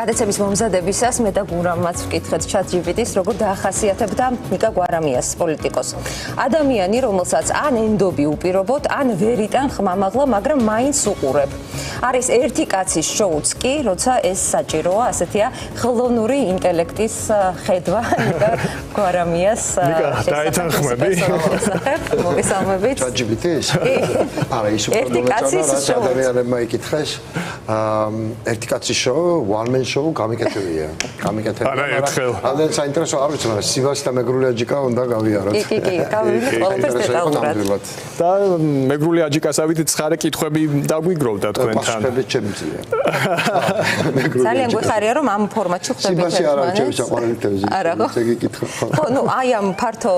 გადაცემის მომზადებისას მე და გურამაც ვკითხეთ ChatGPT-ს, როგორ დაახასიათებდა მიკა გვარამიას პოლიტიკოსს. ადამიანი, რომელსაც ან ენდობი უპირობოდ, ან ვერ იტან ხმამაღლა, მაგრამ მაინც უყურებ. არის ერთი კაცის შოუც კი, როცა ეს საჭიროა, ასეთია ხელოვნური ინტელექტის ხედვა მიკა გვარამიას დაეთანხმები. მოგესალმებით. ChatGPT-ს? არა, ის უფრო მომეწონა, რა ადამიანებმა იკითხეს. ერთი კაცის შოუ, one man show გამიკეთებია. არა, ერთხელ. რამდენ საინტერესო არ ვიცი, მაგრამ სივას და მეგრული აჯიკა უნდა გავიაროთ. კი, გავივიდეთ ყველაფერს დეტალურად. და მეგრული აჯიკასავით ცხარე კითხვები დაგვიგროვდა თქვენთან. პასუხები შემიძლია. ძალიან გვეხარია რომ ამ ფორმატში ხვდებით ერთმანეთს. სიბასი არ არის საყვარელი თემზია. არა ხო? ეგ იკითხა. ხო, ნუ აი ამ ფართო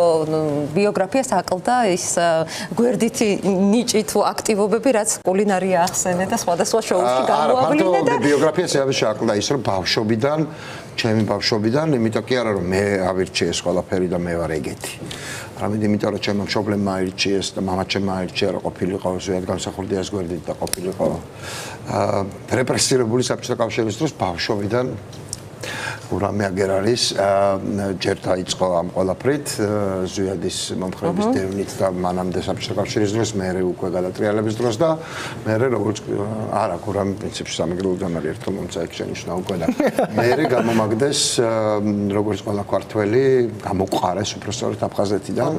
ბიოგრაფიას აკლდა ის გვერდითი ნიჭი თუ აქტივობები, რაც კულინარია ახსენე და სხვადასხვა შოუში გამოავლინა და ბიოგრაფიას ეავშე აკლდა ის რომ ბავშვობიდან, ჩემი ბავშვობიდან, იმიტომ კი არა რომ მე ავირჩიე ეს ყველაფერი და მე ვარ ეგეთი. არამედ იმიტომ რომ ჩემმა მშობლებმა აირჩიეს და მამაჩემმა აირჩია რომ ყოფილიყო ზუსტად გამსახურდიას გვერდით და ყოფილიყო რეპრესირებული საბჭოთა კავშირის დროს ბავშვობიდან გურამი აგერ არის ჯერ დაიწყო ამ ყველაფრით ზვიადის მომხრეების დევნით და მანამდე საბჭოთა კავშირის დროს მერე უკვე გადატრიალების დროს და მერე როგორც არა გურამი პრინციპში სამეგრელოდან არის ერთო მომცა ეგ შენიშნა უკვე და მერე გამომაგდეს როგორც ყველა ქართველი გამოყარეს უბრალოდ აფხაზეთიდან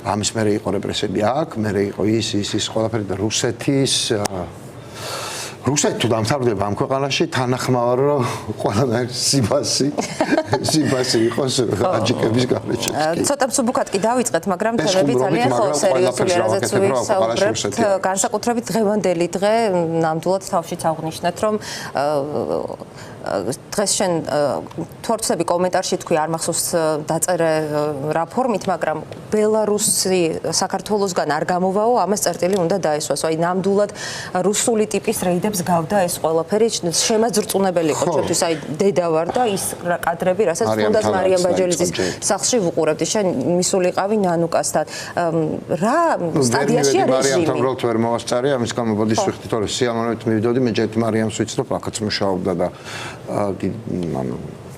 ამის მერე იყო რეპრესიები აქ მერე იყო ის ყველაფერი და რუსეთი თუ დამთავრდება ამ ქვეყანაში თანახმავარ რომ ყველანაირ სიბასი იყოს აჯიკების გარეშე. ცოტა მსუბუქად კი დავიწყეთ, მაგრამ თემები ძალიან სერიოზული არაზეც ვისაუბრებთ. განსაკუთრებით დღევანდელი დღე ნამდვილად თავშიც აღნიშნეთ, რომ დღეს შენ თორცები კომენტარში თქვი არ მახსოვს დაწერე რა ფორმით, მაგრამ ბელარუსი საქართველოსგან არ გამოვაო, ამას წერტილი უნდა დაესვას. აი ნამდვილად რუსული ტიპის რეიდებს გავდა ეს ყველაფერი, შემაძრწუნებელი იყო ჩვენთვის, აი დედა ვარ და ის კადრები, რასაც თუნდაც მარიამ ბაჯელიძის სახლში ვუყურებდი, შენ მისულიყავი ნანუკასთან. რა სტადიაშია რეჟიმი? მარიამ თამროთ ვერ მოვასწარი, ამის გამო ბოდიშ ვიხდით, რომ სიამოვნებით მივიდოდი, მე ჯერ მარიამს ვიცნობ, აქაც მუშაობდა და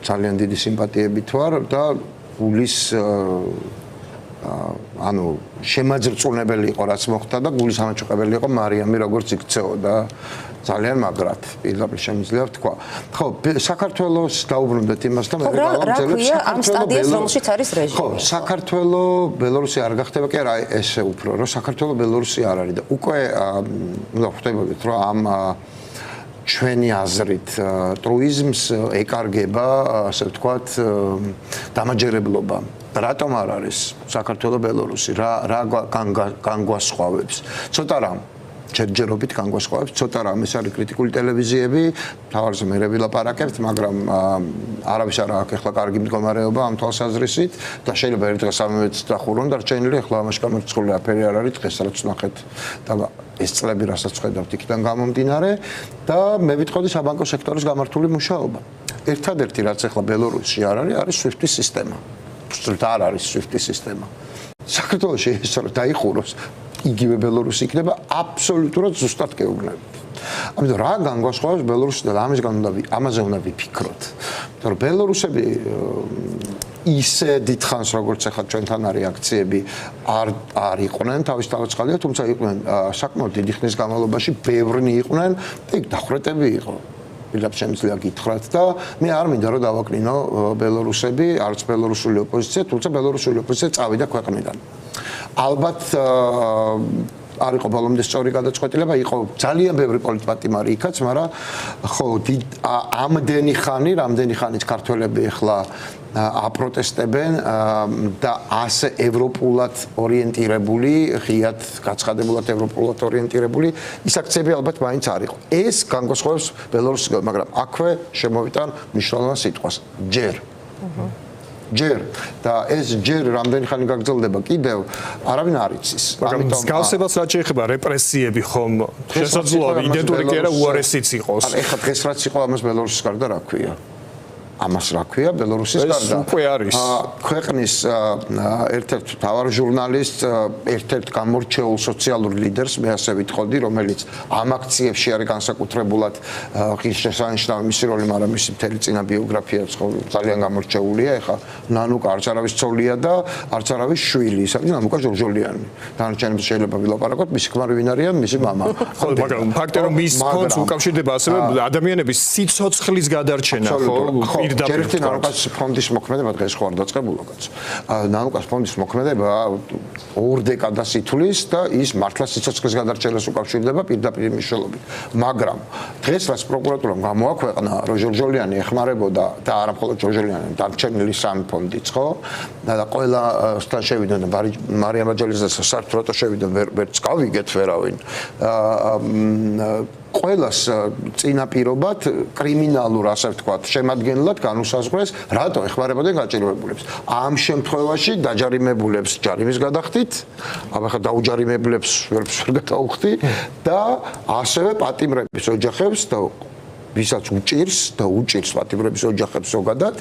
ძალიან დიდი სიმპათიებით ვარ და გულის ანუ შემაძრწუნებელი იყო რაც მოხდა და გულის ამაჩუყებელი იყო მარიამი როგორც იქცეოდა ძალიან მაგრად პირდაპირ შემიძლია ვთქვა. ხო, საქართველოს დაუბრუნდეთ იმასთან მე გავაგზავნებ ამ სტადიას რომელშიც არის რეჟიმი. ხო, საქართველო ბელარუსი არ გახდება კი არა ესე უფრო რომ საქართველო ბელარუსი არ არის და უკვე ნუ ხვდებოდეთ რომ ამ ჩვენი აზრით ტრუიზმს ეკარგება ასე ვთქვათ დამაჯერებლობა. რატომ არ არის საქართველო ბელარუსი? რა განგვასხვავებს? ცოტა რამ ჯერჯერობით განგვასხვავებს, ცოტა რამ ეს არის კრიტიკული ტელევიზიები, თავარზე მე ვილაპარაკებთ, მაგრამ არავის არ აქვს ახლა კარგი მდგომარეობა ამ თვალსაზრისით და შეიძლება ერთ დღეს ამით დახურონ დარჩენილი, ახლა ამაში გამორიცხული აფერი არ არის დღეს რაც ნახეთ და ეს წლები რასაც ხედავთ იქიდან გამომდინარე და მე ვიტყოდი საბანკო სექტორის გამართული მუშაობა. ერთადერთი რაც ახლა ბელარუსში არ არის SWIFT-ის სისტემა. სწორედ არ არის SWIFT-ის სისტემა. საქართველოში ეს რა დაიხუროს იგივე ბელარუსი იქნება აბსოლუტურად ზუსტად გეუბნებით. ამიტომ რა განგვასხვავებს ბელარუსიდან ამაზე უნდა ვიფიქროთ. იმიტომ რომ ბელარუსები ისე დიდხანს როგორც ახლა ჩვენთან არის აქციები არ იყვნენ თავის თავწყალია, თუმცა იყვნენ საკმაოდ დიდი ხნის განმავლობაში ბევრნი იყვნენ და იქ დახვრეტები იყო. პირდაპირ შემიძლია გითხრათ და მე არ მინდა რომ დავაკნინო ბელარუსები, არც ბელარუსული ოპოზიცია, თუმცა ბელარუსული ოპოზიცია წავიდა ქვეყნიდან. ალბათ არ იყო ბოლომდე სწორი გადაწყვეტილება, იყო ძალიან ბევრი პოლიტპატიმარი იქაც, მაგრამ ხო ამდენი ხანით ქართველები ახლა აპროტესტებენ და ასე ევროპულად ორიენტირებული, ღიად გაცხადებულად ევროპულად ორიენტირებული ის აქციები ალბათ მაინც არ იყო. ეს განგვასხვავებს ბელარუსისგან, მაგრამ აქვე შემოვიტან მნიშვნელოვან სიტყვას ჯერ და ეს ჯერ რამდენი ხანი გაგრძელდება კიდევ არავინ არ იცის. მაგრამ მსგავსებას რაც შეეხება რეპრესიები ხომ შესაძლოა იდენტური კი არა უარესიც იყოს. ეხლა დღეს რაც იყო ამას ბელარუსის გარდა რა ქვია? ამას რა ქვია ბელორუსის გარდა უკვე არის ქვეყნის ერთ-ერთ მთავარ ჟურნალისტს ერთ-ერთ გამორჩეულ სოციალურ ლიდერს მე ასე ვიტყოდი რომელიც ამ აქციებში არის განსაკუთრებულად ღირსშესანიშნავი მისი როლი მაგრამ მისი მთელი წინა ბიოგრაფია ძალიან გამორჩეულია ეხლა ნანუკა არც არავის ცოლია და არც არავის შვილი ის არის ნანუკა ჟორჟოლიანი დანარჩენებს შეიძლება ვილაპარაკოთ მისი ქმარი ვინ არიან მისი მამა ხო მაგრამ ფაქტია რომ მის ფონდს უკავშირდება ასევე ადამიანების სიცოცხლის გადარჩენა ხო ჯერეთი ნანუკას ფონდის მოქმედება დღეს ხო არ დაწყებულა კაც ნანუკას ფონდის მოქმედება 2 დეკადას ითვლის და ის მართლა სიცოცხლის გადარჩენას უკავშირდება პირდაპირ მნიშვნელობით მაგრამ დღეს რაც პროკურატურამ გამოაქვეყნა რომ ჟორჟოლიანი ეხმარებოდა და არა მხოლოდ ჟორჟოლიანი დარჩენილი 3 ფონდიც ხო და ყველასთან შევიდნენ მარიამ ბაჯალიძეს საერთოდ შევიდნენ ვერც გავიგეთ ვერავინ ყველას წინაპირობად კრიმინალურ ასე ვთქვათ შემადგენლად განუსაზღვრეს რატო ეხმარებოდნენ გაჭირვებულებს ამ შემთხვევაში დაჯარიმებულებს ჯარიმის გადახდით აბა ხა დაუჯარიმებლებს ვერც ვერ გადაუხდი და ასევე პატიმრების ოჯახებს და ვისაც უჭირს და უჭირს პატიმრების ოჯახებს ზოგადად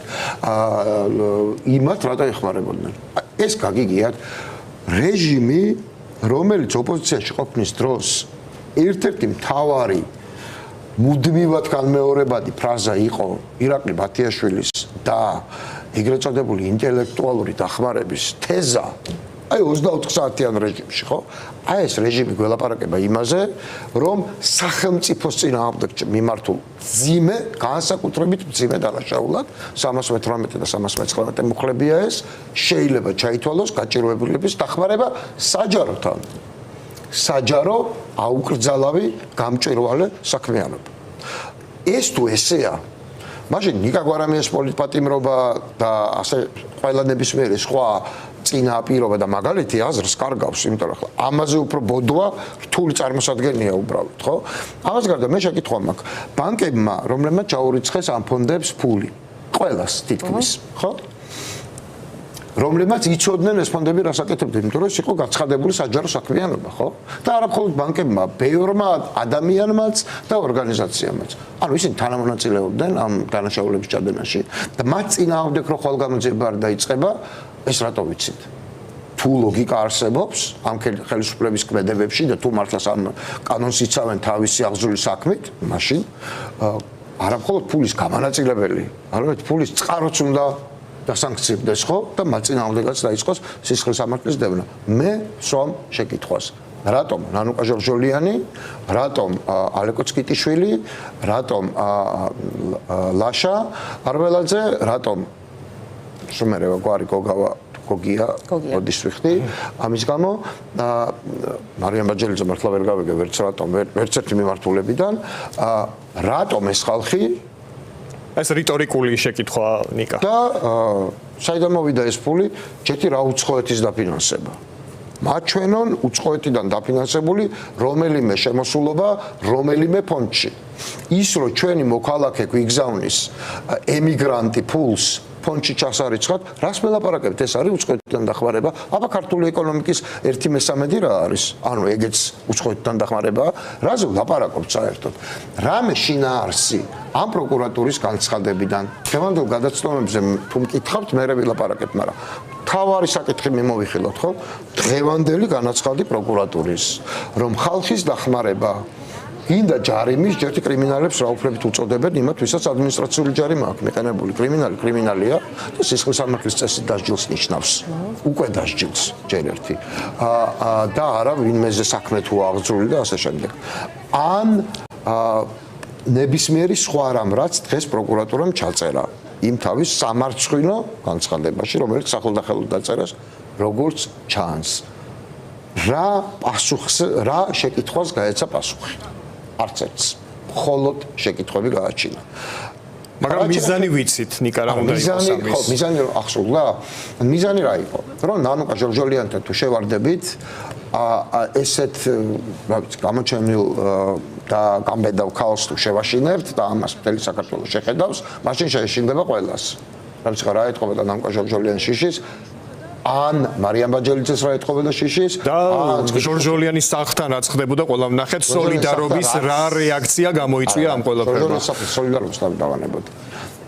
იმათ რატო ეხმარებოდნენ ეს გაგიგიათ რეჟიმი რომელიც ოპოზიციაში ყოფნის დროს ერთ-ერთი მთავარი მუდმივად განმეორებადი ფრაზა იყო ირაკლი ბათიაშვილის და ეგრეთ წოდებული ინტელექტუალური დახმარების თეზა აი 24 საათიან რეჟიმში ხო აი ეს რეჟიმი გველაპარაკება იმაზე რომ სახელმწიფოს წინააღმდეგ მიმართულ ძიმე განსაკუთრებით ძიმე დანაშაულად 318 და 319 მუხლებია ეს შეიძლება ჩაითვალოს გაჭირვებულების დახმარება საჯაროთან საჯარო აუკრძალავი გამჭვირვალე საქმიანობა ეს თუ ესეა მაშინ ნიკა გვარამიას პოლიტპატიმრობა და ასე ყველა ნებისმიერი სხვა წინა პირობა და მაგალითი აზრს კარგავს იმიტომ რომ ამაზე უფრო ბოდვა რთული წარმოსადგენია უბრალოდ ხო ამას გარდა მე შეკითხვა მაქვს ბანკებმა რომლებმაც ჩაურიცხეს ამ ფონდებს ფული ყველას თითქმის ხო რომლებმაც იცოდნენ ეს ფონდები რასაკეთებდნენ, იმიტომ რომ ის იყო გაცხადებული საჯარო საქმიანობა, ხო? და არა მხოლოდ ბანკებმა, ბევრმა ადამიანმაც და ორგანიზაციამაც. ანუ ისინი თანამონაწილეობდნენ ამ დანაშაულების ჩადენაში და მათ წინააღმდეგ რო ხვალგამოძიება არ დაიწყება, ეს რატო ვიცით? თუ ლოგიკა არსებობს ამ ხელისუფლების ქმედებებში და თუ მართლაც ამ კანონს იცავენ თავისი აღზრული საქმით, მაშინ არა მხოლოდ ფულის გამანაწილებელი, არამედ ფულის წყაროც უნდა დასანქციებდეს ხო და მათ წინააღმდეგაც დაიწყოს სისხლის სამართლის დევნა. მე სვამ შეკითხვას. რატომ ნანუკა ჟორჟოლიანი, რატომ ალეკო ცკიტიშვილი, რატომ ლაშა არველაძე, რატომ სუმერევა გვარი გოგია ოდის ვიხდი ამის გამო მარიამ ბაჯალიძე მართლა ვერ გავიგე ვერც რატომ ვერც ერთი მიმართულებიდან რატომ ეს ხალხი ეს რიტორიკული შეკითხვა ნიკა და საიდან მოვიდა ეს ფული ჯეთი რა უცხოეთის დაფინანსება მათ ჩვენონ უცხოეთიდან დაფინანსებული რომელიმე შემოსულობა რომელიმე ფონდში ის რომ ჩვენი მოქალაქე გვიგზავნის ემიგრანტი ფულს ფონდში ჩასარიცხად, რას მელაპარაკებთ? ეს არის უცხოეთიდან დახმარება. აბა ქართული ეკონომიკის 1/3 რა არის? ანუ ეგეც უცხოეთიდან დახმარება. რაზე ვლაპარაკობთ საერთოდ? რამე შინაარსი ამ პროკურატურის განცხადებიდან. დღევანდელ გადაცნობებზე თუ მკითხავთ, მე ვილაპარაკებ, მაგრამ თავარი საკითხი მიმოვიხილოთ, ხო? დღევანდელი განაცხადი პროკურატურის, რომ ხალხის დახმარება ინდა ჯარიმის ჯერთი კრიმინალებს რაუფლებით უწოდებენ იმათ, ვისაც ადმინისტრაციული ჯარიმა აქვს მიყენებული. კრიმინალია და სისხლის სამართლის წესით დასჯილს ნიშნავს. უკვე დასჯილს ჯერ ერთი. და არა ვინმეზე საქმე თუ აღძრული და ასე შემდეგ. ან ნებისმიერი სხვა რამ, რაც დღეს პროკურატურამ ჩაწერა იმ თავის სამარცხვინო განცხადებაში, რომელიც სახელდახელოდ დაწერას, როგორც ჩანს. რა პასუხს, რა შეკითხვას გაეცა პასუხი? არც ერთს. მხოლოდ შეკითხვები გააჩინა. მაგრამ მიზანი ვიცით, ნიკა რა უნდა იყოს ამის? ხო, მიზანი ახსოვდა. მიზანი რა იყო? რომ ნანუკა ჟორჟოლიანთან თუ შევარდებით, ესეთ, რა ვიცი, გამოჩენილ და გამბედავ ქაოსს თუ შევაშინებთ და ამას მთელი საქართველოს შეხედავს, მაშინ შეეშინდება ყველას. რა ვიცი, რა ეთყობა და ნანუკა ჟორჟოლიანის შიშის ან მარიამ ბაჯალიძეს რა ეთყობოდა შიშის და ჟორჟოლიანის სახთან რაც ხდებოდა ყველა ვნახეთ სოლიდარობის რა რეაქცია გამოიწვია ამ ყველაფერმა სოლიდარობის დავანებოდა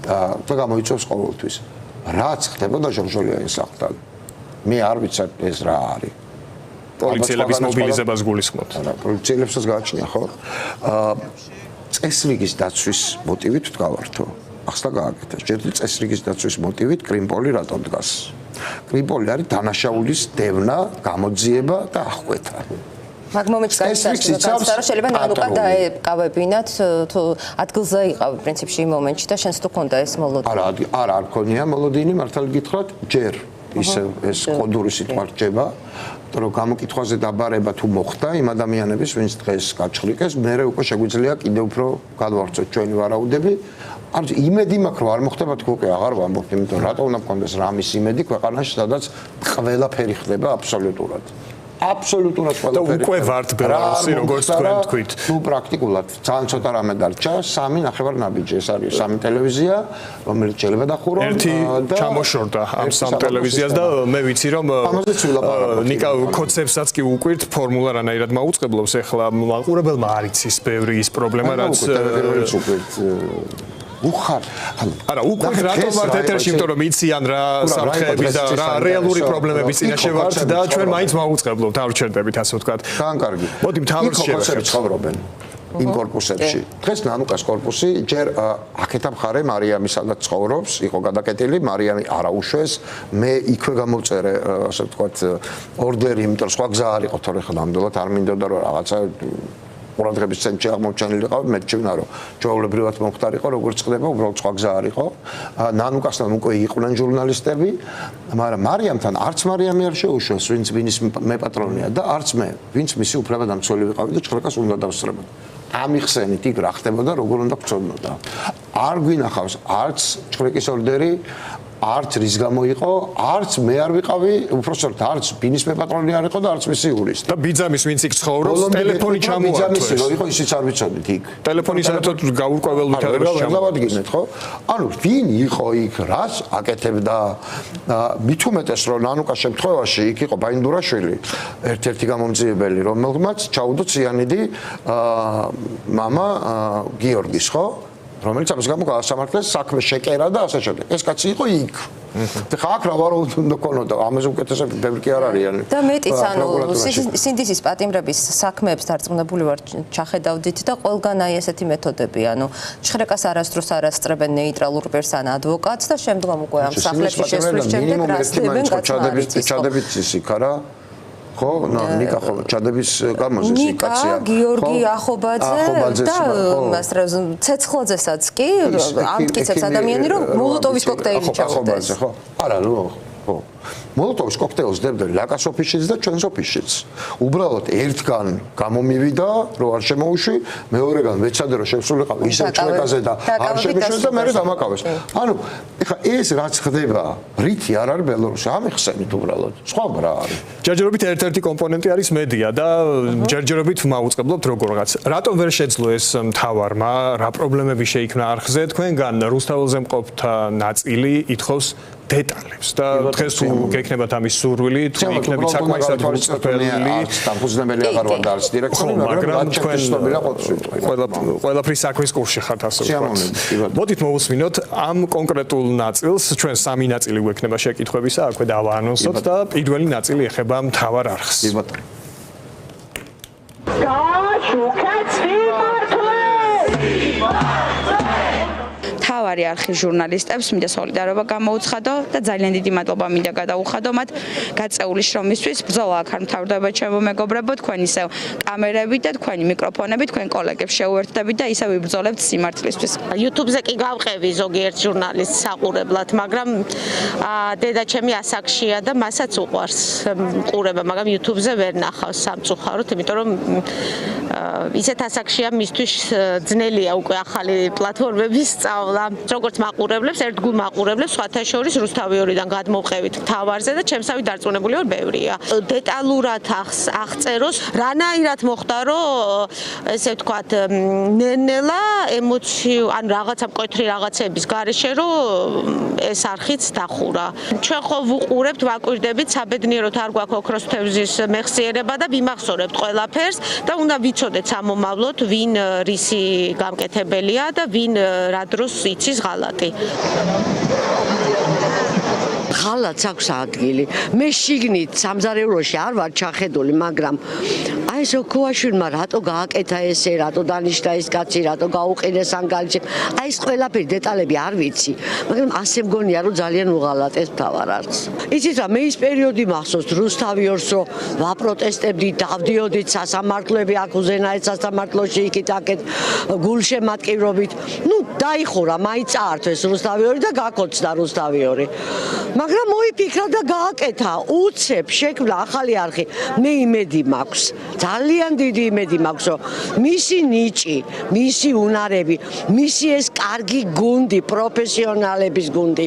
და გამოიწვევს ყოველთვის. რაც ხდებოდა ჟორჟოლიანის სახლთან. მე არ ვიცი ეს რა არის. პოლიციელების მობილიზებას გულისხმობთ. არა, პოლიციელებსაც გააჩნია, ხო? წესრიგის დაცვის მოტივით ვდგავართო. ახლა გააკეთა. ჯერჯერობით წესრიგის დაცვის მოტივით კრიმპოლი რატომ დგას? კრიმპოლი არის დანაშაულის დევნა, გამოძიება და აღკვეთა. მაგ მომენტში გაიცნობს, რომ შეიძლება ნანუკა დაეკავებინათ, თუ ადგილზე იყავი პრინციპში იმ მომენტში და შენს თუ ქონდა ეს მოლოდინი. არა, არ ქონია მოლოდინი, მართალი გითხრათ, ჯერ ისე ეს კოდური სიტყვა რჩება, რომ გამოკითხვაზე დაბარება თუ მოხდა იმ ადამიანების, ვინც დღეს გაჩხრიკეს, მერე უკვე შეგვიძლია კიდევ უფრო გადავარწოთ ჩვენი ვარაუდები. არ იმედი მაქვს, რომ არ მოხდება თქო უკვე აღარ ვამბობ, იმიტომ რატო უნდა მქონდეს რამის იმედი ქვეყანაში, სადაც ყველაფერი ხდება აბსოლუტურად. აბსოლუტურად ყველაფერი. და უკვე ვართ ბელარუსი, როგორც თქვენ თქვით. ნუ პრაქტიკულად ძალიან ცოტა რამე დარჩა, 3.5 ნაბიჯი, ეს არის 3 ტელევიზია, რომელიც შეიძლება დახურო და ერთი ჩამოშორდა ამ 3 ტელევიზიას და მე ვიცი რომ ნიკა კონცეფცსაც კი უკვირთ ფორმულა რანაირად მაუწყებლობს, ახლა მაყურებელმა არ იცის ბევრი ის პრობლემა რაც უხარ არა უკვე რატომ ვართ ეთერში იმიტომ რომ იციან რა სამხეების და რა რეალური პრობლემების წინაშე ვართ და ჩვენ მაინც მაუწყებლობთ არ ვჩერდებით ასე ვთქვათ ძალიან კარგი მოდი მთავარს შევეხებთ ცხოვრობენ იმ კორპუსებში დღეს ნანუკას კორპუსი ჯერ აქეთა მხარე მარიამი სადაც ცხოვრობს იყო გადაკეტილი მარიამი არა უშვეს მე იქვე გამოვწერე ასე ვთქვათ ორდერი იმიტომ რომ სხვა გზა არ იყო თორე ხა ნამდვილად არ მინდოდა რომ რაღაცა ყურადღების ცენტრში აღმოჩენილიყავ მე ჩვენა რომ ჩვეულებრივად მომხდარიყო როგორც ხდება უბრალოდ სხვა გზა არ იყო ნანუკასთან უკვე იყვნენ ჟურნალისტები მაგრამ მარიამთან არც მარიამი არ შეუშვეს ვინც ვინის მეპატრონია და არც მე ვინც მისი უფლებადამცველი ვიყავი და ჩხრეკას უნდა დავსწრებოდი ამიხსენით იქ რა ხდებოდა როგორ უნდა გწოდნოდა არ გვინახავს არც ჩხრეკის ორდერი არც რის გამო იყო, არც მე არ ვიყავი, უბრალოდ არც ბინის მეპატრონი არ იყო და არც მისი იურისტი. და ბიძამის ვინც იქ ცხოვრობს, ტელეფონი ჩამოართვეს. ბიძამისი იყო, ისიც არ ვიცოდით იქ. ტელეფონი საერთოდ გაურკვეველ ვითარებაში ჩამოვადგინეთ, ხო? ანუ ვინ იყო იქ, რას აკეთებდა? მით უმეტეს რომ ნანუკას შემთხვევაში იქ იყო ბაინდურაშვილი, ერთ-ერთი გამომძიებელი, რომელმაც ჩაუდო ციანიდი მამა გიორგის, ხო? რომელიც ამის გამო გაასამართლეს საქმე შეკერა და ასე შემდეგ. ეს კაცი იყო იქ. ხა აქ რა ვარაუდი უნდა ქონოდა? ამაზე უკეთესად ბევრი კი არ არიანი. და მეტიც ანუ სინდისის პატიმრების საქმეებს დარწმუნებული ვარ ჩახედავდით და ყველგან აი ესეთი მეთოდები, ანუ ჩხრეკას არასდროს არ ასწრებენ ნეიტრალურ პირს ან ადვოკატს და შემდგომ უკვე ამ სახლებში შესვლის შემდეგ რასდებენ ჩადებით ის იქ არა? ხო, ნიკა ხო, ჩადების გამოზეს იქ კაცია. ნიკა, გიორგი ახობაძე და მას რა ცეცხლაძესაც კი ამტკიცებს ადამიანი რომ მოლოტოვის კოქტეილი ჩაუდეს. ხო, არა, ნუ ხო. მოლოტოვის კოქტეილს დებდნენ ლაკას ოფისშიც და ჩვენს ოფისშიც. უბრალოდ ერთგან გამომივიდა, რომ არ შემოუშვი, მეორეგან ვეცადე რომ შევსულიყავ ისევ ჩლეკაზე და არ შემიშვეს და მე დამაკავეს. ანუ ეხა ეს რაც ხდება, რითი არ არის ბელორუსი, ამიხსენით უბრალოდ. სხვა რა არის? ჯერჯერობით ერთ-ერთი კომპონენტი არის მედია და ჯერჯერობით მაუწყებლობთ როგორღაც. რატომ ვერ შეძლო ეს მთავარმა, რა პრობლემები შეიქმნა არხზე თქვენგან რუსთაველზე მყოფთა ნაწილი ითხოვს დეტალებს და დღეს თუ გექნებათ ამის სურვილი თუ იქნებით საკმაოდ გულწრფელი დამფუძნებელი აღარ ვარ და არც დირექტორი მაგრამ თქვენ ყველაფრის საქმის კურსში ხართ ასე ვთქვათ მოდით მოვუსმინოთ ამ კონკრეტულ ნაწილს ჩვენ სამი ნაწილი გვექნება შეკითხვებისა აქვე დავაანონსოთ და პირველი ნაწილი ეხება მთავარ არხს თავარი არხის ჟურნალისტებს მინდა სოლიდარობა გამოუცხადო და ძალიან დიდი მადლობა მინდა გადაუხადო მათ გაწეული შრომისთვის. ბრძოლა აქ არ მთავრდება ჩემო მეგობრებო, თქვენ ისევ კამერებით და თქვენი მიკროფონებით თქვენ კოლეგებს შეუერთდებით და ისევ ვიბრძოლებთ სიმართლისთვის. YouTube-ზე კი გავყევი ზოგიერთ ჟურნალისტს საყურებლად, მაგრამ დედა ჩემი ასაკშია და მასაც უყვარს ყურება, მაგრამ YouTube-ზე ვერ ნახავს სამწუხაროდ, იმიტომ რომ ისეთ ასაკშია მისთვის ძნელია უკვე ახალი პლატფორმების სწავლა. როგორც მაყურებლებს, ერთგულ მაყურებლებს, სხვათა შორის რუსთავი 2-დან გადმოვყევით მთავარზე და ჩემსავით დარწმუნებული ვარ ბევრია. დეტალურად აღწეროს, რანაირად მოხდა, რომ ესე ვთქვათ, ნელ-ნელა ემოციურ, ან რაღაცა მკვეთრი რაღაცების გარეშე, რომ ეს არხიც დახურა. ჩვენ ხო ვუყურებთ, ვაკვირდებით, საბედნიეროდ არ გვაქვს ოქროს თევზის მეხსიერება და ვიმახსოვრებთ ყველაფერს და უნდა ვიცოდეთ სამომავლოდ ვინ რისი გამკეთებელია და ვინ რა დროს იცის ღალატი. ღალატს აქვს ადგილი. მე შიგნით სამზარეულოში არ ვარ ჩახედული, მაგრამ აი ეს ოქუაშვილმა რატო გააკეთა ესე, რატო დანიშნა ეს კაცი, რატო გაუყინეს ანგალში. აი ეს ყველაფერი დეტალები არ ვიცი, მაგრამ ასე მგონია რომ ძალიან უღალატეს მთავარ არხს. იცით რა, მე ის პერიოდი მახსოვს რუსთავიორს რომ ვაპროტესტებდით, დავდიოდით სასამართლოები აქ უზენაეს სასამართლოში იქით აქეთ გულშემატკივრობით. ნუ დაიხურა, მაინც წაართვეს რუსთავიორი და გაკოცდა რუსთავიორი. მაგრამ მოიფიქრა და გააკეთა, უცებ შექმნა ახალი არხი. მე იმედი მაქვს, ძალიან დიდი იმედი მაქვს, რომ მისი ნიჭი, მისი უნარები, მისი ეს კარგი გუნდი, პროფესიონალების გუნდი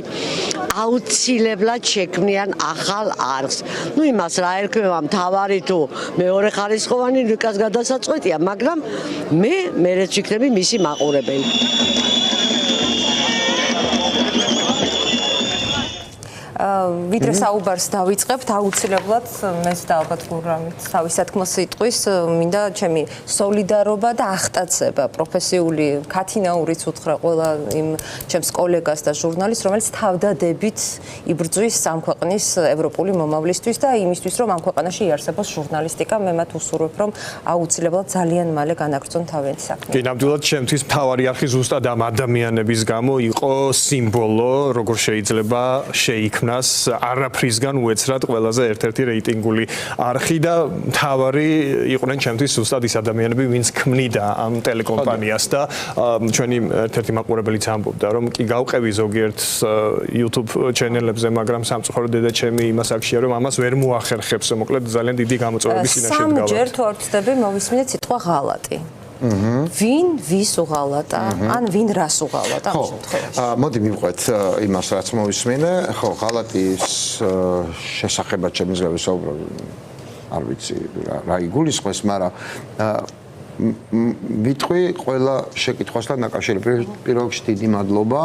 აუცილებლად შექმნიან ახალ არხს. ნუ იმას რა ერქმევა მთავარი თუ მეორე ხარისხოვანი რიკას გადასაწყვეტია, მაგრამ მე მეც ვიქნები მისი მაყურებელი. ვიდრე საუბარს დავიწყებთ, აუცილებლად მეც და ალბათ გურამით თავის სათქმოს სიტყვის მინდა ჩემი სოლიდარობა და ახტაცება პროფესიული ქათინაურიც უთხრა ყველა იმ ჩემს კოლეგას და ჟურნალისტს, რომელიც თავდადებით იბრძვის ამ ქვეყნის ევროპული მომავლისთვის და იმისთვის, რომ ამ ქვეყანაში იარსებოს ჟურნალისტიკა, მე მათ უსურვებ, რომ აუცილებლად ძალიან მალე განაგრძონ თავიანთი საქმე. კი, ნამდვილად ჩემთვის მთავარი არხი ზუსტად ამ ადამიანების გამო იყო სიმბოლო, როგორ შეიძლება შეიქმნა არაფრისგან უეცრად ყველაზე ერთ-ერთი რეიტინგული არხი და მთავარი იყვნენ ჩემთვის ზუსტად ის ადამიანები, ვინც ქმნიდა ამ ტელეკომპანიას და ჩვენი ერთ-ერთი მაყურებელიც ამბობდა, რომ კი გავყევი ზოგიერთ YouTube ჩენელებზე, მაგრამ სამწუხაროდ დედაჩემი იმას აქშია, რომ ამას ვერ მოახერხებს, მოკლედ ძალიან დიდი გამოწვევების წინაშე დგავართ. სამჯერ თუ არ ვცდები, მოვისმინეთ სიტყვა ღალატი. ვინ ვის უღალატა, ან ვინ რას უღალატა ამ შემთხვევაში? მოდი მივყვეთ იმას, რაც მოვისმინე. ხო, ღალატის შესახებაც შემიძლია ვისაუბრო, არ ვიცი რა იგულისხმეს, მაგრამ ვიტყვი ყველა შეკითხვასთან დაკავშირებით. პირველ რიგში დიდი მადლობა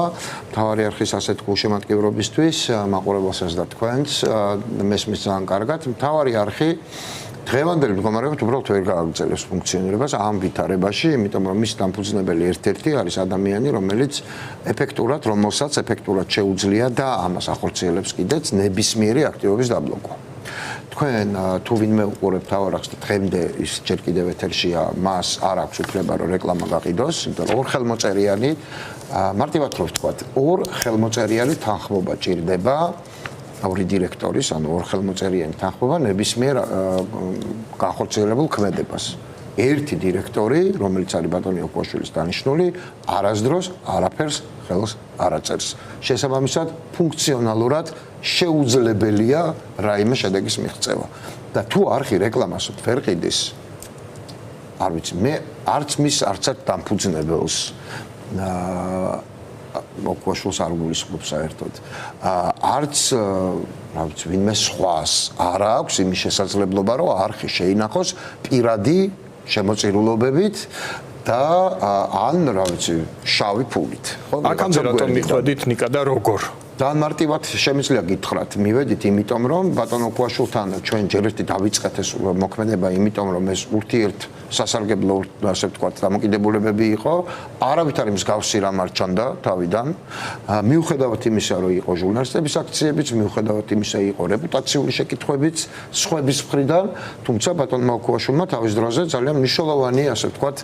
მთავარი არხის ასეთ გულშემატკივრობისთვის, მაყურებელსაც და თქვენს, მესმის ძალიან კარგად. მთავარი არხი დღევანდელი მდგომარეობით უბრალოდ ვერ გააგრძელებს ფუნქციონირებას ამ ვითარებაში, იმიტომ რომ მის დამფუძნებელი ერთ-ერთი არის ადამიანი, რომელიც ეფექტურად, რომელსაც ეფექტურად შეუძლია და ამას ახორციელებს კიდეც ნებისმიერი აქტივობის დაბლოკვა. თქვენ თუ ვინმე უყურებთ მთავარ არხს და დღემდე ის ჯერ კიდევ ეთერშია, მას არ აქვს უფლება რომ რეკლამა გაყიდოს, იმიტომ რომ ორ ხელმოწერიანი, მარტივად რო ვთქვათ, ორ ხელმოწერიანი თანხმობა ჭირდება ორი დირექტორის, ანუ ორ ხელმოწერიანი თანხმობა ნებისმიერ განხორციელებულ ქმედებას. ერთი დირექტორი, რომელიც არის ბატონი ოქუაშვილის დანიშნული, არასდროს არაფერს ხელს არ აწერს. შესაბამისად, ფუნქციონალურად შეუძლებელია რაიმე შედეგის მიღწევა. და თუ არხი რეკლამას ვერ ყიდის, არ ვიცი, მე არც მის არცად დამფუძნებელს ოქუაშვილს არ გულისხმობ საერთოდ. არც რა ვიცი, ვინმე სხვას არ აქვს იმის შესაძლებლობა, რომ არხი შეინახოს პირადი შემოწირულობებით და ან რა ვიცი, შავი ფულით. ხო? აქამდე რატომ მიხვედით ნიკა და როგორ? ძალიან მარტივად შემიძლია გითხრათ, მივედით იმიტომ, რომ ბატონ ოქუაშვილთან ჩვენ ჯერ ერთი დავიწყეთ ეს მოქმედება, იმიტომ რომ ეს ურთიერთ სასარგებლო, ასე ვთქვათ, დამოკიდებულებები იყო, არავითარი მსგავსი რამ არ ჩანდა თავიდან. მიუხედავად იმისა, რომ იყო ჟურნალისტების აქციებიც, მიუხედავად იმისა, იყო რეპუტაციული შეკითხვებიც სხვების მხრიდან, თუმცა ბატონმა ოქუაშვილმა თავის დროზე ძალიან მნიშვნელოვანი, ასე ვთქვათ,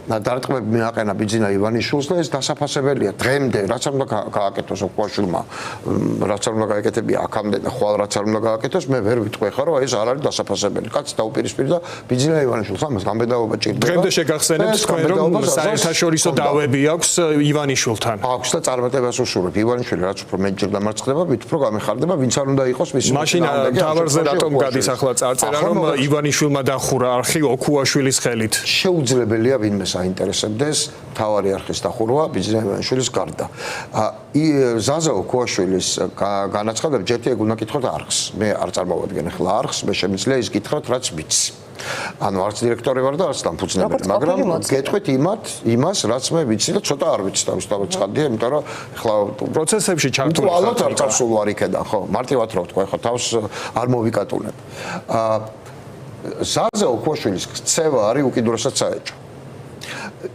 დარტყმები მიაყენა ბიძინა ივანიშვილს და ეს დასაფასებელია. დღემდე რაც არ უნდა გააკეთოს ოქუაშვილმა, რაც არ უნდა გააკეთებია აქამდე და ხვალ რაც არ უნდა გააკეთოს, მე ვერ ვიტყვი ხარ, რომ ეს არ არის დასაფასებელი. კაც დაუპირისპირდა ბიძინა ივანიშვილს, ამას გამბედაობა ჭირდება. დღემდე შეგახსენებთ თქვენ, რომ საერთაშორისო დავები აქვს ივანიშვილთან. აქვს და წარმატებას უსურვებ. ივანიშვილი რაც უფრო მეტჯერ დამარცხდება, ვით უფრო გამეხარდება, ვინც არ უნდა იყოს მისი. მაშინ თავარზე რატომ გადის ახლა წარწერა, რომ ივანიშვილმა დახურა არხი ოქუაშვილის ხელით? შეუძლებელია ვინმე საინტერესებდეს მთავარი არხის დახურვა ბიძინა ივანიშვილის გარდა. ზაზა ოქუაშვილის განაცხადებს ჯერთი ეგ უნდა კითხოთ არხს. მე არ წარმოვადგენ ახლა არხს, მე შემიძლია ის გითხრათ, რაც ვიცი. ანუ არც დირექტორი ვარ და არც დამფუძნებელი, მაგრამ გეტყვით იმას, რაც მე ვიცი და ცოტა არ ვიცი თავისთავად ცხადია, იმიტომ რომ ახლა პროცესებში ჩართული ხარ. ალბათ არ წავსულ ვარ იქედან, ხო, მარტივად რო ვთქვა, ხო, თავს არ მოვიკატუნებ. ზაზა ოქუაშვილის ქცევა არის უკიდურესად საეჭვო.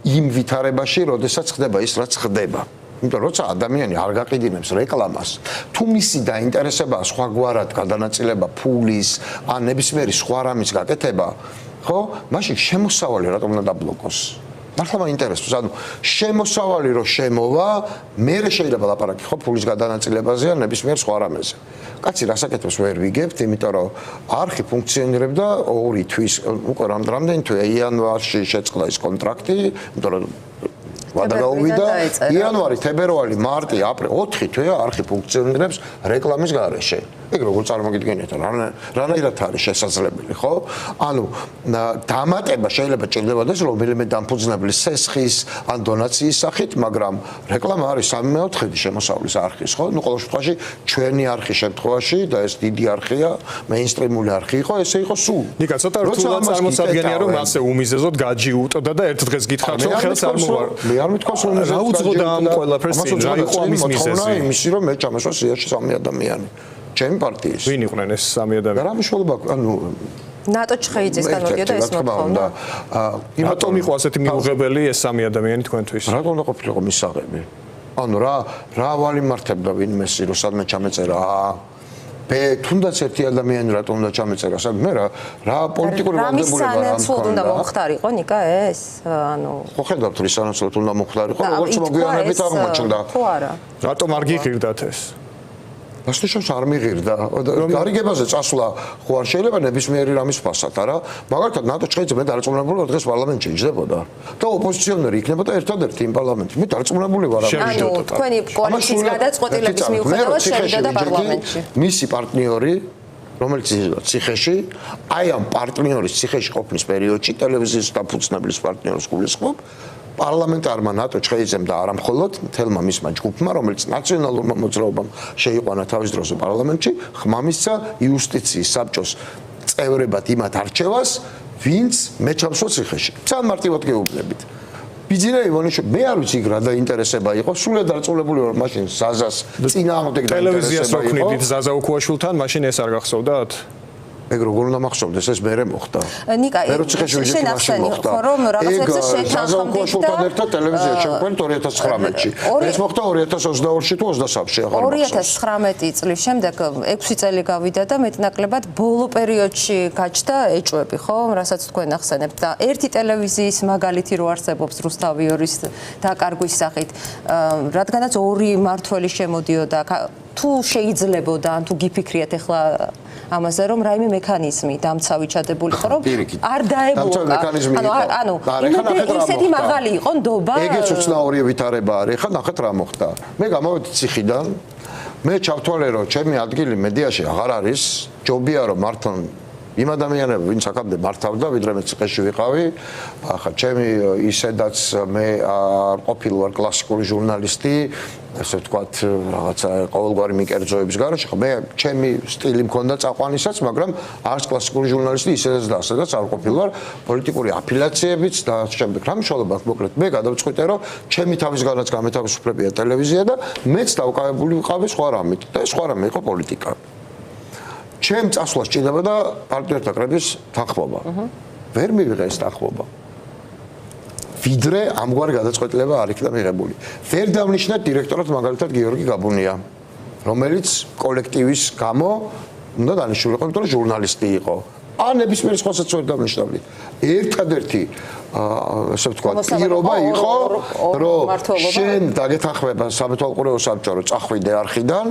იმ ვითარებაში, როდესაც ხდება ის, რაც ხდება. იმიტომ რომ როცა ადამიანი არ გაყიდინებს რეკლამას, თუ მისი დაინტერესებაა სხვაგვარად გადანაწილება ფულის, ან ნებისმიერი სხვა რამის გაკეთება, ხო? მაშინ შემოსავალი რატომ უნდა დაბლოკოს? მართლა მაინტერესებს, ანუ შემოსავალი რო შემოვა, მე შეიძლება ლაპარაკი ხო ფულის გადანაწილებაზე ან ნებისმიერ სხვა რამეზე. კაცი რასაკეთებს ვერ ვიგებთ, იმიტომ რომ არხი ფუნქციონირებდა 2 თვის, უკვე რამდენი თვეა იანვარში შეწყდა ის კონტრაქტი, იმიტომ რომ ვადა გაუვიდა იანვარი, თებერვალი, მარტი, აპრილი, 4 თვეა არხი ფუნქციონირებს რეკლამის გარეშე. ეგ როგორ წარმოგიდგენიათ, რანაირად არის შესაძლებელი, ხო? ანუ დამატება შეიძლება ჭირდებოდეს რომელიმე დამფუძნებლის სესხის ან დონაციის სახით, მაგრამ რეკლამა არის 3/4 შემოსავლის არხის, ხო? ნუ ყოველ შემთხვევაში ჩვენი არხის შემთხვევაში და ეს დიდი არხია, მეინსტრიმული არხი იყო, ესე იყო სულ. ნიკა, ცოტა რთულად წარმოსადგენია, რომ ასე უმიზეზოდ გაჯი უტოდა და ერთ დღეს გითხართ, რომ ხელს არ მოვა. მე არ მithქვას რომ რა უძღოდა ამ ყველაფერს წინ, რა იყო ამის მიზეზი? იმისი რომ მე ჩამოსვა სიაში 3 ადამიანი. ჩემი პარტიის. ვინ იყვნენ ეს 3 ადამიანი? რა მნიშვნელობა, ანუ ნატო ჩხეიძესგან მოდიოდა ეს მოთხოვნა. რატომ იყო ასეთი მიუღებელი ეს 3 ადამიანი თქვენთვის? რატომ უნდა ყოფილიყო მისაღები? ანუ რა ვალიმართებდა ვინმესი, რომ სადმე ჩამეწერა მე თუნდაც ერთი ადამიანი რატომ უნდა ჩამეწერა სად მე რა პოლიტიკური ვალდებულება რა მქონდა უნდა მომხდარიყო ნიკა ეს ანუ ხო ხედავთ რის სანაცვლოდ უნდა მომხდარიყო როგორც მოგვიანებით აღმოჩნდა თუ არა რატომ არ გიღირდათ ეს ასნიშნავს არ მიღირდა გარიგებაზე წასვლა ხო არ შეიძლება ნებისმიერი რამის ფასად არა მაგალითად ნატო ჩხეიძე მე დარწმუნებული ვარ დღეს პარლამენტში იჯდებოდა და ოპოზიციონერი იქნებოდა ერთადერთი იმ პარლამენტში მე დარწმუნებული ვარ ანუ თქვენი კოალიციის გადაწყვეტილების მიუხედავად შევიდა პარლამენტში მისი პარტნიორი რომელიც ციხეში აი ამ პარტნიორის ციხეში ყოფნის პერიოდში ტელევიზიის დაფუძნებლის პარტნიორს გულისხმობ პარლამენტარმა ნატო ჩხეიძემ და არამხოლოდ მთელმა მისმა ჯგუფმა, რომელიც ნაციონალურმა მოძრაობამ შეიყვანა თავის დროზე პარლამენტში, ხმამისცა იუსტიციის საბჭოს წევრებად იმათ არჩევას, ვინც მეჩამსო ციხეში. ძალიან მარტივად გეუბნებით. ბიძინა ივანიშვილი, მე არ ვიცი რა დაინტერესება იყო, სულად დარწმუნებული ვარ მაშინ ზაზას წინააღმდეგ ტელევიზიას რო ქმნით ზაზა ოქუაშვილთან, მაშინ ეს არ გახსოვდათ? ეგ როგორ უნდა მახსოვდეს ეს მერე მოხდა. ნიკა, შენ ახსენი ხო რომ რაღაცებზე შეთანხმდით და ერთად ტელევიზია შეგვენთ 2019-ში. ეს მოხდა 2022-ში თუ 23-ში აღარ მახსოვს. 2019 წლის შემდეგ 6 წელი გავიდა და მეტნაკლებად ბოლო პერიოდში გაჩნდა ეჭვები, ხო? რასაც თქვენ ახსენებთ და ერთი ტელევიზიის მაგალითი რო არსებობს რუსთავიორის დაკარგვის სახით, რადგანაც ორი მართველი შემოდიოდა, თუ შეიძლებოდა ან თუ გიფიქრიათ ახლა ამაზე რომ რაიმე მექანიზმი დამცავი ჩადებული ხო რომ არ დაებულყა ანუ ესეთი მაღალი იყო ნდობა ეგეც უცნაური ვითარება არის ხა ნახეთ რა მოხდა მე გამოვედი ციხიდან მე ჩავთვალე რომ ჩემი ადგილი მედიაში აღარ არის ჯობია რომ მართონ იმ ადამიანები ვინც აქამდე მართავდა ვიდრე მე ციხეში ვიყავი ახლა ჩემი ისედაც მე არ ყოფილვარ კლასიკური ჟურნალისტი ესე ვთქვათ რაღაცა ყოველგვარი მიკერძოების გარეშე ხო მე ჩემი სტილი მქონდა წაყვანისაც მაგრამ არც კლასიკური ჟურნალისტი ისედაც და ასედაც არ ყოფილვარ პოლიტიკური აფილიაციებიც და შემდეგ რა მნიშვნელობა აქვს მოკლედ მე გადავწყვიტე რომ ჩემი თავისგანაც გამეთავისუფლებია ტელევიზია და მეც დავკავებული ვიყავი სხვა რამით და სხვა რამე იყო პოლიტიკა ჩემ წასვლას ჭირდებოდა პარტნიორთა კრების თანხმობა. ვერ მივიღე ეს თანხმობა. ვიდრე ამგვარი გადაწყვეტილება არ იქნა მიღებული. ვერ დავნიშნეთ დირექტორად მაგალითად გიორგი გაბუნია, რომელიც კოლექტივის გამო უნდა დანიშნულიყო, იმიტომ რომ ჟურნალისტი იყო. ან ნებისმიერ სხვასაც ვერ დავნიშნავდი. ერთადერთი ასე ვთქვათ, პირობა იყო, რომ შენ დაგეთანხმება სამეთვალყურეო საბჭო, რომ წახვიდე არხიდან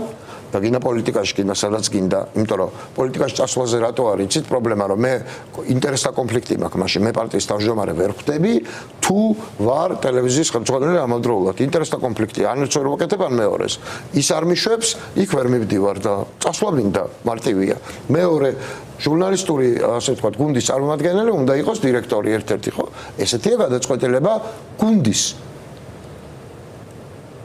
და გინდა პოლიტიკაში გინდა სადაც გინდა, იმიტომ რომ პოლიტიკაში წასვლაზე რატო არის იცით პრობლემა, რომ მე ინტერესთა კონფლიქტი მაქვს, მაშინ მე პარტიის თავმჯდომარე ვერ ხვდები, თუ ვარ ტელევიზიის ხელმძღვანელი ამავდროულად. ინტერესთა კონფლიქტი ან ერთს ვერ ვაკეთებ, ან მეორეს. ის არ მიშვებს, იქ ვერ მივდივარ და წასვლა მინდა, მარტივია. მეორე ჟურნალისტური ასე ვთქვათ, გუნდის წარმომადგენელი უნდა იყოს დირექტორი ერთ-ერთი, ხო? ესეთია გადაწყვეტილება გუნდის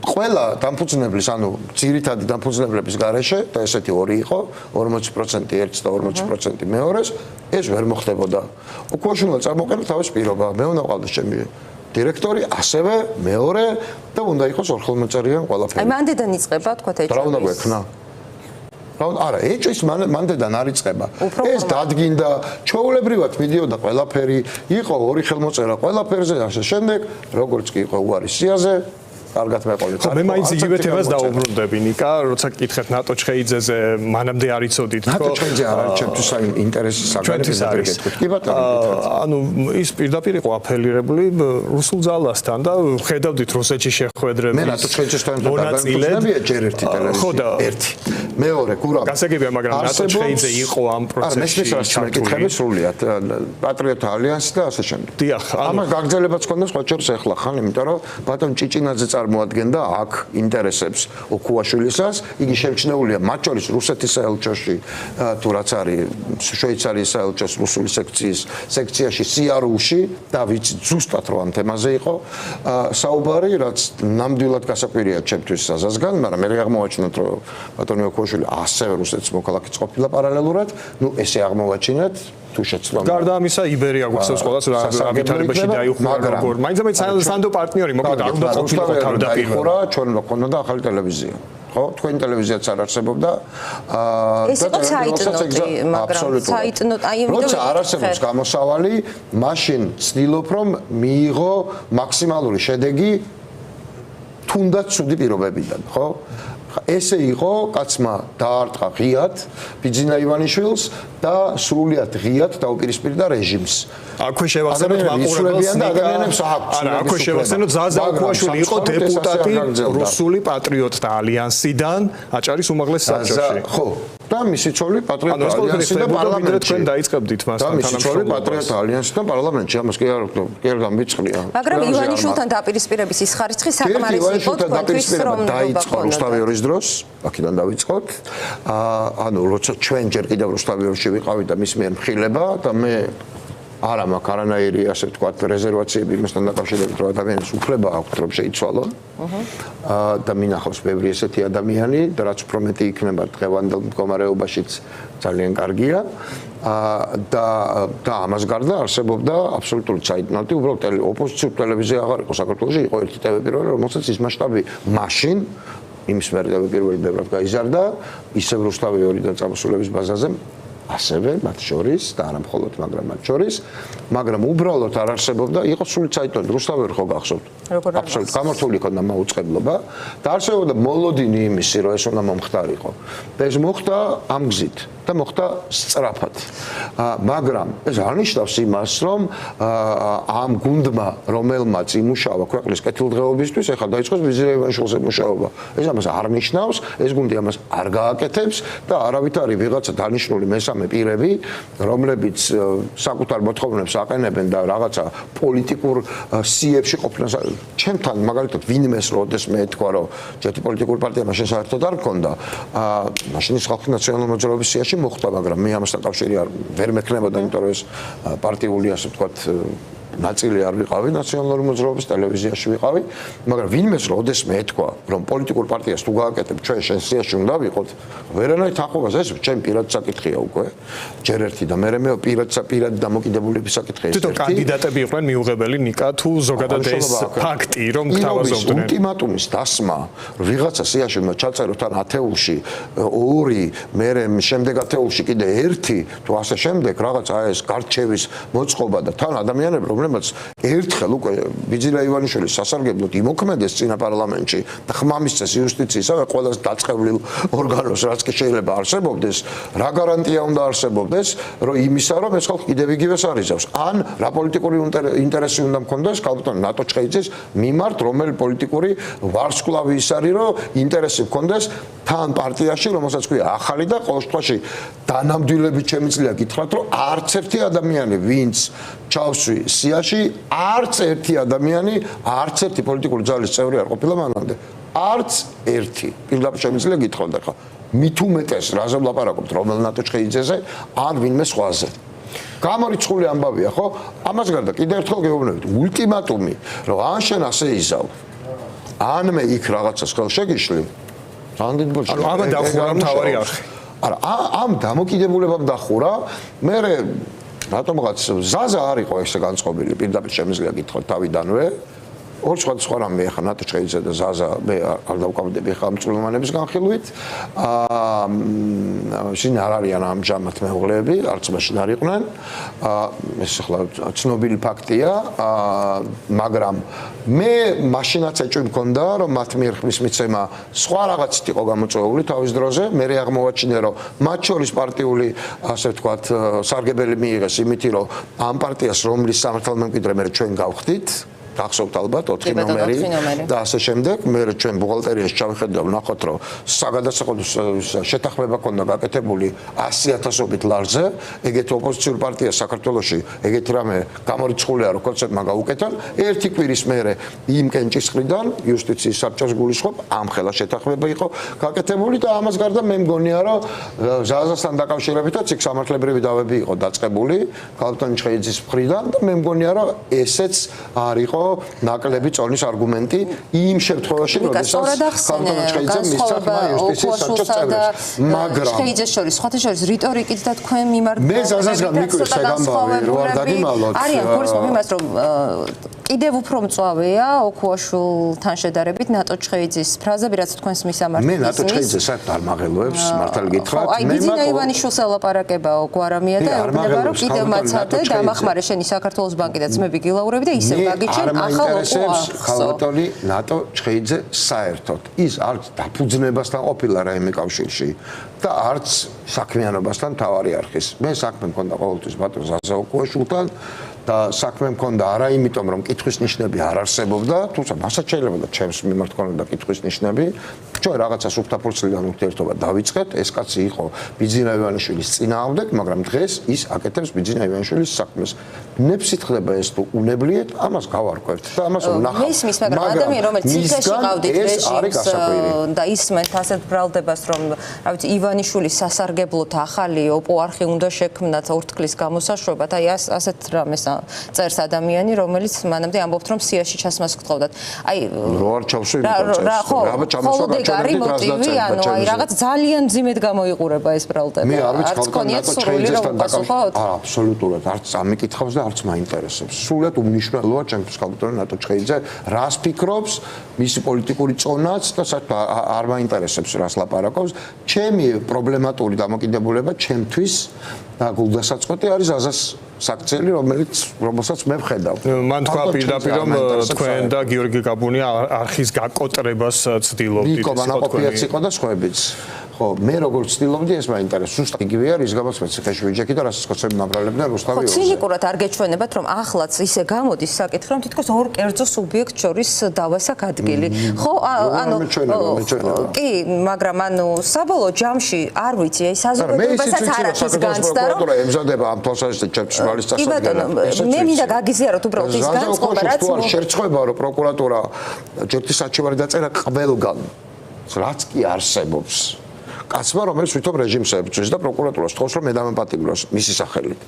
ყველა დამფუძნებლის, ანუ ძირითადი დამფუძნებლების გარეშე და ესეთი ორი იყო, 40% ერთს და 40% მეორეს, ეს ვერ მოხდებოდა. ოქუაშვილმა წარმოუყენა თავის პირობა, მე უნდა ვყავდეს ჩემი დირექტორი, ასევე მეორე და უნდა იყოს ორხელმოწერიან ყველაფერი. აი მანდიდან იწყება თქვათ ეჭვი. რა უნდა გვექნა? არა, ეჭვის მანდედან არ იწყება. ეს დადგინდა, ჩვეულებრივად მიდიოდა ყველაფერი, იყო ორი ხელმოწერა ყველაფერზე, ასე შემდეგ, როგორც კი იყო უარი სიაზე, კარგად მეყოლით. ხო, მე მაინც იგივე თემას დაუბრუნდები, ნიკა, როცა გითხეთ ნატო ჩხეიძეზე, მანამდე არ იცოდით, ხო? ნატო ჩხეიძე არ არის ჩემთვის აი ინტერესი საგანები. კი ბატონო. ანუ ის პირდაპირ იყო აფილირებული რუსულ ძალასთან და ხედავდით რუსეთში შეხვედრები. მე ნატო ჩხეიძესთან დაგანწმებია ჯერ ერთი ტელევიზია. ერთი. მეორე კურა. გასაგებია, მაგრამ ნატო ჩხეიძე იყო ამ პროცესში. არ მეკითხები სრულიად პატრიოტთა ალიანსი და ასე შემდეგ. დიახ, ამას გაგრძელებაც ქონდა სხვა შორის ახლა ხან, იმიტომ რომ ბატონ ჭიჭინაძე წარმოადგენდა აქ ინტერესებს ოქუაშვილისას, იგი შემჩნეულია მათ შორის რუსეთის საელჩოში თუ რაც არის შვეიცარიის საელჩოს რუსული სექციაში სიარულში და ვიცი ზუსტად რომ ამ თემაზე იყო საუბარი, რაც ნამდვილად გასაკვირია ჩემთვის საზაზგან, მაგრამ მე აღმოვაჩინოთ რომ ბატონი ოქუაშვილი ასევე რუსეთის მოქალაქეც ყოფილა პარალელურად, ნუ ესე აღმოვაჩინეთ თუ შეცდომა. გარდა ამისა იბერია გვახსოვს ყველას რა ვითარებაში დაიხურა როგორ. მაინც სანდო პარტნიორი მოკლედ არ უნდა ყოფილიყო თავდაპირველად. ჩვენ მქონდა ახალი ტელევიზია. ხო, თქვენი ტელევიზიაც არ არსებობდა. ეს იყო საიტნოტი, მაგრამ საიტნოტ აი იმიტომ როცა არ არსებობს გამოსავალი, მაშინ ცდილობ რომ მიიღო მაქსიმალური შედეგი თუნდაც ცუდი პირობებიდან, ხო? ესე იყო კაცმა დაარტყა ღიად ბიძინა ივანიშვილს და სრულიად ღიად დაუპირისპირდა რეჟიმს. აქვე შევახსენოთ მაყურებელს ადამიანებს აქვს. არა, აქვე შევახსენოთ ზაზა ოქუაშვილი იყო დეპუტატი რუსული პატრიოტთა ალიანსიდან, აჭარის უმაღლეს საბჭოში. ხო. და მისი ცოლი პატრიოტთა ალიანსიდან პარლამენტში თქვენ დაიწყებდით მასთან თანამშრომლობას. და მისი ცოლი პატრიოტთა ალიანსიდან პარლამენტში, ამას კი არ გამიწყლია. მაგრამ ივანიშვილთან დაპირისპირების ის ხარისხი საკმარისი იყო თქვენთვის რომ დაიწყო რუსთავიორის დროს, აქედან დავიწყოთ. ანუ როცა ჩვენ ჯერ კიდევ რუსთავიორში ვიყავით და მის მიერ მხილება და მე არა მაქვს არანაირი ასე ვთქვათ რეზერვაციები იმასთან დაკავშირებით რომ ადამიანს უფლება აქვს რომ შეიცვალონ. და მინახავს ბევრი ესეთი ადამიანი და რაც უფრო მეტი იქნება დღევანდელ მდგომარეობაშიც ძალიან კარგია. და ამას გარდა არსებობდა აბსოლუტური საიტნოტი, უბრალოდ ოპოზიციური ტელევიზია აღარ იყო საქართველოში, იყო ერთი TV პირველი, რომელსაც ის მასშტაბი მაშინ იმის მერე პირველი ბევრად გაიზარდა, ისევ რუსთავიორიდან წამოსულების ბაზაზე ასევე მათ შორის და არა მხოლოდ მაგრამ მათ შორის, მაგრამ უბრალოდ არ არსებობდა, იყო სული საიტნოტი, რუსთავიორი ხო გახსოვთ? აბსოლუტურად გამართული ქონდა მაუწყებლობა და არსებობდა მოლოდინი იმისი, რომ ეს უნდა მომხდარიყო. და ეს მოხდა ამ გზით და მოხდა სწრაფად. მაგრამ ეს არნიშნავს იმას, რომ ამ გუნდმა, რომელმაც იმუშავა ქვეყნის კეთილდღეობისთვის, ეხლა დაიწყოს ბიძინა ივანიშვილზე მუშაობა. ეს ამას არ ნიშნავს, ეს გუნდი ამას არ გააკეთებს და არავით არის ვიღაცა დანიშნული მესამე პირები, რომლებიც საკუთარ მოთხოვნებს აყენებენ და რაღაცა პოლიტიკურ სიებში ყოფნას. ჩემთან მაგალითად ვინმეს როდესმე ეთქვა, რომ ჯეთი პოლიტიკური პარტია მაშინ საერთოდ არ მქონდა. მაშინ ის ხალხის ნაციონალური მოძრაობის სიაში მოხდა, მაგრამ მე ამასთან კავშირი ვერ მექნებოდა, იმიტომ რომ ეს პარტიული ასე ვთქვათ ნაწილი არ ვიყავი ნაციონალური მოძრაობის ტელევიზიაში ვიყავი, მაგრამ ვინმეს როდესმე ეთქვა, რომ პოლიტიკურ პარტიას თუ გააკეთებ ჩვენ შენ სიაში უნდა ვიყოთ, ვერანაირ თანხმობას ეს ჩემ პირად საკითხია უკვე. ჯერ ერთი და მე პირად დამოკიდებულების საკითხია. თვითონ კანდიდატები იყვნენ მიუღებელი ნიკა თუ ზოგადად ეს ფაქტი რომ გთავაზობდნენ. ულტიმატუმის დასმა ვიღაცა სიაში უნდა ჩაწეროთ ან ათეულში ორი, მე შემდეგ ათეულში კიდე ერთი თუ ასე შემდეგ რაღაცა ეს გარჩევის მოწყობა და თან ადამიანები რომლებიც ერთხელ უკვე ბიძინა ივანიშვილის სასარგებლოდ იმოქმედეს წინა პარლამენტში და ხმა მისცეს იუსტიციისა და ყველას დაწყევლილ ორგანოს რაც კი შეიძლება არსებობდეს, რა გარანტია უნდა არსებობდეს, რომ იმისა რომ ეს ხალხი კიდევ იგივეს არიზავს. ან რა პოლიტიკური ინტერესი უნდა მქონდეს კალბატონ ნატო ჩხეიძეს მიმართ, რომელი პოლიტიკური ვარსკვლავი ის არის, რომ ინტერესი მქონდეს თან პარტიაში, რომელსაც ქვია ახალი და ყოველ შემთხვევაში დანამდვილებით შემიძლია გითხრათ, რომ არც ერთი ადამიანი, ვინც ჩავსვი სიაში, არც ერთი ადამიანი, არც ერთი პოლიტიკური ძალის წევრი არ ყოფილა მანამდე. არც ერთი. პირდაპირ შემიძლია გითხრათ ახლა. მით უმეტეს რაზე ვლაპარაკობთ, რომელ ნატო ჩხეიძეზე, ან ვინმე სხვაზე. გამორიცხული ამბავია, ხო? ამას გარდა კიდევ ერთხელ გეუბნებით, ულტიმატუმი, რომ ან შენ ასე იზავ, ან მე იქ რაღაცას ხელ შეგიშლი. ანუ ამან დახურა მთავარი არხი. არა, ამ დამოკიდებულებამ დახურა, მე რატომღაც ზაზა არ იყო ესე განწყობილი, პირდაპირ შემიძლია გითხრათ თავიდანვე. ორ სხვადასხვა რამე ახლა ნატო ჩხეიძე და ზაზა მე არ დავკავდები ხა მწვრთნელების განხილვით. შინ არ არიან ამჟამად მეუღლეები, არც მაშინ არ იყვნენ. ეს ახლა ცნობილი ფაქტია, მაგრამ მე მაშინაც ეჭვი მქონდა, რომ მათ მიერ ხმის მიცემა სხვა რაღაცით იყო გამოწვეული თავის დროზე. მე აღმოვაჩინე, რომ მათ შორის პარტიული, ასე ვთქვათ, სარგებელი მიიღეს იმითი, რომ ამ პარტიას რომლის სამართალმემკვიდრე მე ჩვენ გავხდით გახსოვთ ალბათ 4 ნომერი და ასე შემდეგ. მე ჩვენ ბუღალტერიაში ჩავხედავ ვნახოთ, რომ საგადასახადო შეთანხმება ქონდა გაკეთებული 100,000-ობით ლარზე. ეგეთი ოპოზიციური პარტია საქართველოში ეგეთი რამე გამორიცხულია, რომ კონცერტმა გაუკეთა. ერთი კვირის მერე იმ კენჭის მხრიდან იუსტიციის საბჭოს გულისხმობ ამ ხელა შეთანხმება იყო გაკეთებული და ამას გარდა მე მგონია, რომ ზაზასთან დაკავშირებითაც იქ სამართლებრივი დავები იყო დაწყებული ქალბატონ ჩხეიძის მხრიდან და მე მგონია, რომ ესეც არ იყო ნაკლები წონის არგუმენტი იმ შემთხვევაში, როდესაც ქალბატონ ჩხეიძე მისცა იუსტიციის საბჭოს წევრებს. მაგრამ ჩხეიძეს შორის, სხვათა შორის რიტორიკით და თქვენ მიმართ მე ზაზასგან მიკვირს ეგამბავი, რო არ დაგიმალოთ. არიან გულის მიმართ, რომ კიდევ უფრო მწვავეა ოქუაშვილთან შედარებით ნატო ჩხეიძის ფრაზები, რაც თქვენს მისამართი. მე ნატო ჩხეიძეს საერთოდ არ მაღელვებს, მართალი გითხრათ. აი ბიძინა ივანიშვილს ელაპარაკებაო გვარამია და ეუბნება, რომ კიდევ მაცადე დამახმარე შენი საქართველოს ბანკი და ძმები გილაურები და ისევ გაგიჩენ ახალ ქალბატონი ნატო ჩხეიძე საერთოდ ის არც დაფუძნებასთან ყოფილა რაიმე კავშირში და არც საქმიანობასთან თავარი არხის. მე საქმე მქონდა ყოველთვის ბატონ ზაზა ოქუაშვილთან და საქმე მქონდა არა იმიტომ რომ კითხვის ნიშნები არ არსებობდა, თუმცა მასაც შეიძლება და ჩემს მიმართ ქონოდა კითხვის ნიშნები. ჩვენ რაღაცა სუფთაფურცლიდან ურთიერთობა დავიწყეთ, ეს კაცი იყო ბიძინა ივანიშვილის წინააღმდეგ, მაგრამ დღეს ის აკეთებს ბიძინა ივანიშვილის საქმეს. ნებსით ხდება ეს თუ უნებლიეთ, ამას გავარკვევთ და ამას ვნახავთ. მე ისმის, მაგრამ ადამიანი რომელიც ციხეში ყავდით რეჟიმს და ისმენთ ასეთ ბრალდებას, რომ რა ვიცი ივანიშვილის სასარგებლოთ ახალი ოპო არხი უნდა შექმნათ ორთქლის გამოსაშვებად, აი ასეთ რამეს წერს ადამიანი, რომელიც მანამდე ამბობთ, რომ სიაში ჩასმას გთხოვდათ. აი რო არ ჩავშვი რაღაც ძალიან ძიმედ გამოიყურება ეს ბრალდება. მე არ ვიცი ხალხთან ჩხეიძესთან დაკავშირებით. აბსოლუტურად არც ამიკითხავს და არც მაინტერესებს. სულად უმნიშვნელოა ჩემთვის ქალბატონი ნატო ჩხეიძე, რას ფიქრობს, მისი პოლიტიკური წონაც და საერთოდ არ მაინტერესებს რას ლაპარაკობს. ჩემი პრობლემატური დამოკიდებულება ჩემთვის და გულდასაწყვეტი არის ზაზას საქციელი, რომელსაც მე ვხედავ. მან თქვა პირდაპირ, რომ თქვენ და გიორგი გაბუნია არხის გაკოტრებას ცდილობდით. ნიკო მანაყოფიაც იყო და სხვაებიც. ხო, მე როგორც ცდილობდი ეს მაინტერესებს. ზუსტად იგივე არის, გამოს მე ციხეში ვიჯექი და რასაც კოცები მაბრალებდნენ რუსთავი ორზე. ხო, ცინიკურად არ გეჩვენებათ, რომ ახლაც ისე გამოდის საკითხი, რომ თითქოს ორ კერძო სუბიექტ შორის დავასაკ ადგილი. ხო, ანუ კი, მაგრამ ანუ საბოლოო ჯამში არ ვიცი, აი საზოგადოებასაც არ აქვს განცდა, რომ ემზადება ამ თვალსაზრისით ჩემთვის ვალის წასაგებია. მე მინდა გაგიზიაროთ უბრალოდ ის განწყობა, რაც შერწყება, რომ პროკურატურა ჯერტი საჩივარი დაწერა ყველგან, რაც კი არსებობს. კაცმა, რომელიც თვითონ რეჟიმს ებრძვის და პროკურატურას თხოვს, რომ მე დამაპატიმროს მისი სახელით.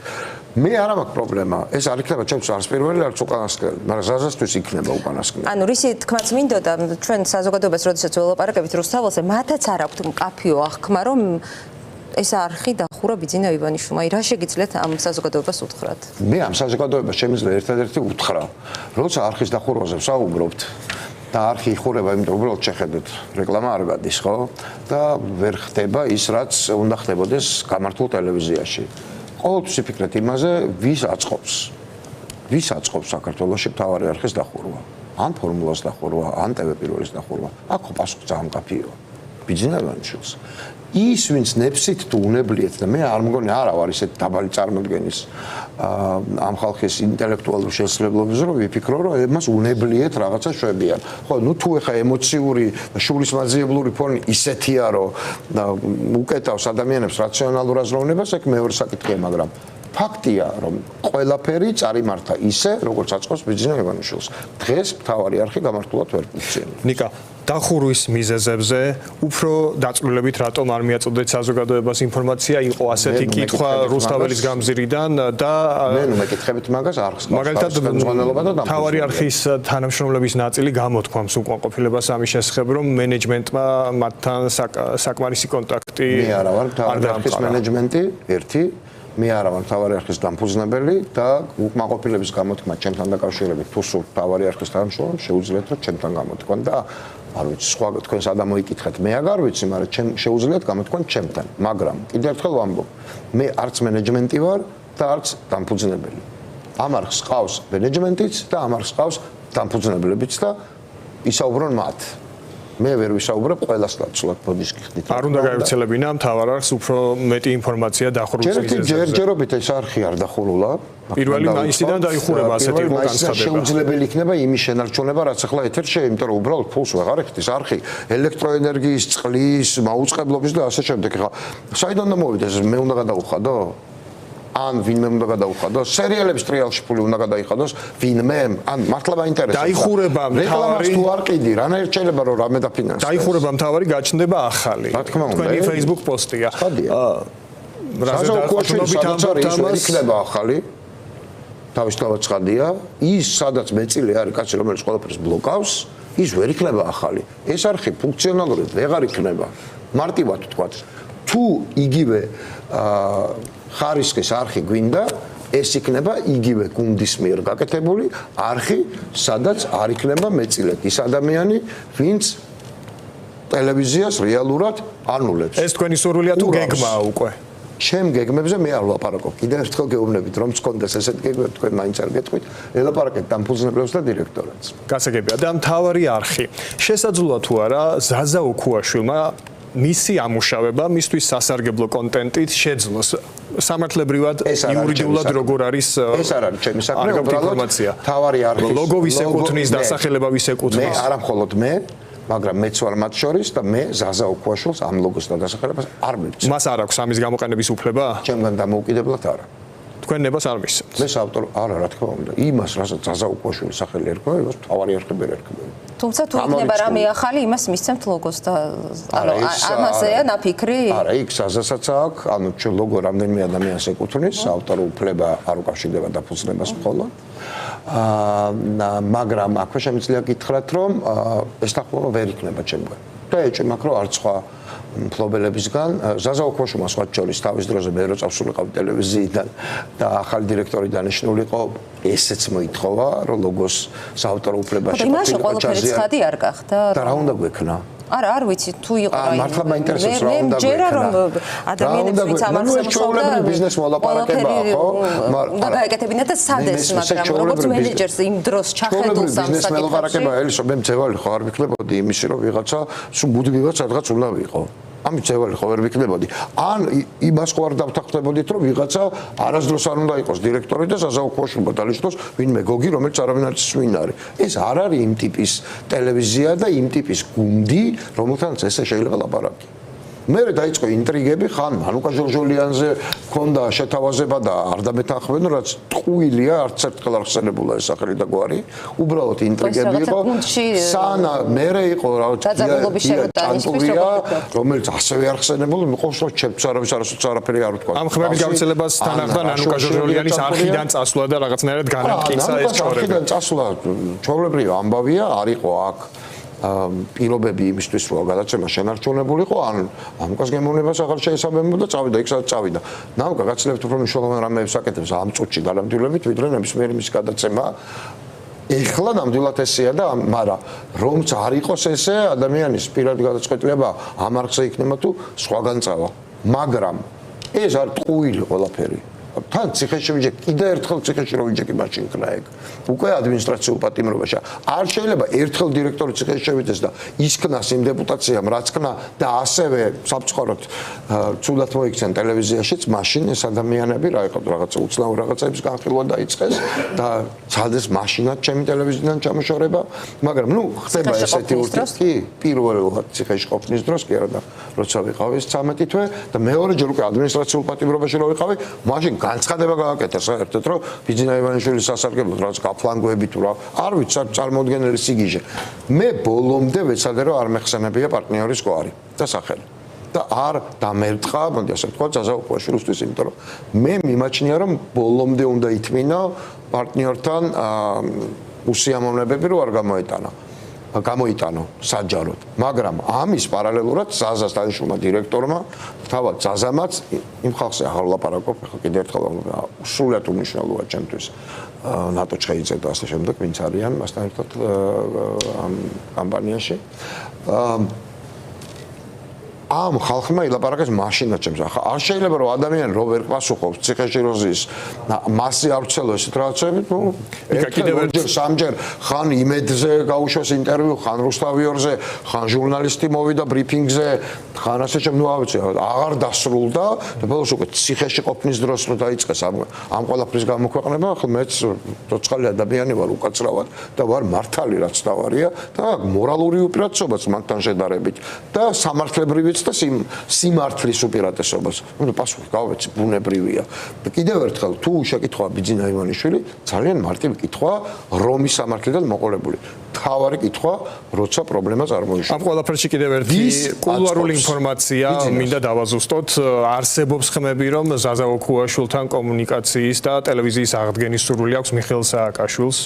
მე არ მაქვს პრობლემა. ეს არ იქნება ჩემთვის არც პირველი, არც უკანასკნელი, მაგრამ ზაზასთვის იქნება უკანასკნელი. ანუ რისი თქმაც მინდოდა, ჩვენ საზოგადოებას როდესაც ველაპარაკებით რუსთაველზე, მათაც არ აქვთ მკაფიო აღქმა, რომ ეს არხი დახურა ბიძინა ივანიშვილმა. აი რა შეგიძლიათ ამ საზოგადოებას უთხრათ? მე ამ საზოგადოებას შემიძლია ერთადერთი უთხრა, როცა არხის დახურვაზე ვსაუბრობთ და არხი იხურება, იმიტომ უბრალოდ შეხედოთ, რეკლამა არ გადის, ხო? და ვერ ხდება ის, რაც უნდა ხდებოდეს გამართულ ტელევიზიაში. ყოველთვის ვიფიქრეთ იმაზე, ვის აწყობს საქართველოში მთავარი არხის დახურვა. ან ფორმულას დახურვა, ან TV პირველის დახურვა. აქ პასუხი ძალიან მკაფიოა. ბიძინა ივანიშვილს. ის ვინც ნებსით თუ უნებლიეთ და მე არ მგონი არა ვარ ისეთ დაბალი წარმოდგენის ამ ხალხის ინტელექტუალური შესაძლებლობებზე რომ ვიფიქრო რომ εμას უნებლიეთ რაღაცა შვებიან. ხო, ნუ თუ ეხა ემოციური და შურისმაძიებლური ფონი ისეთია რომ უკეტავს ადამიანებს რაციონალურ აზროვნებას, ეგ მეორე საკითხია, მაგრამ ფაქტია რომ ყველაფერი წარიმართა ისე როგორც აწყობს ბიძინა ივანიშვილს. დღეს მთავარი არხი გამართულად ვერ ფუნქციონირებს. ნიკა, დახურვის მიზეზებზე უფრო დაწვრილებით რატომ არ მიაწოდეთ საზოგადოებას ინფორმაცია, იყო ასეთი კითხვა რუსთაველის გამზირიდან და მე ნუ მეკითხებით მაგას არხს. მაგალითად მთავარი არხის თანამშრომლების ნაწილი გამოთქვამს უკმაყოფილებას ამის შესახებ, რომ მენეჯმენტმა მათთან საკმარისი კონტაქტი მე არა ვარ მთავარი არხის მენეჯმენტი, ერთი მე არა ვარ მთავარი არქის დამფუძნებელი და უკმაყოფილების გამოთქმა ჩემთან დაკავშირებით თუ სურთ მთავარი არქის თანამშრომლებს შეუძლიათ რომ ჩემთან გამოთქვან და არ ვიცი სხვა თქვენს ადამ მოიკითხეთ მე აღარ ვიცი მაგრამ ჩემ შეუძლიათ გამოთქვან ჩემთან მაგრამ კიდევ ერთხელ ვამბობ მე არც მენეჯმენტი ვარ და არც დამფუძნებელი ამ არხს ყავს მენეჯმენტიც და ამ არხს ყავს დამფუძნებლებიც და ისაუბრონ მათ მე ვერ ვისაუბრებ ყველას ნაცვლად ბოდის გიხდით არ უნდა გაივცელებინა მთავარ არხს უფრო მეტი ინფორმაცია დახურულ წიგნებზე ჯერჯერობით ეს არხი არ დახურულა პირველი მაისიდან დაიხურება ასეთი იყო განცხადება შეუძლებელი იქნება იმის შენარჩუნება რაც ახლა ეთერში იმიტომ რომ უბრალოდ ფულს ვეღარ ეხეთის არხი ელექტროენერგიის წყლის მაუწყებლობის და ასე შემდეგ ხა საიდან უნდა მოვიდეს მე უნდა გადავუხადო ან ვინმე უნდა გადაუხადოს სერიალების ტრიალში ფული უნდა გადაიხადოს ვინმე ან მართლა მაინტერესებს დაიხურება მთავარი თუ არ ყიდი რანაირ შეიძლება რომ რამე დაფინანსოს დაიხურება მთავარი გაჩნდება ახალი თქვენი Facebook პოსტია რაზეც იქნება ახალი თავისთავად ცხადია ის სადაც მეწილი არის კაცი რომელიც ყველაფერს ბლოკავს ის ვერ იქნება ახალი ეს არხი ფუნქციონალურად ვეღარ იქნება მარტივად ვთქვათ თუ იგივე ხარისხის არხი გვინდა ეს იქნება იგივე გუნდის მიერ გაკეთებული არხი სადაც არ იქნება მეწილეთ ის ადამიანი ვინც ტელევიზიას რეალურად ანულებს ეს თქვენი სურვილია თუ გეგმაა უკვე ჩემ გეგმებზე მე არ ვლაპარაკობ კიდევ ერთხელ გეუბნებით რომ მქონდეს ესეთ გეგმები თქვენ მაინც არ გეტყვით ელაპარაკეთ დამფუძნებლებს და დირექტორებს გასაგებია და მთავარი არხი შესაძლოა თუ არა ზაზა ოქუაშვილმა მისი ამუშავება მისთვის სასარგებლო კონტენტით შეძლოს სამართლებრივად იურიდიულად როგორ არის ეს არ არის ჩემი საქმე უბრალოდ თავარი არხის ლოგო ვის ეკუთვნის დასახელება ვის ეკუთვნის მე არა მხოლოდ მე მაგრამ მეც ვარ მათ შორის და მე ზაზა ოქუაშვილს ამ ლოგოს და დასახელებას არ მივცემ მას არ აქვს ამის გამოყენების უფლება ჩემგან დამოუკიდებლად არა თქვენ ნებას არ მისცემთ მე საავტორო არა რა თქმა უნდა იმას რასაც ზაზა ოქუაშვილის სახელი ერქვა იმას თავარი არხები არ ერქვა თუმცა თუ იქნება რამე ახალი იმას მისცემთ ლოგოს და ანუ ამაზეა ნაფიქრი არა იქ საზასაც აქვს ანუ ჩვენ ლოგო რამდენიმე ადამიანს ეკუთვნის საავტორო უფლება არ უკავშირდება დაფუძნებას მხოლოდ მაგრამ აქვე შემიძლია გითხრათ რომ ეს თახმობა ვერ იქნება ჩემგან და ეჭვმაქ რომ არც სხვა მფლობელებისგან ზაზა ოქუაშვილმა სხვა შორის თავის დროზე მე რო წავსულიყავ ტელევიზიიდან და ახალი დირექტორი დანიშნულიყო ესეც მოითხოვა რომ ლოგოს საავტორო უფლებაში იმაში ყველაფერი ცხადი არ გახდა და რა უნდა გვექნა არა არ ვიცი თუ იყო რა მართლა მაინტერესებს რა უნდა გვექნა ადამიანებს ვინც ამასწავლებლად ბიზნეს მოლაპარაკებაა ხო და გაეკეთებინა და სადეს მაგრამ როგორც მენეჯერს იმ დროს ჩახედულს ამ ბიზნეს მოლაპარაკება ელისო მე მძევალი ხო არ ვიქნებოდი იმისი რომ ვიღაცა სულ მუდმივად სადღაც უნდა ვიყო ამით ძევალი ხო ვერ ვიქნებოდი ან იმას ხო არ დავთანხმდებოდით რომ ვიღაცა არასდროს არ უნდა იყოს დირექტორი და ზაზა ოქუაშვილმა დანიშნოს ვინმე გოგი რომელიც არავინ არ იცის ვინ არის ეს არ არის იმ ტიპის ტელევიზია და იმ ტიპის გუნდი რომელთანაც ესე შეიძლება ლაპარაკი მე დაიწყო ინტრიგები ხან მანუკა ჟორჟოლიანზე მქონდა შეთავაზება და არ დამეთანხმებენ რაც ტყუილია არც ერთხელ არ ხსენებულა ეს სახელი და გვარი უბრალოდ ინტრიგები იყო სანა მერე იყო რომელიც ასევე არ ხსენებულა მიყავს რომ ჩემს არავის არასოც არაფერი არ ვთქვა ამ ხმების გავრცელებასთან ახლდა მანუკა ჟორჟოლიანის არხიდან წასვლა და რაღაცნაირად განამტკიცა ეს ჩორები არხიდან წასვლა ჩვეულებრივი ამბავია არ იყო აქ პირობები იმისთვის რომ გადაცემა შენარჩუნებულიყო ან ამკას გემოვნებას აღარ შეესაბამებოდა წავიდა იქ სადაც წავიდა ნამკა გაცლებთ უფრო მნიშვნელოვან რამეებს აკეთებს ამ წუთში განამდვილებით ვიდრე ნებისმიერი მის გადაცემა ეხლა ნამდვილად ესეა და მაგრამ რომც არ იყოს ესე ადამიანის პირადი გადაწყვეტილება ამ არხზე იქნება თუ სხვაგან წავა მაგრამ ეს არ ტყუილი ყველაფერი თან ციხეში ვიჯექი კიდე ერთხელ ციხეში რო ვიჯექი მაშინ ხნა ეგ უკვე ადმინისტრაციულ პატიმრობაში არ შეიძლება ერთხელ დირექტორი ციხეში შევიდეს და ისქნას იმ დეპუტაციამ რაც ხნა და ასევე სამწუხაროდ ცუდად მოიქცენ ტელევიზიაშიც მაშინ ეს ადამიანები რა იყო რაღაცა უცნაურ რაღაცების განხილვა დაიწყეს და ცალდეს მაშინაც ჩემი ტელევიზიიდან ჩამოშორება მაგრამ ნუ ხდება ესეთი ურთიერთი პირველად ციხეში ყოფნის დროს კი არა და როცა ვიყავი 13 თვე და მეორე ჯერ უკვე ადმინისტრაციულ პატიმრობაში რო ვიყავი მაშინ განცხადება გააკეთა საერთოდ რომ ბიძინა ივანიშვილის სასარგებლოდ რაღაც გაფლანგოები თუ რა არ ვიცი წარმოუდგენელი სიგიჟე მე ბოლომდე ვეცადე რომ არ მეხსენებია პარტნიორის გვარი და სახელი და არ დამერტყა მოდი ასე ვთქვა ზაზა ოქუაშვილისთვის იმიტომ რომ მე მიმაჩნია რომ ბოლომდე უნდა ითმინა პარტნიორთან უსიამოვნებები რომ არ გამოეტანა გამოიტანო საჯაროდ. მაგრამ ამის პარალელურად ზაზას დანიშნულმა დირექტორმა, თავად ზაზამაც იმ ხალხზე ახალ ლაპარაკობ, კიდევ ერთხელ სრულად უმნიშვნელოა ჩემთვის ნატო ჩხეიძე და ასე შემდეგ, ვინც არიან მასთან ერთად ამ კამპანიაში. ამ ხალხმა ილაპარაკეს მაშინაც ჩემს. ახლა არ შეიძლება რომ ადამიანი რო ვერ პასუხობს ციხეშიროზის მასზე არ ვცელო ესეთ რაღაცები, ნუ ერთ სამჯერ ხან იმედზე გაუშვეს ინტერვიუ, ხან რუსთავიორზე, ხან ჟურნალისტი მოვიდა ბრიფინგზე, ხან ასე ჩემ, ნუ ავიცი, აღარ დასრულდა და ბოლოს უკვე ციხეში ყოფნის დროს რო დაიწყეს ამ ყველაფრის გამოქვეყნება, ახლა მეც ცოცხალი ადამიანი ვარ უკაცრავად და ვარ მართალი რაც თავარია და მორალური უპირატესობაც მათთან შედარებით და სამართლებრივი და სიმართლის უპირატესობას. ნუ პასუხი გავეცი, ბუნებრივია. და კიდევ ერთხელ თუ შეკითხვა ბიძინა ივანიშვილი, ძალიან მარტივი კითხვა, რომის სამართლიდან მოყოლებული. თავარი კითხვა, როცა პრობლემა წარმოიშვა. ამ ყველაფერში კიდევ ერთი კულუარული ინფორმაცია მინდა დავაზუსტოთ. არსებობს ხმები, რომ ზაზა ოქუაშვილთან კომუნიკაციის და ტელევიზიის აღდგენის სურვილი აქვს მიხეილ სააკაშვილს.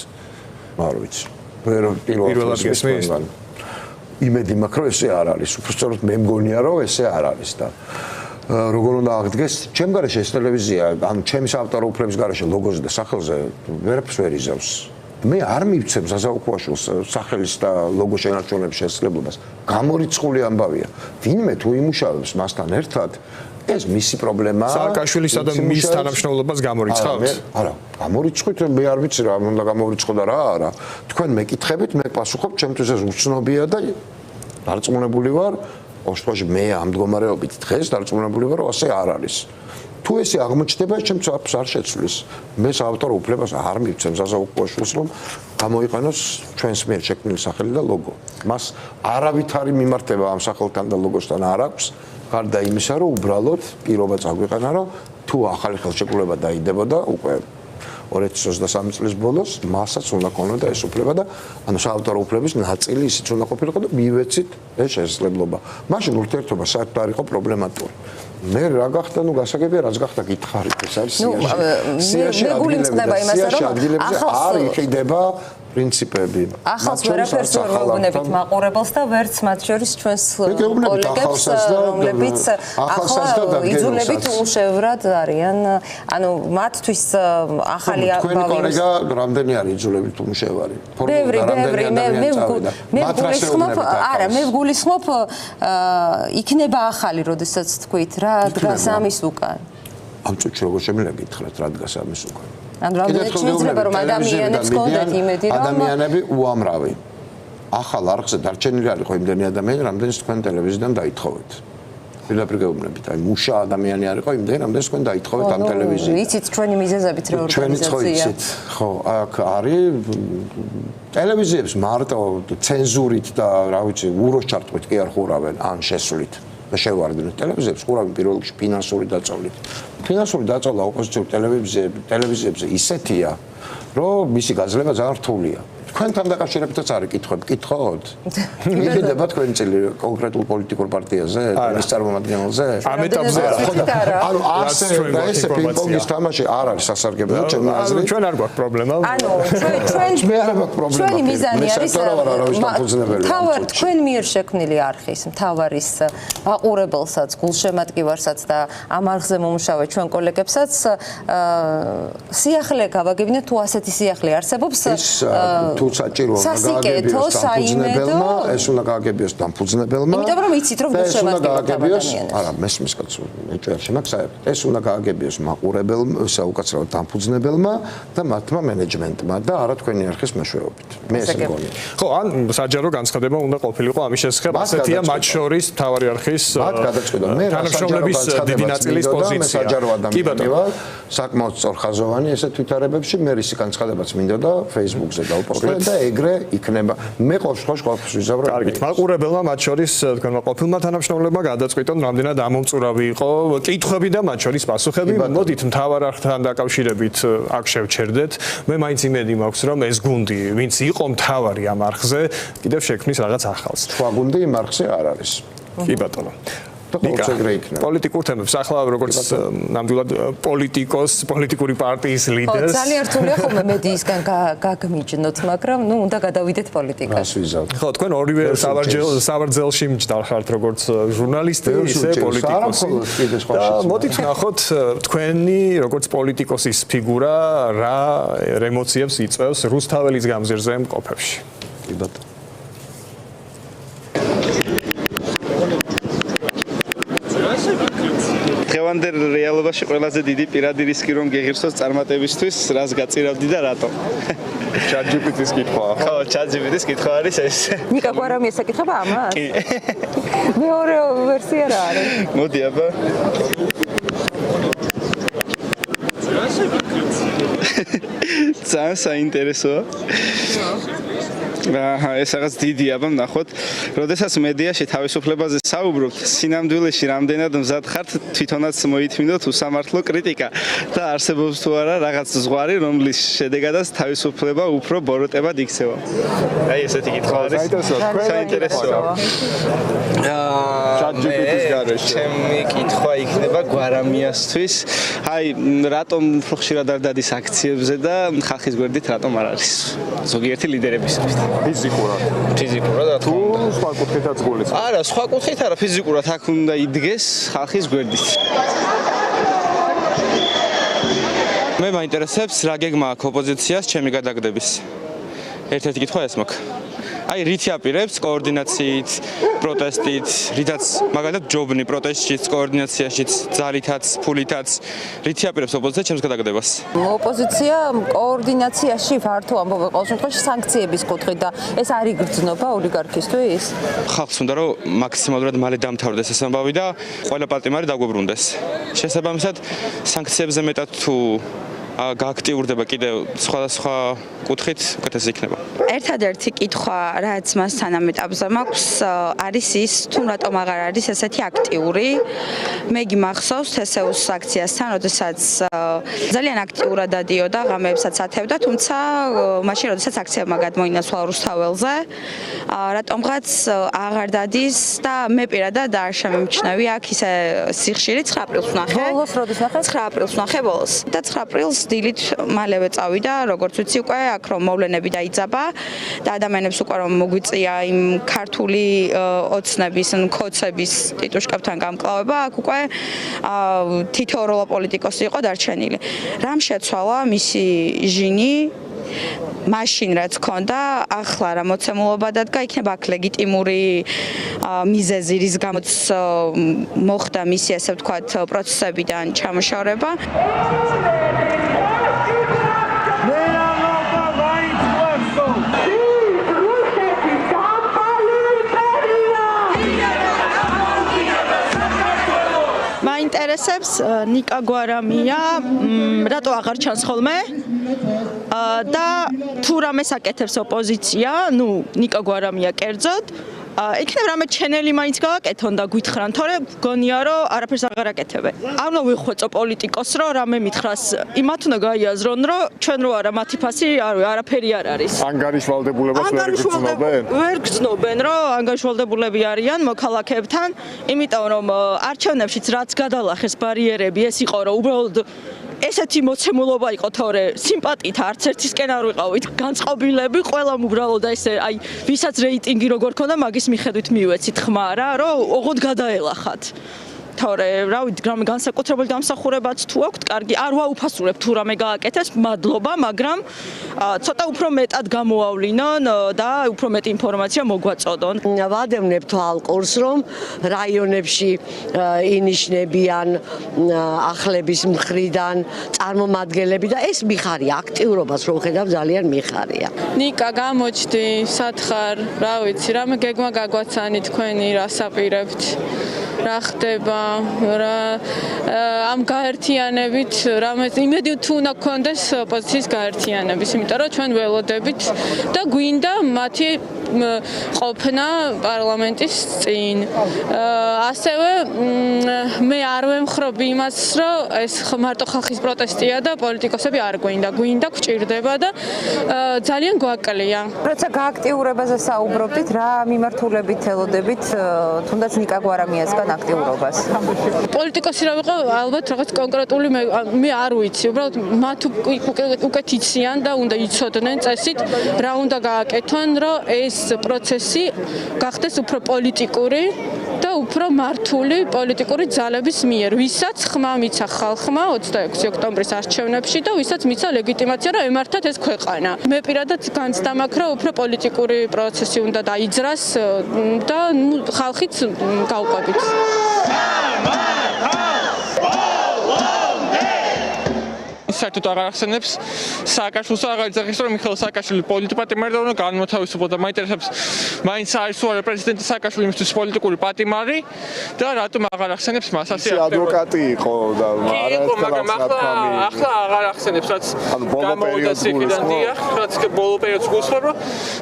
არ ვიცი. პირველად გესმის? იმედი მაქვს რომ ესე არ არის. უბრალოდ მე მგონია რომ ესე არ არის და როგორ უნდა აღდგეს ჩემ გარეშე ეს ტელევიზია, ანუ ჩემი საავტორო უფლების გარეშე ლოგოზე და სახელზე ვერაფერს ვერ იზავს. მე არ მივცემ ზაზა ოქუაშვილს სახელის და ლოგოს შენარჩუნების შესაძლებლობას. გამორიცხული ამბავია. ვინმე თუ იმუშავებს მასთან ერთად ეს მისი პრობლემაა. სააკაშვილისა და მის თანამშრომლობას გამორიცხავთ? არა, გამორიცხვით მე არ ვიცი რა უნდა გამორიცხო და რა არა. თქვენ მეკითხებით, მე პასუხობ, ჩემთვის ეს უცნობია და დარწმუნებული ვარ, ოშტოში მე ამ მდგომარეობით დღეს დარწმუნებული ვარ, რომ ასე არ არის. თუ ესე აღმოჩნდება, ჩემს არ შეცვლის. მე საავტორო უფლებას არ მივცემ ზაზა ოქუაშვილს, რომ გამოიყენოს ჩვენს მიერ შექმნილი სახელი და ლოგო. მას არავითარი მიმართება ამ სახელთან და ლოგოსთან არ აქვს. გარდა იმისა, რომ უბრალოდ პირობა წაგვიყენა, რომ თუ ახალი ხელშეკრულება დაიდებოდა უკვე 2023 წლის ბოლოს, მასაც უნდა ქონოდა ეს უფლება და ანუ საავტორო უფლების ნაწილი ისიც უნდა ყოფილიყო და მივეცით ეს შესაძლებლობა. მაშინ ურთიერთობა საერთოდ არ იყო პრობლემატური. მე რა გახდა, ნუ გასაგებია, რაც გახდა გითხარით, ეს არის სიაში. მე გულიმწყდება იმასე, რომ არ იყიდება პრინციპები. ახალს ვერაფერს ვერ ვეუბნებით მაყურებელს და ვერც მათ შორის ჩვენს კოლეგებს, რომლებიც ახლა იძულებით უშევრად არიან. ანუ მათთვის ახალი თქვენი კოლეგა რამდენი არის იძულებით უშევარი? ბევრი, მე გულისხმობ, არა, მე გულისხმობ იქნება ახალი, როდესაც თქვით რა დგას ამის უკან. ამ წუთში როგორ შემიძლია გითხრათ რა დგას ამის უკან? ანუ რამდენად შეიძლება რომ ადამიანებს კონდეთ იმედი რომ ადამიანები უამრავი. ახალ არხზე დარჩენილი არ იყო იმდენი ადამიანი, რამდენიც თქვენ ტელევიზიიდან დაითხოვეთ. პირდაპირ გეუბნებით, აი მუშა ადამიანი არ იყო იმდენი, რამდენიც თქვენ დაითხოვეთ ამ ტელევიზიიდან. იცით ჩვენი მიზეზებით რა ორგანიზაცია. ხო, აქ არის ტელევიზიებს მარტო ცენზურით და რა ვიცი, უროს ჩარტყვით კი არ ხურავენ, ან შესვლით. და შევარდნით ტელევიზიებს ხურავენ პირველ რიგში ფინანსური დაწოლით. ფინანსური დაწოლა ოპოზიციურ ტელევიზიებზე ისეთია, რომ მისი გაძლება ძალიან რთულია. თქვენთან დაკავშირებითაც არის კითხვები, კითხოთ? მიგედება თქვენი წილი კონკრეტულ პოლიტიკურ პარტიაზე, ის წარმომადგენელზე? ამ ეტაპზე არა. ანუ ასე და ესე პინგ-პონგის თამაში არ არის სასარგებლო ჩემი აზრით. ჩვენ არ გვაქვს პრობლემა. ანუ ჩვენ მე არ მაქვს პრობლემა. ჩვენი მიზანი არის თავად თავად თქვენ მიერ შექმნილი არხის მთავარის მაყურებელსაც, გულშემატკივარსაც და ამ არხზე მომუშავე ჩვენ კოლეგებსაც სიახლე გავაგებინეთ თუ ასეთი სიახლე არსებობს თუ საჭიროა გააგებიოს დამფუძნებელმა, ეს უნდა გააგებიოს დამფუძნებელმა. იმიტომ რომ იცით რომ გულშემატკივართ ადამიანებს. არა, მესმის კაცო, ეჭვერში მაქვს საერთოდ. ეს უნდა გააგებიოს მაყურებელმა, უკაცრავად დამფუძნებელმა და მათმა მენეჯმენტმა და არა თქვენი არხის მეშვეობით. მე ესე მგონია. ხო, ან საჯარო განცხადება უნდა ყოფილიყო ამის შესახებ, ასეთია მათ შორის მთავარი არხის თანამშრომლების დიდი ნაწილის პოზიცია. საჯარო ადამიანი ვარ, საკმაოდ სწორხაზოვანი ესეთ ვითარებებში, მე რისი განცხადებაც მინდოდა Facebook-ზე დავუპოვე და ეგრე იქნება. მე ყოველთვის ვიზავრებ. კარგით, მაყურებელმა მათ შორის თქვენმა ყოფილმა თანამშრომლებმა გადაწყვიტონ, რამდენად ამომწურავი იყო კითხვები და მათ შორის პასუხები. მოდით მთავარ არხთან დაკავშირებით აქ შევჩერდეთ. მე მაინც იმედი მაქვს, რომ ეს გუნდი, ვინც იყო მთავარი ამ არხზე, კიდევ შექმნის რაღაც ახალს. სხვა გუნდი იმ არხზე არ არის. კი ბატონო. და ყოველთვის ეგრე იქნება. პოლიტიკურ თემებს ახლა როგორც ნამდვილად პოლიტიკური პარტიის ლიდერს. ძალიან რთულია ხოლმე მედიისგან გაგმიჯნოთ, მაგრამ უნდა გადავიდეთ პოლიტიკაში. მას ვიზავთ. ხო, თქვენ ორივე სავარძელში მჯდარხართ როგორც ჟურნალისტი, ისე პოლიტიკოსი. და მოდით ნახოთ თქვენი როგორც პოლიტიკოსის ფიგურა რა ემოციებს იწვევს რუსთაველის გამზირზე მყოფებში. კი ბატონო. დღევანდელ რეალობაში ყველაზე დიდი პირადი რისკი რომ გეღირსოს წარმატებისთვის, რას გაწირავდი და რატომ? ChatGPT-ის კითხვა. ხო, ChatGPT-ის კითხვა არის ეს. ნიკა გვარამიას ეკითხება ამას? კი. მეორე ვერსია რა არის? მოდი აბა. ძალიან საინტერესოა. ეს რაღაც დიდი აბა ნახოთ. როდესაც მედიაში თავისუფლებაზე საუბრობთ, სინამდვილეში რამდენად მზად ხართ თვითონაც მოითმინოთ უსამართლო კრიტიკა და არსებობს თუ არა რაღაც ზღვარი, რომლის შედეგადაც თავისუფლება უფრო ბოროტებად იქცევა. აი ესეთი კითხვა არის. საინტერესოა. ChatGPT-ის გარეშე. ჩემი კითხვა იქნება გვარამიასთვის. აი, რატომ უფრო ხშირად არ დადის აქციებზე და ხალხის გვერდით რატომ არ არის? ზოგიერთი ლიდერებისათვის. ფიზიკურად რა თქმა უნდა. სხვა კუთხითაც გულისხმობ. არა, სხვა კუთხით არა, ფიზიკურად აქ უნდა იდგეს ხალხის გვერდით. მე მაინტერესებს რა გეგმა აქვს ოპოზიციას ჩემი გადაგდების. ერთ-ერთი კითხვა ეს მაქვს. აი რითი აპირებს კოორდინაციით, პროტესტით, რითაც მაგალითად ჯობნი პროტესტშიც, კოორდინაციაშიც, ძალითაც, ფულითაც, რითი აპირებს ოპოზიცია ჩემს გადაგდებას? ოპოზიცია კოორდინაციაში ფართო ამბობენ ყოველ შემთხვევაში სანქციების კუთხით და ეს არ იგრძნობა ოლიგარქისთვის? ხალხს უნდა რომ მაქსიმალურად მალე დამთავრდეს ეს ამბავი და ყველა პარტიმარი დაგვებრუნდეს. შესაბამისად, სანქციებზე მეტად თუ გააქტიურდება კიდევ სხვადასხვა კუთხით უკეთესი იქნება. ერთადერთი კითხვა, რაც მას თანამეტაპზე მაქვს, არის ის, თუ რატომ აღარ არის ესეთი აქტიური. მე გიმახსოვს თესეუს აქციასთან, როდესაც ძალიან აქტიურად დადიოდა, ღამეებსაც ათევდა, თუმცა მაშინ როდესაც აქციებმა გადმოინაცვლა რუსთაველზე, რატომღაც აღარ დადის და მე პირადად არ შემიმჩნევი აქ ისე სიხშირი 9 აპრილს ვნახე. ბოლოს როდის ნახე? 9 აპრილს ვნახე ბოლოს. და 9 აპრილს დილით მალევე წავიდა, როგორც ვიცი, უკვე აქ რომ მოვლენები დაიძაბა და ადამიანებს უკვე რომ მოგვიწია იმ ქართული ოცნების, კოცების ტიტუშკებთან გამკლავება, აქ უკვე თითოეულა პოლიტიკოსი იყო დარჩენილი. რამ შეცვალა მისი ჟინი? მაშინ რაც ქონდა, ახლა რა მოცემულობა დადგა, იქნება აქ ლეგიტიმური მიზეზი, რის გამოც მოხდა მისი ასე ვთქვათ პროცესებიდან ჩამოშორება. მაინტერესებს ნიკა გვარამია, რატო აღარ ჩანს ხოლმე? და თუ რამეს აკეთებს ოპოზიცია, ნუ ნიკა გვარამია კერძოდ, იქნებ რამე ჩენელი მაინც გააკეთონ და გვითხრან, თორე გონია რომ არაფერს აღარ აკეთებენ. არ უნდა ვიხვეწო პოლიტიკოსს, რომ რამე მითხრას, იმათ უნდა გაიაზრონ, რომ ჩვენ რო არა მათი ფასი არაფერი არ არის. ანგარიშვალდებულებას ვერ გრძნობენ? ვერ გრძნობენ, რომ ანგარიშვალდებულები არიან მოქალაქეებთან, იმიტომ რომ არჩევნებშიც რაც გადალახეს ბარიერები, ეს იყო რომ უბრალოდ ესეთი მოცემულობა იყო, თორე სიმპათიით არც ერთისკენ არ ვიყავით. განწყობილები, ყველამ უბრალოდ ესე, აი, ვისაც რეიტინგი როგორ ქონდა, მაგის მიხედვით მივეცით ხმა რა, რომ ოღონდ გადაელახათ. თორე, რავი, განსაკუთრებული დამსახურებაც თუ აქვთ, კარგი, არ ვაუფასურებ თუ რამე გააკეთეს, მადლობა, მაგრამ ცოტა უფრო მეტად გამოავლინონ და უფრო მეტი ინფორმაცია მოგვაწოდონ. ვადევნებთ ალყურს, რომ რაიონებში ინიშნებიან ახლების მხრიდან წარმომადგენლები და ეს მიხარია, აქტიურობას რო ხედავ ძალიან მიხარია. ნიკა, გამოჩდი, სათხარ, რა ვიცი, რამე გეგმა გაგვაცანი თქვენი, რას აპირებთ? რა ხდება? ამ გაერთიანებით, რამე იმედი თუ უნდა გქონდეს ოპოზიციის გაერთიანების, იმიტომ რომ ჩვენ ველოდებით და გვინდა მათი ყოფნა პარლამენტის წინ. ასევე მე არ ვემხრობი იმას, რომ ეს მარტო ხალხის პროტესტია და პოლიტიკოსები არ გვინდა გვჭირდება და ძალიან გვაკლია. როცა გააქტიურებაზე საუბრობდით, რა მიმართულებით ელოდებით თუნდაც ნიკა გვარამიასგან აქტიურობას? პოლიტიკოსი რა ვიყო, ალბათ რაღაც კონკრეტული მე არ ვიცი, უბრალოდ მათ უკეთ იციან და უნდა იცოდნენ წესით, რა უნდა გააკეთონ, რომ ეს პროცესი გახდეს უფრო პოლიტიკური და უფრო მართული პოლიტიკური ძალების მიერ, ვისაც ხმა მიცა ხალხმა 26 ოქტომბრის არჩევნებში და ვისაც მიცა ლეგიტიმაცია, რომ ემართათ ეს ქვეყანა. მე პირადად განცდა მაქვს, რომ უფრო პოლიტიკური პროცესი უნდა დაიძრას და ხალხიც გავყვებით. საერთოდ აღარ ახსენებს სააკაშვილს აღარ იძახის რომ მიხეილ სააკაშვილი პოლიტპატიმარი და უნდა განმოთავისუფლოს და მაინტერესებს მაინც არის თუ არა პრეზიდენტი სააკაშვილი იმისთვის პოლიტიკური პატიმარი და რატომ აღარ ახსენებს მას ასე ადვოკატი იყო და მაგრამ ახლა აღარ ახსენებს რაც გამოვიდა ციხიდან დიახ რაც ბოლო პერიოდს გულისხმობ რომ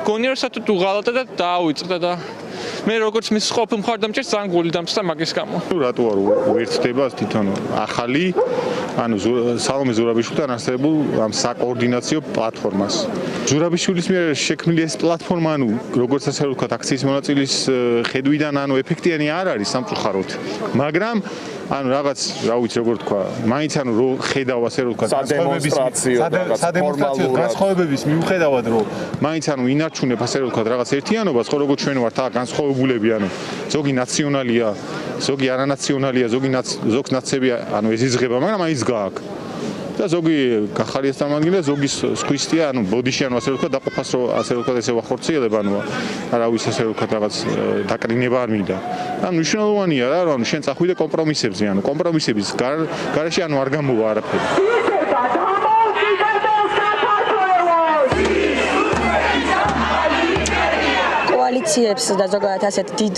გონია რომ საერთოდ უღალატა და დაავიწყდა და მე როგორც მის ყოფილ მხარდამჭერს ძალიან გული დამწდა მაგის გამო. რატო არ უერთდება თვითონ ახალი ანუ სალომე ზურაბიშვილთან არსებულ ამ საკოორდინაციო პლატფორმას. ზურაბიშვილის მიერ შექმნილი ეს პლატფორმა ანუ როგორც ასე ვთქვათ აქციის მონაწილის ხედვიდან ანუ ეფექტიანი არ არის სამწუხაროდ. მაგრამ ანუ რაღაც რა ვიცი როგორ თქვა, მაინც ანუ რო ხედავ ასე რომ თქვა სადემონსტრაციო განსხვავებების მიუხედავად რომ მაინც ანუ ინარჩუნებ ასე რომ თქვა რაღაც ერთიანობას, ხო როგორც ჩვენ ვართ განსხვავებულები, ანუ ზოგი ნაციონალია, ზოგი არანაციონალია, ზოგს ნაცები ანუ ეს იზღება, მაგრამ მაინც გააქვს. და ზოგი გახარიას წარმოგიდგენია, ზოგი სხვისტია, ანუ ბოდიში ანუ ასე რომ თქვა დაყოფას რო ასე რომ თქვა ესე ვახორციელებ, ანუ არავის ასე რომ თქვა რაღაც დაკრინება არ მინდა. ანუ მნიშვნელოვანია რა, რომ შენ წახვიდე კომპრომისებზე, ანუ კომპრომისების გარეშე ანუ არ გამოვა არაფერი. კოალიციებს და ზოგადად ასეთ დიდ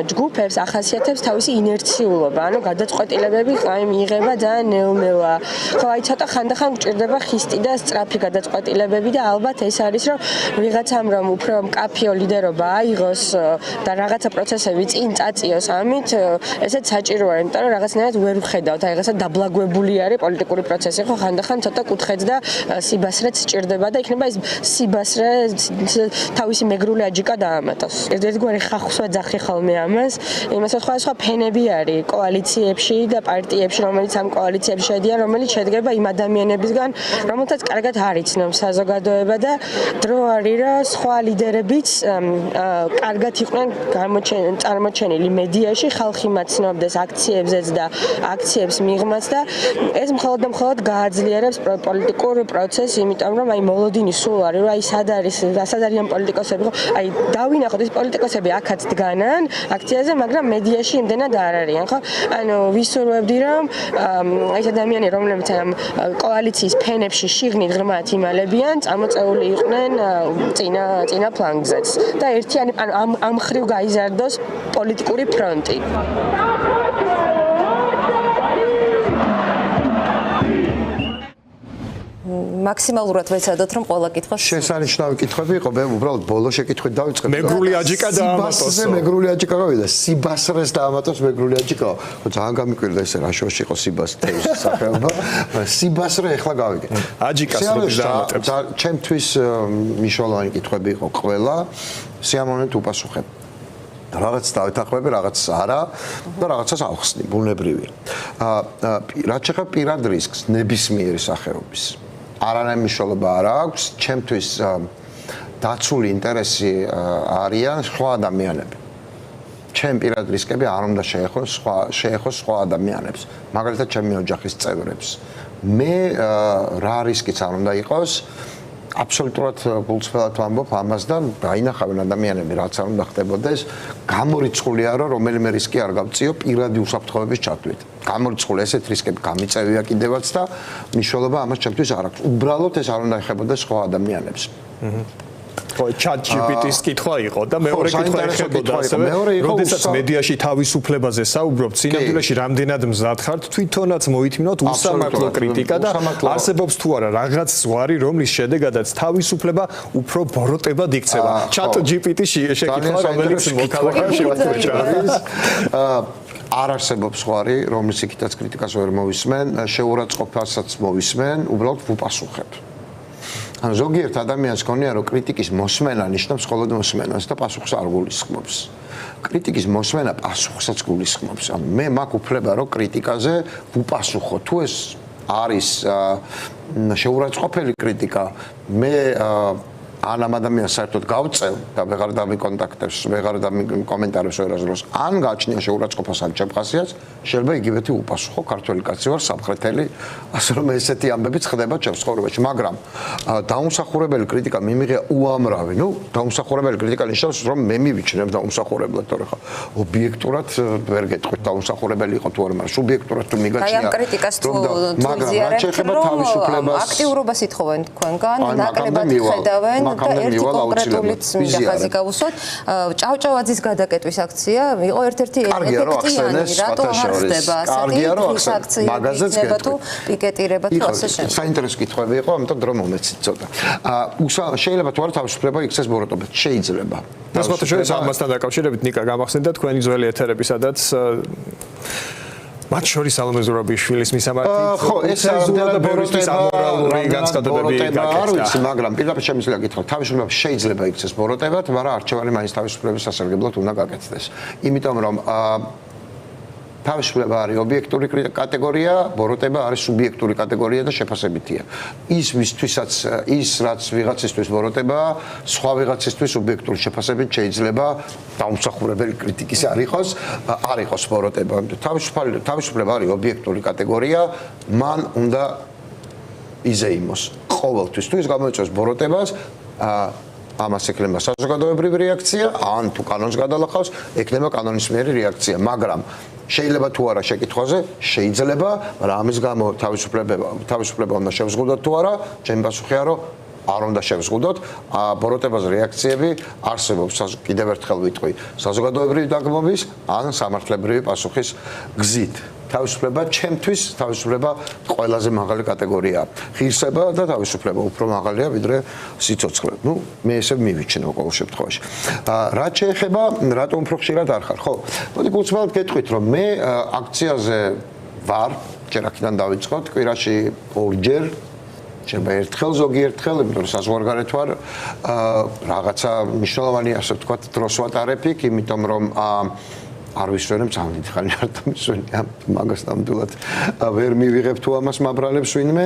ჯგუფებს ახასიათებს თავისი ინერციულობა, ანუ გადაწყვეტილებები აი მიიღება ძალიან ნელა. ხო, აი ცოტა ხანდახან გჭირდება ხისტი და სწრაფი გადაწყვეტილებები და ალბათ ეს არის რომ ვიღაცამ რომ უფრო მკაფიო ლიდერობა აიღოს და რაღაცა პროცესები წინ წაწიოს, ამით ესეც საჭიროა, იმიტომ რომ რაღაცნაირად ვერ ვხედავთ, აი რაღაცა დაბლაგვებული არის პოლიტიკური პროცესი, ხო, ხანდახან ცოტა კუთხეც და სიბასრეც სჭირდება და იქნება ეს სიბასრე თავისი მეგრული აჯიკა დაამატოს. ერთგვარი ხახვა ძახი ხოლმე ამას. იმას სხვა ფენები არის კოალიციებში და პარტიებში, რომელიც ამ კოალიციებში შედიან, რომელიც შედგება იმ ადამიანებისგან, რომელთაც კარგად არ იცნობს საზოგადოება და დრო არის, რომ სხვა ლიდერებიც კარგად იყვნენ წარმოჩენილი მედიაში, ხალხი მათ ცნობდეს აქციებზეც და აქციებს მიღმაც და ეს მხოლოდ და მხოლოდ გააძლიერებს პოლიტიკურ პროცესს, იმიტომ რომ აი მოლოდინი სულ არის, რომ აი სად არიან პოლიტიკოსები, ხო? აი დავინახოთ ეს პოლიტიკოსები აქაც დგანან აქციაზე, მაგრამ მედიაში იმდენად არ არიან, ხო? ანუ ვისურვებდი რომ ეს ადამიანები, რომლებიც ამ კოალიციის ფენებში შიგნით ღრმად იმალებიან, წამოწეული იყვნენ წინა ფლანგზეც და ერთიანი ანუ ამ ხრივ გაიზარდოს პოლიტიკური ფრონტი. მაქსიმალურად ვეცადოთ რომ ყველა კითხვა შესანიშნავი კითხვები იყო, მე უბრალოდ ბოლო შეკითხვით დავიწყებ. მეგრული აჯიკა დაამატოს. მეგრული აჯიკა გავიდა, სიბასრეს დაამატოს მეგრული აჯიკა. ხო, ძალიან გამიკვირდა ესე რა შოში იყო სიბასრეს სახეობა. სიბასრე ახლა გავიგე. აჯიკას როდის დაამატებს? ჩემთვის მნიშვნელოვანი კითხვები იყო ყველა. სიამოვნებით უპასუხებ. რაღაც დავითახვები, რაღაც არა და რაღაცას ავხსნი, ბუნებრივია. რაც შეეხება პირად რისკს, ნებისმიერი სახეობის. არანაირი მნიშვნელობა არ აქვს, ჩემთვის დაცული ინტერესი არიან სხვა ადამიანები. ჩემ პირად რისკები არ უნდა შეეხოს სხვა ადამიანებს, მაგალითად ჩემი ოჯახის წევრებს. მე რა რისკიც არ უნდა იყოს, აბსოლუტურად გულწრფელად ვამბობ ამას და დაინახავენ ადამიანები, რაც არ უნდა ხდებოდეს, გამორიცხულია რომ რომელიმე რისკი არ გავწიო პირადი უსაფრთხოების ჩათვლით. გამორიცხული ესეთ რისკები გამიწევია კიდევაც და მნიშვნელობა ამას ჩემთვის არ აქვს. უბრალოდ ეს არ უნდა ეხებოდეს სხვა ადამიანებს. ხო, ChatGPT-ის კითხვა იყო და მეორე კითხვა ეხებოდა ასევე, როდესაც მედიაში თავისუფლებაზე საუბრობთ, სინამდვილეში რამდენად მზად ხართ თვითონაც მოითმინოთ უსამართლო კრიტიკა და არსებობს თუ არა რაღაც ზღვარი, რომლის შედეგადაც თავისუფლება უფრო ბოროტებად იქცევა. ChatGPT-ში შეკითხვა, რომელიც მოქალაქეებს შეუძლია. არ არსებობს ხარი, რომლის იქითაც კრიტიკას ვერ მოვისმენ, შეურაცხყოფასაც მოვისმენ, უბრალოდ ვუპასუხებ. ანუ ზოგიერთ ადამიანს გონია, რომ კრიტიკის მოსმენა ნიშნავს მხოლოდ მოსმენას და პასუხს არ გულისხმობს. კრიტიკის მოსმენა პასუხსაც გულისხმობს. ანუ მე მაქვს უფლება, რომ კრიტიკაზე ვუპასუხო. თუ ეს არის შეურაცხყოფელი კრიტიკა, მე ან ამ ადამიანს საერთოდ გავწევ და ვეღარ დამიკონტაქტებს, ვეღარ დამიკომენტარებს ვერასდროს, ან გააჩნია შეურაცხყოფას ან ჩემხასიათს, შეიძლება იგივეთი უპასუხო, ქართველი კაცი ვარ, სამხრეთელი, ასე რომ ესეთი ამბებიც ხდება ჩემს ცხოვრებაში, მაგრამ დაუმსახურებელი კრიტიკა მიმიღია უამრავი. ნუ დაუმსახურებელი კრიტიკა ნიშნავს, რომ მე მივიჩნევ დაუმსახურებლად, თორე ხა ობიექტურად ვერ გეტყვით დაუმსახურებელი იყო თუ არა, მაგრამ სუბიექტურად თუ მიგაჩნია. აი ამ კრიტიკას თუ იზიარებთ, რომ აქტიურობას ითხოვენ თქვენგან, ნაკლებად ხედავენ და ერთი კონკრეტულიც მინდა ხაზი გავუსვათ. ჭავჭავაძის გადაკეტვის აქცია იყო ერთ-ერთი ეფექტიანი, რატო არ ხდება ასეთი აქცია, იქნება თუ პიკეტირება თუ ასე შემდეგ. საინტერესო კითხვები იყო, ამიტომ დრო მომეცით ცოტა. შეიძლება თუ არა თავისუფლება იქცეს ბოროტობად, შეიძლება. ნაცნობად შორის ამასთან დაკავშირებით ნიკა გამახსენდა თქვენი ძველი ეთერები, სადაც მათ შორის სალომე ზურაბიშვილის მისამართით ხო, ეს არის ბოროტების ამორალური განცხადებები გაკეთდა, მაგრამ პირდაპირ შემიძლია გითხრათ, თავისუფლება შეიძლება იქცეს ბოროტებად, მაგრამ არჩევანი მაინც თავისუფლების სასარგებლოდ უნდა გაკეთდეს. იმიტომ რომ თავისუფლება არის ობიექტური კატეგორია, ბოროტება არის სუბიექტური კატეგორია და შეფასებითია. ის ვისთვისაც ის რაც ვიღაცისთვის ბოროტებაა, სხვა ვიღაცისთვის სუბიექტური შეფასებით შეიძლება დაუმსახურებელი კრიტიკის არ იყოს ბოროტება. თავისუფლება არის ობიექტური კატეგორია, მან უნდა იზეიმოს ყოველთვის. თუ ის გამოიწვევს ბოროტებას, ამას ექნება საზოგადოებრივი რეაქცია, ან თუ კანონს გადალახავს, ექნება კანონისმიერი რეაქცია, მაგრამ შეიძლება თუ არა შეკითხვაზე, შეიძლება, მაგრამ ამის გამო თავისუფლება უნდა შევზღუდოთ თუ არა, ჩემი პასუხია, რომ არ უნდა შევზღუდოთ, ბოროტებას რეაქციები არსებობს, კიდევ ერთხელ ვიტყვი, საზოგადოებრივი დაგმობის ან სამართლებრივი პასუხის გზით. თავისუფლება ჩემთვის თავისუფლება ყველაზე მაღალი კატეგორიაა. ღირსება და თავისუფლება უფრო მაღალია ვიდრე სიცოცხლე. ნუ მე ესე მივიჩნევ ყოველ შემთხვევაში. რაც შეეხება რატომ უფრო ხშირად არ ხარ? ხო, მოდი გულწრფელად გეტყვით, რომ მე აქციაზე ვარ, ჯერ აქედან დავიწყოთ, კვირაში ორჯერ შეიძლება ერთხელ ზოგიერთხელ, იმიტომ რომ საზღვარგარეთ ვარ, რაღაცა მნიშვნელოვანი ასე ვთქვათ, დროს ვატარებ იქ, იმიტომ რომ არ ვისვენებ ძალიან ხანი არ დამისვენე მაგას ნამდვილად ვერ მივიღებ თუ ამას მაბრალებს ვინმე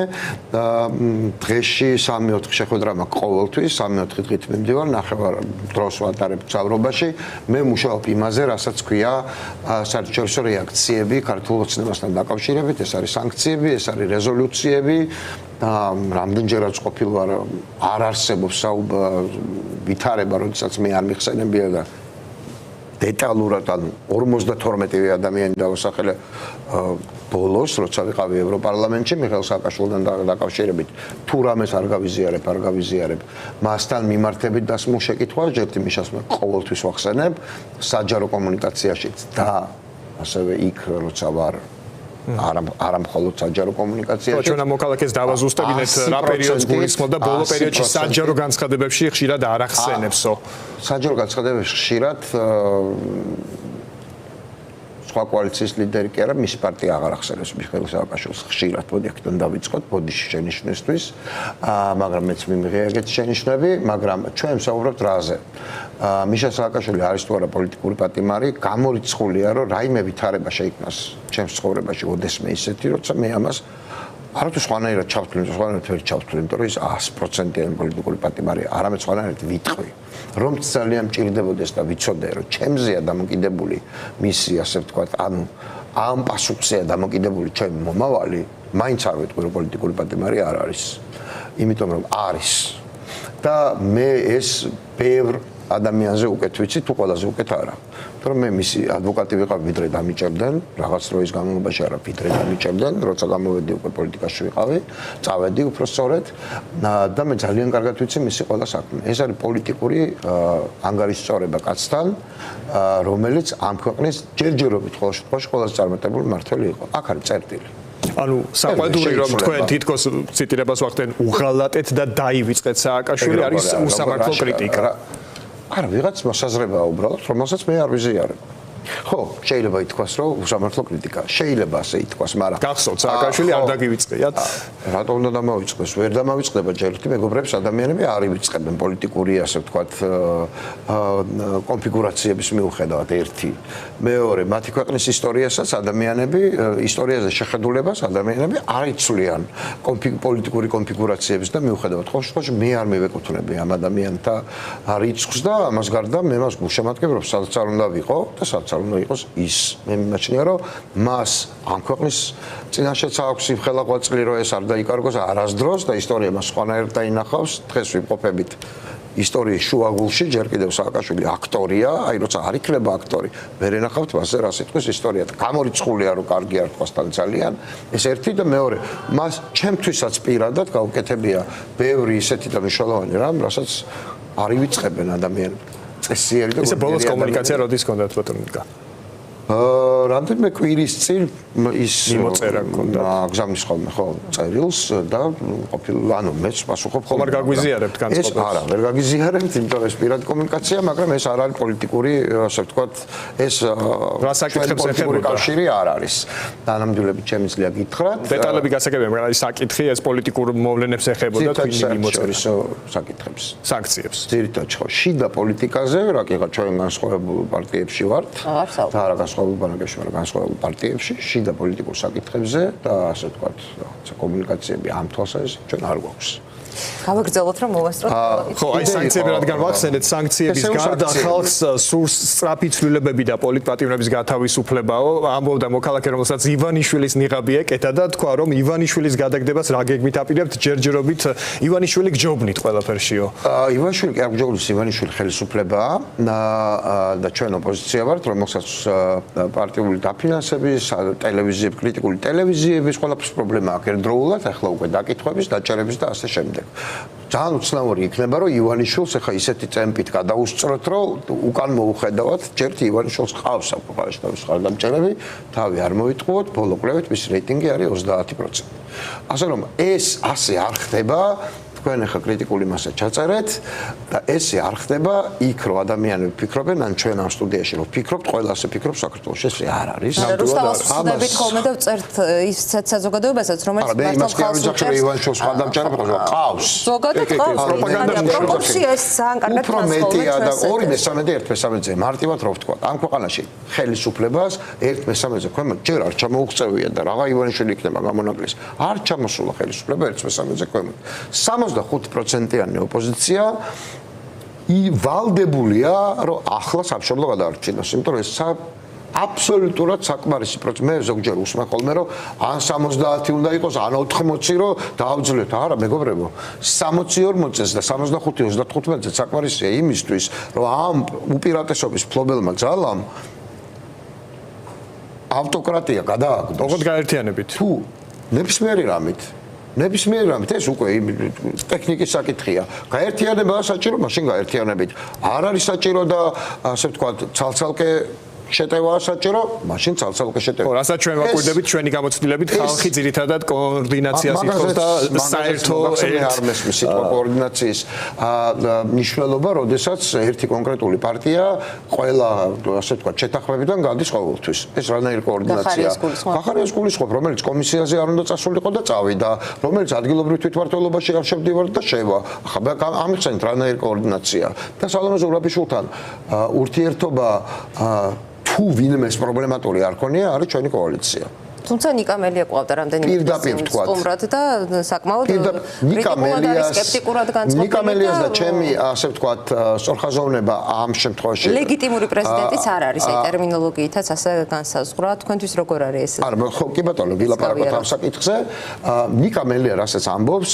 დღეში 3-4 შეხვედრა მაქვს ყოველთვის 3-4 დღით მიმდივარ ნახევარ დროს ვატარებ მგზავრობაში მე მუშაობ იმაზე რასაც ქვია საერთაშორისო რეაქციები ქართულ ოცნებასთან დაკავშირებით ეს არის სანქციები ეს არის რეზოლუციები და რამდენჯერაც ყოფილ ვარ არ არსებობს ვითარება როდესაც მე არ მიხსენებია და დეტალურად ან 52 ადამიანი დავასახელე ბოლოს როცა ვიყავი ევროპარლამენტში მიხეილ სააკაშვილთან დაკავშირებით თუ რამეს არ გავიზიარებ მასთან მიმართებით დასმულ შეკითხვას ჯერ იმისას მე ყოველთვის ვახსენებ საჯარო კომუნიკაციაშიც და ასევე იქ როცა ვარ არა მხოლოდ საჯარო კომუნიკაციაში. ჩვენ ამ მოქალაქეს დავაზუსტებინეთ რა პერიოდს გულისხმობ და ბოლო პერიოდში საჯარო განცხადებებში ხშირად არ ახსენებსო. საჯარო განცხადებებში ხშირად სხვა კოალიციის ლიდერი კი არა, მისი პარტია აღარ ახსენებს მიხეილ სააკაშვილს ხშირად, მოდი აქედან დავიწყოთ, ბოდიში შენიშვნისთვის, მაგრამ მეც მიმიღია ეგეთი შენიშვნები, მაგრამ ჩვენ ვსაუბრობთ რაზე. მიშა სააკაშვილი არის თუ არა პოლიტიკური პატიმარი, გამორიცხულია, რომ რაიმე ვითარება შეიქმნას ჩემს ცხოვრებაში ოდესმე ისეთი, როცა მე ამას არათუ სხვანაირად ჩავთვლი, სხვანაირად ვერ ჩავთვლი, იმიტომ რომ ის 100%-იანი პოლიტიკური პატიმარია, არამედ სხვანაირად ვიტყვი, რომ ძალიან მჭირდებოდეს და ვიცოდე, რომ ჩემზეა დამოკიდებული მისი, ასე ვთქვათ, ანუ ამ პასუხზეა დამოკიდებული ჩემი მომავალი, მაინც არ ვიტყვი, რომ პოლიტიკური პატიმარი არ არის. იმიტომ რომ არის. და მე ეს ბევრ ადამიანზე უკეთ ვიცი, თუ ყველაზე უკეთ არა. თორემ მე მისი ადვოკატი ვიყავ, ვიდრე დამიჭერდნენ, რაღაც დროის განმავლობაში არა, ვიდრე დამიჭერდნენ, როცა გამოვედი უკვე პოლიტიკაში ვიყავი, წავედი უფრო სწორედ და მე ძალიან კარგად ვიცი მისი ყველა საქმე. ეს არის პოლიტიკური ანგარიშსწორება კაცთან, რომელიც ამ ქვეყნის ჯერჯერობით ყოველ შემთხვევაში ყველაზე წარმატებული მმართველი იყო. აქ არის წერტილი. ანუ საყვედური რომ თქვენ თითქოს ციტირებას ვახდენ უღალატეთ და დაივიწყეთ სააკაშვილი არის უსამართლო კრიტიკა. არა, ვიღაც მოსაზრებაა უბრალოდ, რომელსაც მე არ ვიზიარებ. ხო, შეიძლება ითქვას, რომ უსამართლო კრიტიკა. შეიძლება ასე ითქვას, მაგრამ გახსოვთ, სააკაშვილი არ დაგივიწყიათ. რატო უნდა დამავიწყდეს? ვერ დამავიწყდება ჯერ ერთი მეგობრებს ადამიანები არ ივიწყებენ პოლიტიკური, ასე ვთქვათ, კონფიგურაციების მიუხედავად ერთი. მეორე, მათი ქვეყნის ისტორიასაც ადამიანები, ისტორიაზე შეხედულებას ადამიანები არ იცვლიან პოლიტიკური კონფიგურაციების და მიუხედავად ხო შემთხვევაში მე არ მივეკუთვნები ამ ადამიანთა რიცხვს და ამას გარდა მე მას გულშემატკივრობ, რომ სადაც არ უნდა ვიყო და სადაც არ უნდა იყოს ის. მე მიმაჩნია, რომ მას ამ ქვეყნის წინაშეც აქვს იმხელა ყვაწლი, რომ ეს არ დაიკარგოს არასდროს და ისტორია მას სხვანაირად დაინახავს. დღეს ვიმყოფებით ისტორიის შუაგულში, ჯერ კიდევ სააკაშვილი აქტორია, აი როცა არ იქნება აქტორი, ვერ ენახავთ მასზე რა სიტყვის ისტორია. გამორიცხულია, რომ კარგი არ თქვას თან ძალიან. ეს ერთი და მეორე, მას ჩემთვისაც პირადად გავუკეთებია ბევრი ისეთი და მნიშვნელოვანი რამ, რასაც არ ივიწყებენ ადამიანები. წესიერი და ისე ბოლოს კომუნიკაცია როდის გქონდათ ბატონო ნიკა? რამდენიმე კვირის წინ ის მიმოწერა გქონდა. გზავნის ხოლმე ხო წერილს და ყოფილი ანუ მეც პასუხობ ხომ არ გაგვიზიარებთ განწყობას? ეს არა, ვერ გაგიზიარებთ, იმიტომ რომ ეს პირად კომუნიკაცია, მაგრამ ეს არ არის პოლიტიკური, ასე ვთქვათ, ეს რა საკითხებს ეხება კავშირი არ არის. დანამდვილებით შემიძლია გითხრათ. დეტალები გასაგებია, მაგრამ ის საკითხი ეს პოლიტიკურ მოვლენებს ეხებოდა თქვენი მიმოწერის საკითხებს. სანქციებს. ძირითადად ხო, შიდა პოლიტიკაზე, რა კი ხა ჩვენ განსხვავებულ პარტიებში ვართ. და არა განსხვავებულ ბანაკებში, მაგრამ განსხვავებულ პარტიებში, შიდა პოლიტიკურ საკითხებზე და ასე ვთქვათ, კომუნიკაციები ამ თვალსაზრისით ჩვენ არ გვაქვს. გავაგრძელოთ რომ მოვასწროთ. ხო, აი სანქციები რადგან ვახსენეთ, სანქციების გარდა ხალხს სურს სწრაფი ცვლილებები და პოლიტპატიმრების გათავისუფლებაო. ამბობდა მოქალაქე, რომელსაც ივანიშვილის ნიღაბი ეკეთა და თქვა, რომ ივანიშვილის გადაგდებას რა გეგმით აპირებთ, ჯერჯერობით ივანიშვილი გჯობნით ყველაფერშიო. ივანიშვილი კი არ გჯობნის, ივანიშვილი ხელისუფლებაა და ჩვენ ოპოზიცია ვართ, რომელსაც პარტიული დაფინანსების, ტელევიზიების, კრიტიკული ტელევიზიების ყველაფრის პრობლემა აქვს ერთდროულად, ახლა უკვე დაკითხვების, დაჭერების და ასე შემდეგ. ძალიან უცნაური იქნება, რომ ივანიშვილს ახლა ისეთი ტემპით გადაუსწროთ, რომ უკან მოუხედავად, ჯერთ ივანიშვილს ყავს ამ ქვეყანაში თავის ხარდამჭერები, თავი არ მოიტყუოთ, ბოლო კვლევით მის რეიტინგი არის 30%. ასე რომ ეს ასე არ ხდება, თქვენ ახლა კრიტიკული მასა ჩაწერეთ და ესე არ ხდება იქ, რომ ადამიანები ფიქრობენ, ან ჩვენ ამ სტუდიაში რომ ფიქრობთ, ყველა ასე ფიქრობს საქართველოში, ესე არ არის. რუსთავას ვწდებით ხოლმე და ვწერთ ისეთ საზოგადოებასაც, რომელიც მართლა ხალხს უჭერს ივანიშვილს ხარდამჭერები ყავს. ზოგადად ყავს. პროპორცია ეს ძალიან კარგად უფრო მეტია და 2/3 1/3 მარტივად რო ვთქვა. ამ ქვეყანაში ხელისუფლებას 1/3 ქვემოთ ჯერ არ ჩამოუღწევია და რაღა ივანიშვილი იქნება გამონაკლისს. არ ჩამოსულა ხელისუფლება 1/3 ქვემოთ. 65%-იანი ოპოზიცია ვალდებულია, რომ ახლა საბჭოთა გადაარჩინოს, იმიტომ რომ ეს აბსოლუტურად საკმარისი პროცესი. მე ზოგჯერ უსმენ ხოლმე, რომ ან 70 უნდა იყოს, ან 80, რომ დაავძლეთ. არა, მეგობრებო, 60-40 და 65-35 საკმარისია იმისთვის, რომ ამ უპირატესობის ფლობელმა ძალამ ავტოკრატია გადააგდოს. ოღონდ გაერთიანებით. თუ ნებისმიერი რამით ეს უკვე ტექნიკის საკითხია. გაერთიანებაა საჭირო, მაშინ გაერთიანებით. არ არის საჭირო და ასე ვთქვათ, ცალ-ცალკე შეტევაა საჭირო, მაშინ ცალ-ცალკე შეტევა. ხო, რასაც ჩვენ ვაკვირდებით, ჩვენი გამოცდილებით ხალხი ძირითადად კოორდინაციას ითხოვს და საერთო არ მესმის სიტყვა კოორდინაციის მნიშვნელობა, როდესაც ერთი კონკრეტული პარტია ყველა, ასე ვთქვათ, შეთანხმებიდან გადის ყოველთვის. ეს რანაირი კოორდინაცია? გახარიას გულისხმობ, რომელიც კომისიაზე არ უნდა წასულიყო და წავიდა, რომელიც ადგილობრივ თვითმმართველობაში არ შევდივართ და შევა. ახლა ამიხსენეთ რანაირი კოორდინაცია და სალომე ზურაბიშვილთან ურთიერთობა თუ ვინმეს პრობლემატური არ ქონია, არის ჩვენი კოალიცია. თუმცა ნიკა მელია ყავდა რამდენიმე სტუმრად და საკმაოდ სკეპტიკურად განწყობილი. ნიკა მელიას და ჩემი, ასე ვთქვათ, სწორხაზოვნება ამ შემთხვევაში ლეგიტიმური პრეზიდენტიც არ არის, აი ტერმინოლოგიითაც ასე განსაზღვრა. თქვენთვის როგორ არის ეს? არა, ხო, კი ბატონო, ვილაპარაკოთ ამ საკითხზე. ნიკა მელია რასაც ამბობს,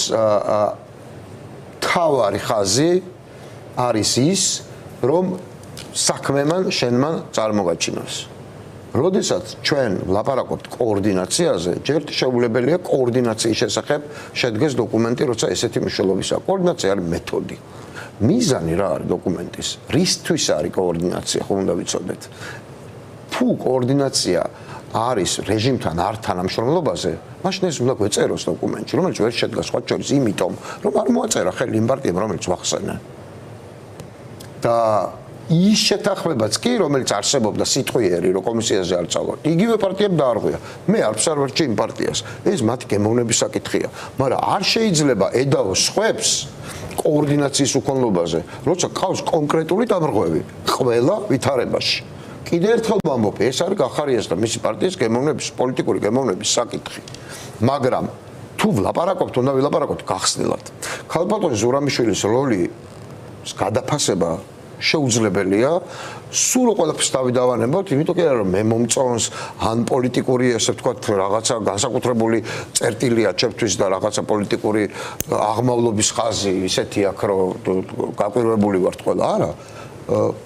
თავარი ხაზი არის ის, რომ საქმემან შენმან წარმოგაჩინოს. როდესაც ჩვენ ვლაპარაკობთ კოორდინაციაზე, ჯერ შეუძლებელია კოორდინაციის შესახებ შედგეს დოკუმენტი, როცა ესეთი მნიშვნელობისაა. კოორდინაცია არის მეთოდი. მიზანი რა არის დოკუმენტის? რისთვის არის კოორდინაცია, ხომ უნდა ვიცოდეთ. თუ კოორდინაცია არის რეჟიმთან არ თანამშრომლობაზე, მაშინ ეს უნდა გვეწეროს დოკუმენტში, რომელიც ვერ შედგა სხვა შორის, იმიტომ რომ არ მოაწერა ხელი იმ პარტიამ, რომელიც ვახსენე. და ის შეთანხმებაც კი, რომელიც არსებობდა სიტყვიერი, რომ კომისიაზე არ წავალ. იგივე პარტიამ დაარღვია. მე არ ვსარვერჩი იმ პარტიას. ეს მათი გემოვნების საკითხია. მაგრამ არ შეიძლება ედაოს ხვებს კოორდინაციის უქონლობაზე, როცა ყავს კონკრეტული დამრღვევი ყველა ვითარებაში. კიდევ ერთხელ ვამბობ, ეს არის გახარიას და მისი პარტიის გემოვნების, პოლიტიკური გემოვნების საკითხი. მაგრამ თუ ვლაპარაკობთ, უნდა ვილაპარაკოთ გახსნილად. ქალბატონ ზურამიშვილის როლის გადაფასება შეუძლებელია. სულ ყველაფერს დავიდავანებოთ, იმიტომ კი არა რომ მე მომწონს ან პოლიტიკური, ესე ვთქვათ, რაღაცა განსაკუთრებული წერტილია ჩემთვის და რაღაცა პოლიტიკური აღმავლობის ხაზი ისეთი აქვს, რომ გაკვირვებული ვართ ყველა, არა.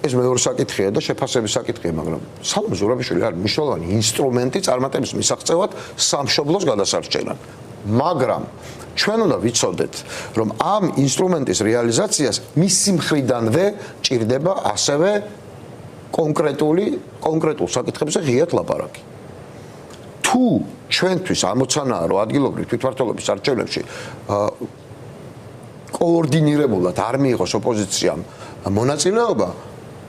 ეს მეორე საკითხია და შეფასების საკითხია, მაგრამ სალომ ზურაბიშვილი არის მნიშვნელოვანი ინსტრუმენტი წარმატების მისაღწევად სამშობლოს გადასარჩენად. მაგრამ ჩვენ უნდა ვიცოდეთ, რომ ამ ინსტრუმენტის რეალიზაციას მისი მხრიდანვე ჭირდება ასევე კონკრეტულ საკითხებზე ღიად ლაპარაკი. თუ ჩვენთვის ამოცანაა, რომ ადგილობრივ თვითმმართველობის არჩევნებში კოორდინირებულად არ მიიღოს ოპოზიციამ მონაწილეობა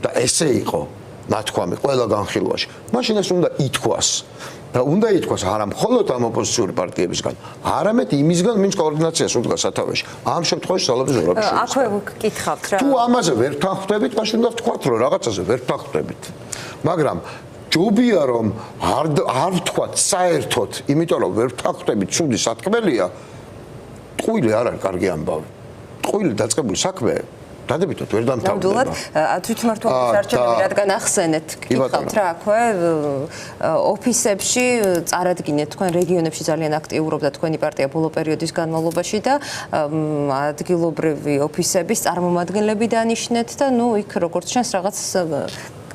და ესე იყო ნათქვამი ყველა განხილვაში, მაშინ ეს უნდა ითქვას. და უნდა ითქვას არა მხოლოდ ამ ოპოზიციური პარტიებისგან, არამედ იმისგან, ვინც კოორდინაციას უდგას სათავეში. ამ შემთხვევაში სალომე ზურაბიშვილი. აქვე გკითხავთ რა. თუ ამაზე ვერ თანხმდებით, მაშინ უნდა ვთქვათ, რომ რაღაცაზე ვერ თანხმდებით. მაგრამ ჯობია რომ არ ვთქვათ საერთოდ, იმიტომ რომ ვერ თანხმდებით, ცუდი სათქმელია. ტყუილი არ არის კარგი ამბავი. ტყუილი დაწყებული საქმე დადებითად ვერ დამთავრდება. ნამდვილად თვითმმართველობის არჩევნები რადგან ახსენეთ, გითხავთ რა აქვე ოფისებში წარადგინეთ თქვენ რეგიონებში ძალიან აქტიურობდა თქვენი პარტია ბოლო პერიოდის განმავლობაში და ადგილობრივი ოფისების წარმომადგენლები დანიშნეთ და ნუ იქ როგორც ჩანს რაღაც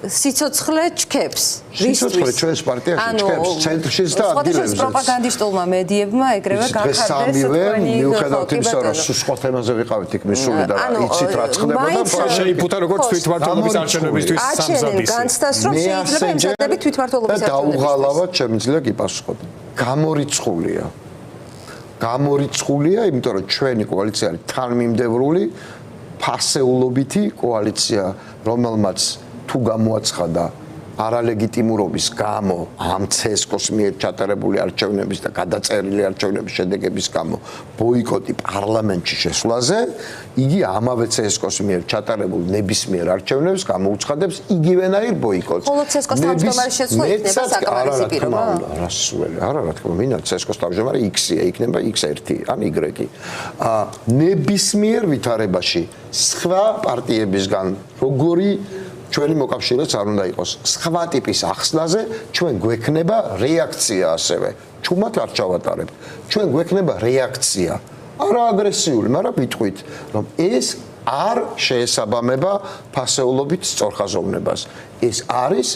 სიცოცხლე ჩქებს. სიცოცხლე ჩვენს პარტიაში ჩქებს ცენტრშიც და ადგილებზეც. პროპაგანდისტულმა მედიებმა ეგრევე განხარდეს თქვენი მიუხედავად იმისა, რომ სხვა თემაზე ვიყავით იქ მისული და იცით რა ხდებოდა, შეიფუთა როგორც თვითმმართველობის არჩევნებისთვის სამზადისი. განცდას რომ შეიძლება ემზადებით თვითმმართველობის არჩევნებისთვის. დაუღალავად შემიძლია გიპასუხოთ. გამორიცხულია, იმიტომ რომ ჩვენი კოალიცია არის თანმიმდევრული, ფასეულობითი კოალიცია, რომელმაც თუ გამოაცხადა არალეგიტიმურობის გამო ამ CSKO-ს მიერ ჩატარებული არჩევნების და გადაწერილი არჩევნების შედეგების გამო ბოიკოტი პარლამენტში შესვლაზე, იგი ამავე CSKO-ს მიერ ჩატარებულ ნებისმიერ არჩევნებს გამოუცხადებს იგივენაირ ბოიკოტს. ხოლო CSKO-ს თავმჯდომარის შეცვლა იქნება საკმარისი პირობა? არა, რა თქმა უნდა, CSKO-ს თავმჯდომარე X-ია, იქნება X1 ან Y. ნებისმიერ ვითარებაში სხვა პარტიებისგან როგორი ჩვენი მოკავშირეც არ უნდა იყოს. სხვა ტიპის ახსნაზე ჩვენ გვექნება რეაქცია ასევე. ჩუმად არ ჩავატარებთ. ჩვენ გვექნება რეაქცია. არა აგრესიული, მაგრამ ვიტყვით, რომ ეს არ შეესაბამება ფასეულობით სწორხაზოვნებას. ეს არის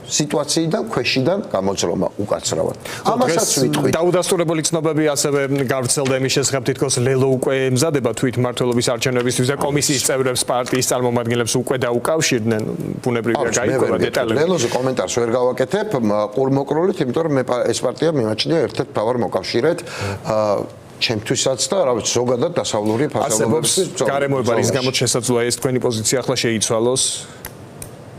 სიტუაციიდან ქვეშიდან გამოძრომა უკაცრავად. ამასაც ვიტყვით. დაუდასტურებელი ცნობები ასევე გავრცელდა იმის შესახებ, თითქოს ლელო უკვე ემზადება თვითმმართველობის არჩევნებისთვის და კომისიის წევრებს პარტიის წარმომადგენლებს უკვე დაუკავშირდნენ. ბუნებრივია გაიგონა დეტალები. ლელოზე კომენტარს ვერ გავაკეთებ, ყურმოკროლით, იმიტომ რომ მე ეს პარტია მიმაჩნია ერთ-ერთ მთავარ მოკავშირედ. ჩემთვისაც და რა ვიცი, ზოგადად დასავლური ფასეულობისთვის. გარემოება რის გამოც შესაძლოა ეს თქვენი პოზიცია ახლა შეიცვალოს?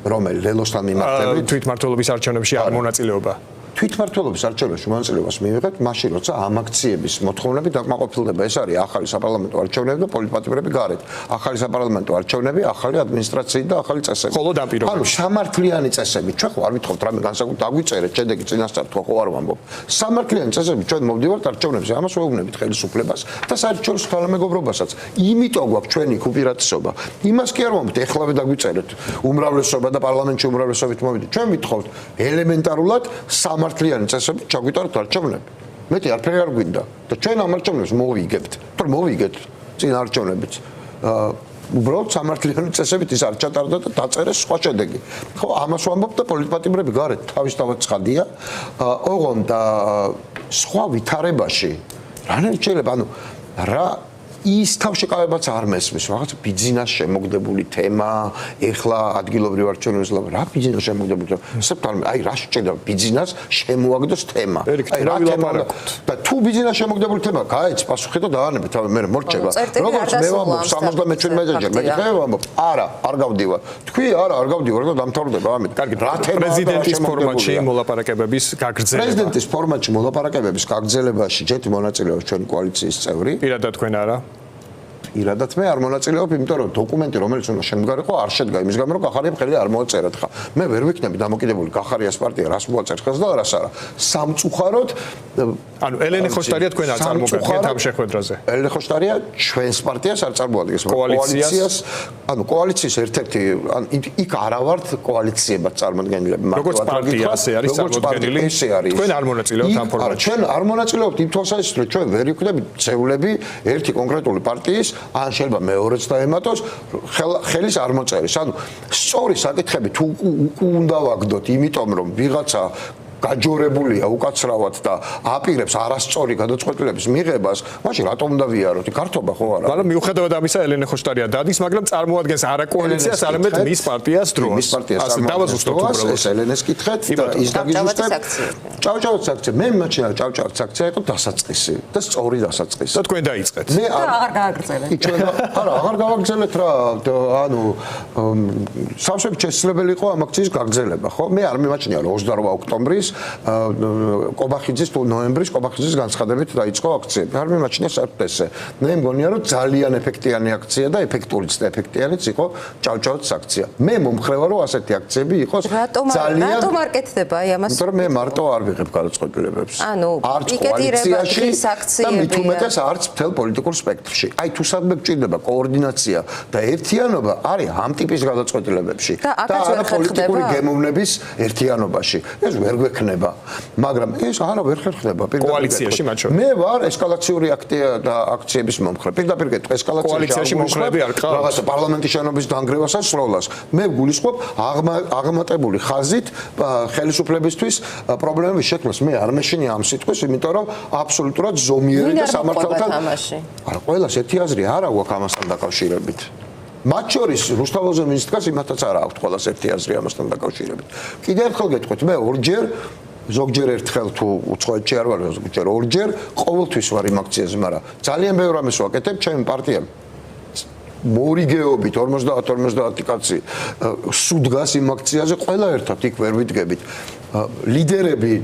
რომელი ლელოსთან მიმართებით თვითმმართველობის არჩევნებში არ მონაწილეობა. თვითმმართველობის არჩევნებში მონაწილეობას მივიღებთ მაშინ, როცა ამ აქციების მოთხოვნები დაკმაყოფილდება. ეს არის ახალი საპარლამენტო არჩევნები და პოლიტპატიმრები გარეთ. ახალი საპარლამენტო არჩევნები, ახალი ადმინისტრაციით და ახალი წესები. ხოლო ამ პირობებში. ანუ სამართლიანი წესები. ჩვენ ხო არ ვითხოვთ რამე განსაკუთრებით დაგვიწერეთ, შედეგი წინასწარ ხო არ ვამბობ. სამართლიანი წესები ჩვენ მოვდივართ არჩევნებზე, ამას ვეუბნებით ხელისუფლებას და საერთაშორისო თანამეგობრობასაც. იმიტომ გვაქვს ჩვენი უპირატესობა. იმას კი არ ვამბობთ, ეხლავე დაგვიწერეთ უმრავლესობა და პარლამენტში უმრავლესობით მოვიდეთ. ჩვენ ვითხოვთ ელემენტარულად სამართლიანი წესები ჩაგვიტაროთ არჩევნები. მეტი არაფერი არ გვინდა და ჩვენ ამ არჩევნებს მოვიგებთ. თუ მოვიგეთ წინ არჩევნებიც. უბრალოდ სამართლიანი წესებით ის არ ჩატარდა და დაწერეს სხვა შედეგი. ხო, ამას ვამბობ და პოლიტპატიმრები გარეთ თავისთავად ცხადია. ოღონდ სხვა ვითარებაში რანაირად შეიძლება, ანუ რა ის თავშეკავებაც არ მესმის, რაღაც ბიზნეს შემოგდებული თემა, ეხლა ადგილობრივ არჩევნებს რა ბიზნეს შემოგდებული თემა. სექტორ აი რა შეჭედა ბიზნეს შემოაგდოს თემა. აი რა თემა და თუ ბიზნეს შემოგდებული თემა გაეც პასუხი და დაანებეთ, მე მორჩება. როგორც მე ვამბობ 77-ჯერ, მე ვამბობ, არა, არ გავდივარ. თქვი არა, არ გავდივარ და დამთავრდება ამით. კარგი, რა თემა პრეზიდენტის ფორმატში მოლაპარაკებების გაგრძელება. პრეზიდენტის ფორმატში მოლაპარაკებების გაგრძელებაში ჯეთი მონაწილეობს ჩვენი კოალიციის წევრი. პირადად თქვენ არა? პირადად მე არ მონაწილეობ, იმიტომ რომ დოკუმენტი რომელიც უნდა შემდგარიყო არ შედგა იმის გამო რომ გახარიამ ხელი არ მოაწერათ ხა. მე ვერ ვიქნები დამოკიდებული გახარიას პარტია რას მოაწერს ხელს და რას არა. სამწუხაროდ ანუ ელენე ხოშტარია თქვენ არ წარმოგადგენთ ამ შეხვედრაზე. ელენე ხოშტარია ჩვენს პარტიას არ წარმოადგენს, კოალიციას, ანუ კოალიციის ერთ-ერთი იქ არა ვართ კოალიციებად წარმოდგენილები, როგორც პარტია ასე არის წარმოდგენილი. თქვენ არ მონაწილეობთ ამ ფორმატში. ჩვენ არ მონაწილეობთ იმ თვალსაზრისით, რომ ჩვენ ვერ ვიქნებით წევლები ერთი კონკრეტული პარტიის ან შეიძლება მეორეც დაემატოს ხელის არ მოწერის. ანუ სწორი საკითხები თუ უნდა ვაგდოთ, იმიტომ რომ ვიღაცა გაჯორებულია უკაცრავად და აპირებს არასწორი გადაწყვეტილების მიღებას, მაშინ რატომ უნდა ვიაროთ? გართობა ხო არა? მაგრამ მიუხედავად ამისა, ელენე ხოშტარია დადის, მაგრამ წარმოადგენს არა კოალიციას, არამედ მის პარტიას დროას. მის პარტიას დავაზუსტოთ უბრალოდ ელენეს კითხეთ და ის დაგიზუსტებ. ჭავჭავაძის აქცია. მე მიმაჩნია ჭავჭავაძის აქცია იყო დასაწყისი და სწორი დასაწყისი. და თქვენ დაიწყეთ. მე აღარ გააგრძელეთ. არა, აღარ გავაგრძელეთ რა, ანუ სამშვიდობო შესაძლებელი იყო ამ აქციის გაგრძელება, ხო? მე არ მიმაჩნია რომ 28 ოქტომბრის კობახიძის თუ ნოემბრის კობახიძის განცხადებით დაიწყო აქციები. არ მიმაჩნია საერთოდ ესე. მე მგონია რომ ძალიან ეფექტიანი აქცია და ეფექტურიც და ეფექტიანიც იყო ჭავჭავაძის აქცია. მე მომხრე ვარ რომ ასეთი აქციები იყოს ძალიან რატომ არ კეთდება აი ამას? იმიტომ რომ მე მარტო არ ვიღებ გადაწყვეტილებებს. ანუ პიკეტირება, დღის აქციები და მით უმეტეს არც მთელ პოლიტიკურ სპექტრში. აი თუ სადმე გჭირდება კოორდინაცია და ერთიანობა არის ამ ტიპის გადაწყვეტილებებში და არა პოლიტიკური გემოვნების ერთიანობაში. ეს ვერ გვექნება. მაგრამ ეს არა ვერ ხერხდება კოალიციაში მათ შორის. მე ვარ ესკალაციური აქციების მომხრე. პირდაპირ გეტყვი კოალიციაში მომხრეები არ ყავს. რაღაცა პარლამენტის შენობის დანგრევასაც სროლას. მე ვგულისხმობ აღმატებული ხაზით ხელისუფლებისთვის პრობლემების შექმნას. მე არ მეშინია ამ სიტყვის, იმიტომ რომ აბსოლუტურად ზომიერი და სამართალთან არა ყველას ერთი აზრი არა გვაქვს ამასთან დაკავშირებით. მათ შორის რუსთაველზე მინისტრს იმათაც არა აქვს ყველას ერთი აზრი ამასთან დაკავშირებით. კიდევ ერთხელ გეტყვით, მე ორჯერ ზოგჯერ ერთხელ თუ უცხოეთში არ ვარ, ზოგჯერ ორჯერ ყოველთვის ვარ იმ აქციაზე, მაგრამ ძალიან ბევრ ამას ვაკეთებ ჩემი პარტიამ. მორიგეობით 50-50 კაცი სუდგას იმ აქციაზე ყველა ერთად იქ ვერ ვიდგებით. ლიდერები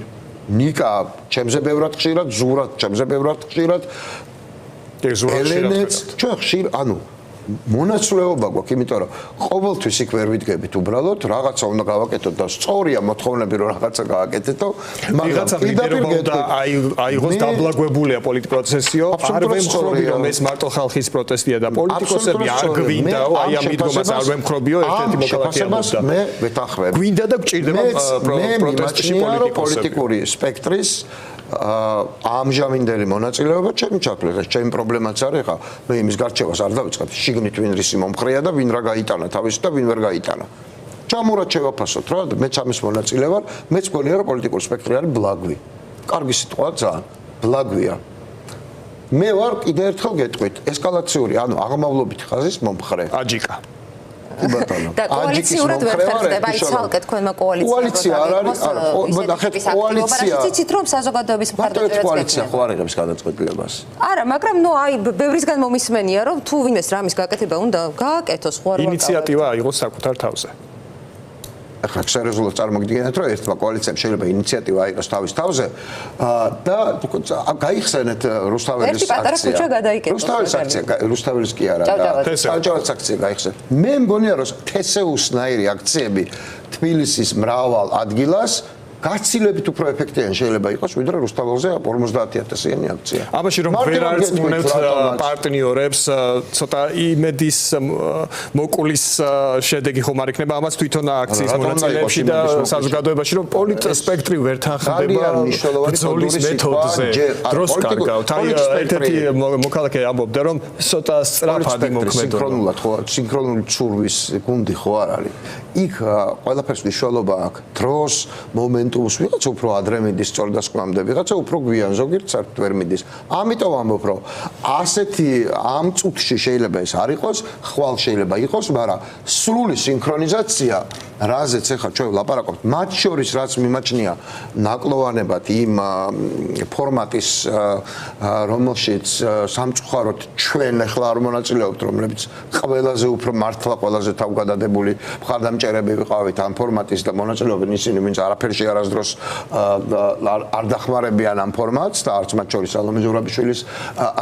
ნიკა ჩემზე ბევრად ხშირად, ზურად ჩემზე ბევრად ხშირად. ელენეც ჩვენ ხშირ, ანუ მონაცვლეობა გვაქვს, იმიტომ რომ ყოველთვის იქ ვერ ვიდგებით უბრალოდ, რაღაცა უნდა გავაკეთოთ და სწორია მოთხოვნები რომ რაღაცა გააკეთეთო, მაგრამ პირდაპირ და აიღოს დაბლაგვებულია პოლიტიკურ პროცესიო, არ ვემხრობი რომ ეს მარტო ხალხის პროტესტია და პოლიტიკოსები არ გვინდაო, აი ამ მიდგომას არ ვემხრობიო, ერთ-ერთი მოქალაქე ამბობდა. მე ვეთანხმებ. გვინდა და გჭირდება პროტესტში პოლიტიკური სპექტრის ამჟამინდელი მონაწილეობა ჩემი ჩაკლეს, ჩემი პრობლემაც არის ხა, მე იმის გარჩევას არ დავიწყებ, შიგნით ვინ რისი მომხრეა და ვინ რა გაიტანა თავის და ვინ ვერ გაიტანა. ჩამურად შევაფასოთ რა, მეც ამის მონაწილე ვარ, მეც მგონია რომ პოლიტიკური სპექტრი არის ბლაგვი. კარგი სიტყვა ძალიან, ბლაგვია. მე ვარ კიდევ ერთხელ გეტყვით, ესკალაციური, ანუ აღმავლობითი ხაზის მომხრე. აჯიკა. და კოალიციურად ვერ ხერხდება, აი ცალკე თქვენმა კოალიცია არ არის, ნახეთ კოალიცია. იცით რომ საზოგადოების მხარდაჭერაც კოალიცია ხო არ იღებს გადაწყვეტილებას. არა, მაგრამ ნუ აი ბევრისგან მომისმენია რომ თუ ვინმეს რამის გაკეთება უნდა გააკეთოს, ხო არ ვარ. ინიციატივა აიღოს საკუთარ თავზე. ახლა სერიოზულად წარმოგიდგენთ რომ ერთმა კოალიციამ შეიძლება ინიციატივა აიღოს თავის თავზე და გაიხსენეთ რუსთაველის აქცია. ერთი პატარა ქუჩა გადაიკეთოს. რუსთაველის აქცია, რუსთაველის კი არა და ჭავჭავაძის აქცია გაიხსენეთ. მე მგონია რომ თესეუსნაირი აქციები თბილისის მრავალ ადგილას გაცილებით უფრო ეფექტიანი შეიძლება იყოს ვიდრე რუსთაველზე 50,000-იანი აქცია. აბაში რომ ვერ არწმუნებთ პარტნიორებს, ცოტა იმედის მოკვლის შედეგი ხომ არ იქნება ამას თვითონ აქციის მონაწილეებში და საზოგადოებაში რომ პოლიტსპექტრი ვერ თანხმდება ბრძოლის მეთოდზე. დროს კარგავთ. აი ერთ-ერთი მოქალაქე ამბობდა რომ ცოტა სწრაფად იმოქმედო. სინქრონულად ხო, სინქრონული ცურვის გუნდი ხო არ არის. იქ ყველაფერს მნიშვნელობა აქვს. დროს, მომენტი უსვი, ვიღაცა უფრო ადრე მიდის სწორდასკვამდე, ვიღაცა უფრო გვიან, ზოგიერთ საერთოდ ვერ მიდის. ამიტომ ამბობ, რომ ასეთი ამ წუთში შეიძლება ეს არ იყოს, ხვალ შეიძლება იყოს, მაგრამ სრული სინქრონიზაცია, რაზეც ახლა ჩვენ ვლაპარაკობთ, მათ შორის რაც მიმაჩნია ნაკლოვანებად იმ ფორმატის, რომელშიც სამწუხაროდ ჩვენ ახლა არ მონაწილეობთ, რომლებიც ყველაზე უფრო მართლა ყველაზე თავგადადებული მხარდამჭერები ვიყავით ამ ფორმატის და მონაწილეობენ ისინი, ვინც არაფერში არასდროს არ დახმარებიან ამ ფორმატს და არც მათ შორის სალომე ზურაბიშვილის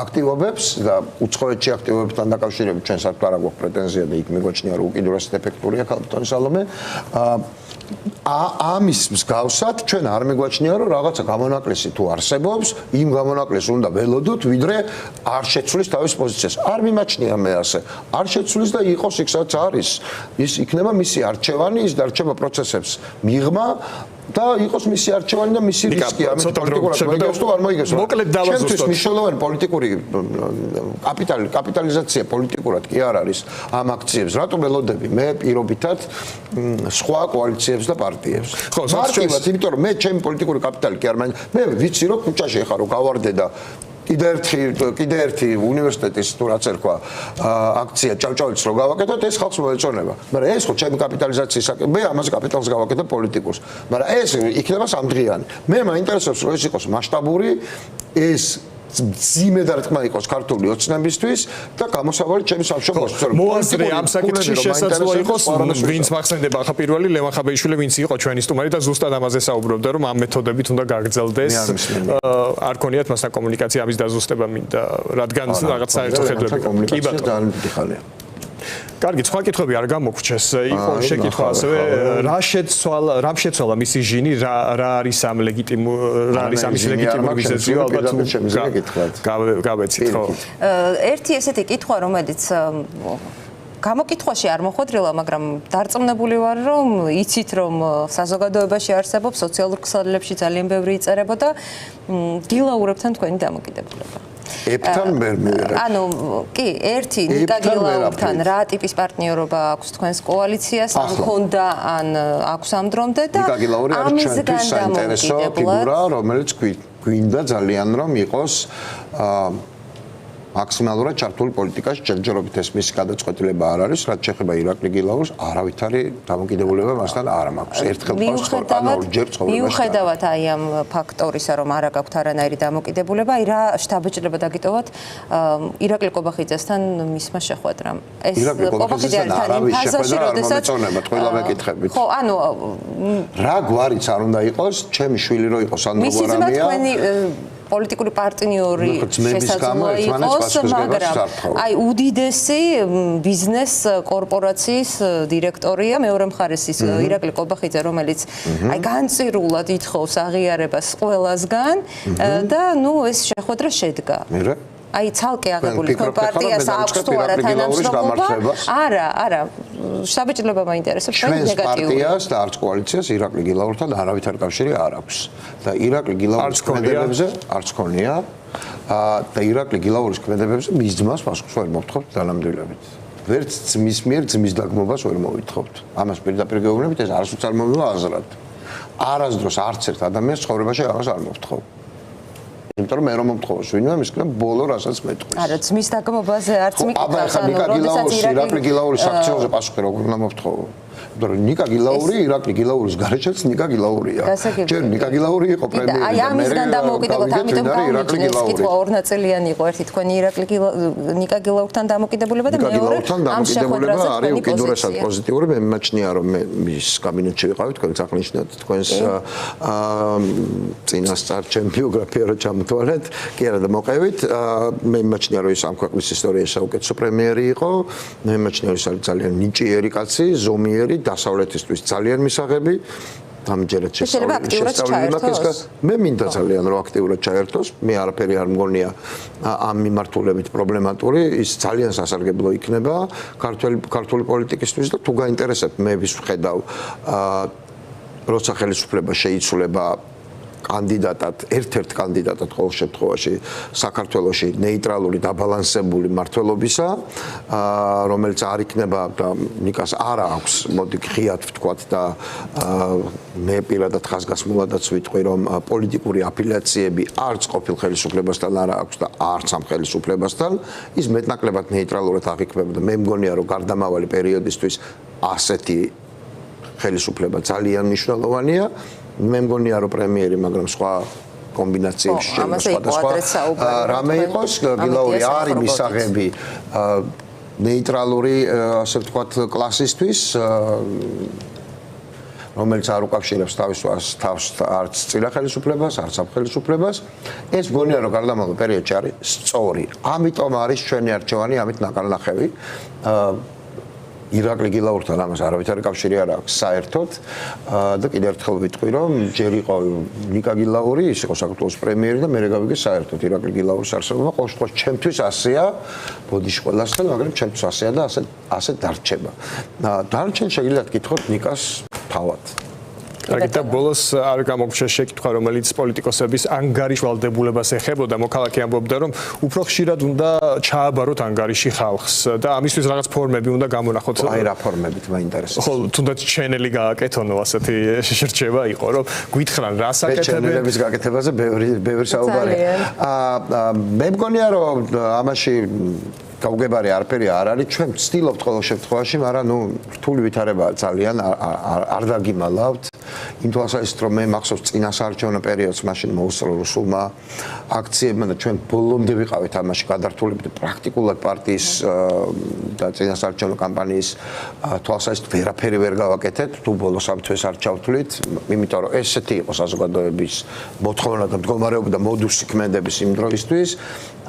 აქტივობებს და უცხოეთში აქტივობებთან დაკავშირებით ჩვენ საერთოდ არ აქვს პრეტენზია და იქ მიგვაჩნია რომ უკიდურესად ეფექტურია ქალბატონი სალომე. ამის მსგავსად ჩვენ არ მიგვაჩნია რომ რაღაცა გამონაკლისი თუ არსებობს, იმ გამონაკლისს უნდა ველოდოთ, ვიდრე არ შეცვლის თავის პოზიციას. არ მიმაჩნია მე ასე. არ შეცვლის და იყოს იქ სადაც არის. ის იქნება მისი არჩევანი, ის დარჩება პროცესებს მიღმა და იყოს მისი არჩევანი და მისი რისკი. ამით პოლიტიკურად მოიგებს თუ არ მოიგებს. მოკლედ დავაზუსტოთ. ჩვენთვის მნიშვნელოვანი პოლიტიკური კაპიტალიზაცია პოლიტიკურად კი არ არის ამ აქციებს. რატო ველოდები მე პირობითად სხვა კოალიციებს და პარტიებს. ხო, მარტივად, იმიტომ რომ მე ჩემი პოლიტიკური კაპიტალი კი არ მაინც მე ვიცი რომ ქუჩაში ახლა რომ გავარდე და კიდე ერთი უნივერსიტეტის თუ რაც ერქვა აქცია ჭავჭაველიც რო გავაკეთოთ ეს ხალხს მოეწონება. მაგრამ ეს ხო ჩემი კაპიტალიზაციის მე ამაზე კაპიტალს გავაკეთებ პოლიტიკურს. მაგრამ ეს იქნება სამდღიანი. მე მაინტერესებს რომ ეს იყოს მასშტაბური ეს ძიმე დარტყმა იყოს ქართული ოცნებისთვის და გამოსავალი ჩემი სამშობლოს. მოაზრე ამ საკითხში შესაძლოა იყოს, ვინც მახსენდება ახლა პირველი ლევან ხაბეიშვილი, ვინც იყო ჩვენი სტუმარი და ზუსტად ამაზე საუბრობდა, რომ ამ მეთოდებით უნდა გაგრძელდეს. არ ქონიათ მასთან კომუნიკაცია, ამის დაზუსტება მინდა, რადგან რაღაც საერთო ხედვები. კი ბატონო. კარგი, სხვა კითხვები არ გამოგრჩეს. იყო შეკითხვა ასევე, რა შეცვალა მისი ჟინი, რა არის ამ ამის ლეგიტიმური მიზეზი, ალბათ გავეცით, ხო? ერთი ესეთი კითხვა, რომელიც გამოკითხვაში არ მოხვედრილა, მაგრამ დარწმუნებული ვარ, რომ იცით, რომ საზოგადოებაში არსებობს სოციალურ ქსელებში ძალიან ბევრი იწერებოდა დილაურებთან თქვენი დამოკიდებულება. ებთან ვერ მივიღებ. ანუ კი, ერთი ნიკა გილაურთან რა ტიპის პარტნიორობა აქვს თქვენს კოალიციას, ან ქონდა, ან აქვს ამ დრომდე და ნიკა გილაური არის ჩვენთვის საინტერესო ფიგურა, რომელიც გვინდა ძალიან რომ იყოს მაქსიმალურად ჩართული პოლიტიკაში ჯერჯერობით ეს მისი გადაწყვეტილება არ არის, რაც შეეხება ირაკლი გილაურს, არავითარი დამოკიდებულება მასთან არ მაქვს. ერთხელ ყავს ანუ ორჯერ ცხოვრებაში. მიუხედავად აი ამ ფაქტორისა, რომ არ აქვს არანაირი დამოკიდებულება, აი რა შთაბეჭდილება დაგიტოვოთ ირაკლი ყობახიძესთან მისმა შეხვედრამ. ეს ყობახიძესთან არავის შეხვედრა არ მომეწონება, ყველა მეკითხებით. ხო, ანუ რა გვარიც არ უნდა იყოს, ჩემი შვილი რო იყოს ანდრო გვარამია. პოლიტიკური პარტნიორი შესაძლოა იყოს, მაგრამ აი უდიდესი ბიზნეს კორპორაციის დირექტორია, მეორე მხარეს ის ირაკლი ყობახიძე, რომელიც აი განწირულად ითხოვს აღიარებას ყველასგან და ნუ ეს შეხვედრა შედგა. აი ცალკე აღებული თქვენ პარტიას აქვს თუ არა თანამშრომლობა? არა, საბჭოება მაინტერესებს ჩვენ პარტიას და არც კოალიციას ირაკლი გილაურთან არავითარი კავშირი არ აქვს. და ირაკლი გილაურის ქმედებებზე არც ქონია და ირაკლი გილაურის ქმედებებზე მის ძმას პასუხს ვერ მოვთხოვთ დანამდვილებით. ვერც ძმის მიერ ძმის დაგმობას ვერ მოვითხოვთ. ამას პირდაპირ გეუბნებით, ეს არასდროს არ მომივა აზრად. არასდროს არც ერთ ადამიანს ცხოვრებაში აღარ არ მოვთხოვ. იმიტომ რომ მე რომ მომთხოვოს ვინმე მისკენ ბოლო რასაც მეტყვის. არა, ძმის დაგმობაზე არც მიკითხავს, ანუ როდესაც ირაკლი გილაურის აქციაზე პასუხი როგორ უნდა მოვთხოვო? იმიტომ რომ ნიკა გილაური, ირაკლი გილაურის გარეშეც ნიკა გილაურია. ჯერ ნიკა გილაური იყო პრემიერი. აი ამისგან დამოუკიდებლად, ამიტომ გამიჯნეს კითხვა ორნაწილიანი იყო, ერთი თქვენი ირაკლი ნიკა გილაურთან დამოკიდებულება და მეორე ამ შეხვედრაზე არის უკიდურესად პოზიტიური. მე მიმაჩნია რომ მე მის კაბინეტში ვიყავი, თქვენ აღნიშნეთ თქვენს წინასწარ ჩემ ბიოგრაფია რო ჩამოთვალეთ, კი არა და მოყევით. მე მიმაჩნია რომ ის ამ ქვეყნის ისტორიაში საუკეთესო პრემიერი იყო. მე მიმაჩნია რომ ის არის ძალიან ნიჭიერი კაცი, ზომიერი დასავლეთისთვის ძალიან მისაღები დამჯერად შესწავლილი. მე მინდა ძალიან რომ აქტიურად ჩაერთოს. მე არაფერი არ მგონია ამ მიმართულებით პრობლემატური. ის ძალიან სასარგებლო იქნება ქართული პოლიტიკისთვის და თუ გაინტერესებთ მე ვის ვხედავ როცა ხელისუფლება შეიცვლება კანდიდატად, ერთ-ერთ კანდიდატად ყოველ შემთხვევაში საქართველოში ნეიტრალური დაბალანსებული მმართველობისა, რომელიც არ იქნება და ნიკას არ აქვს, მოდი ღიად ვთქვათ და მე პირადად ხაზგასმულადაც ვიტყვი, რომ პოლიტიკური აფილიაციები არც ყოფილ ხელისუფლებასთან არ აქვს და არც ამ ხელისუფლებასთან, ის მეტნაკლებად ნეიტრალურად აღიქმებოდა. მე მგონია, რომ გარდამავალი პერიოდისთვის ასეთი ხელისუფლება ძალიან მნიშვნელოვანია. მე მგონია, რომ პრემიერი, მაგრამ სხვა კომბინაციებში რამე იყოს, გილაური არის მისაღები ნეიტრალური, ასე ვთქვათ, კლასისთვის, რომელიც არ უკავშირებს თავს არც წინა ხელისუფლებას, არც ამ ხელისუფლებას. ეს მგონია, რომ გარდამავალ პერიოდში არის სწორი. ამიტომ არის ჩვენი არჩევანი, ამით ნაკალნახევი. ირაკლი გილაურთან ამას არავითარი კავშირი არ აქვს საერთოდ და კიდევ ერთხელ ვიტყვი, რომ ჯერ იყო ნიკა გილაური, ის იყო საქართველოს პრემიერი და მე გავიგე საერთოდ ირაკლი გილაურის არსებობა. ყოველ შემთხვევაში ჩემთვის ასეა, ბოდიში ყველასთან, მაგრამ ჩემთვის ასეა და ასე დარჩება. დარჩენ შეგიძლიათ გითხოთ ნიკას თავად. და ბოლოს არ გამოგჩა შეკითხვა, რომელიც პოლიტიკოსების ანგარიშვალდებულებას ეხებოდა. მოქალაქე ამბობდა, რომ უფრო ხშირად უნდა ჩააბაროთ ანგარიში ხალხს და ამისთვის რაღაც ფორმები უნდა გამონახოთ. აი რა ფორმებით მაინტერესებს. ხო, თუნდაც ჩენელი გააკეთონო, ასეთი შერჩევა იყო, რომ გითხრან რა საკეთებენ. ჩენელების გაკეთებაზე ბევრი საუბარია. მე მგონია, რომ ამაში გაუგებარი არაფერი არ არის. ჩვენ ვცდილობთ ყოველ შემთხვევაში, მაგრამ რთული ვითარებაა ძალიან, არ დაგიმალავთ. იმ თვალსაზრისით, რომ მე მახსოვს წინასაარჩევნო პერიოდს მაშინ მოუსწრო რუსულმა აქციებმა და ჩვენ ბოლომდე ვიყავით ამაში გადართულები და პრაქტიკულად პარტიის და წინასაარჩევნო კამპანიის თვალსაზრისით ვერაფერი ვერ გავაკეთეთ, თუ ბოლოს ამ თვეს არ ჩავთვლით, იმიტომ რომ ესეთი იყო საზოგადოების მოთხოვნა და მდგომარეობა და მოდუსი ქმედების იმ დროისთვის.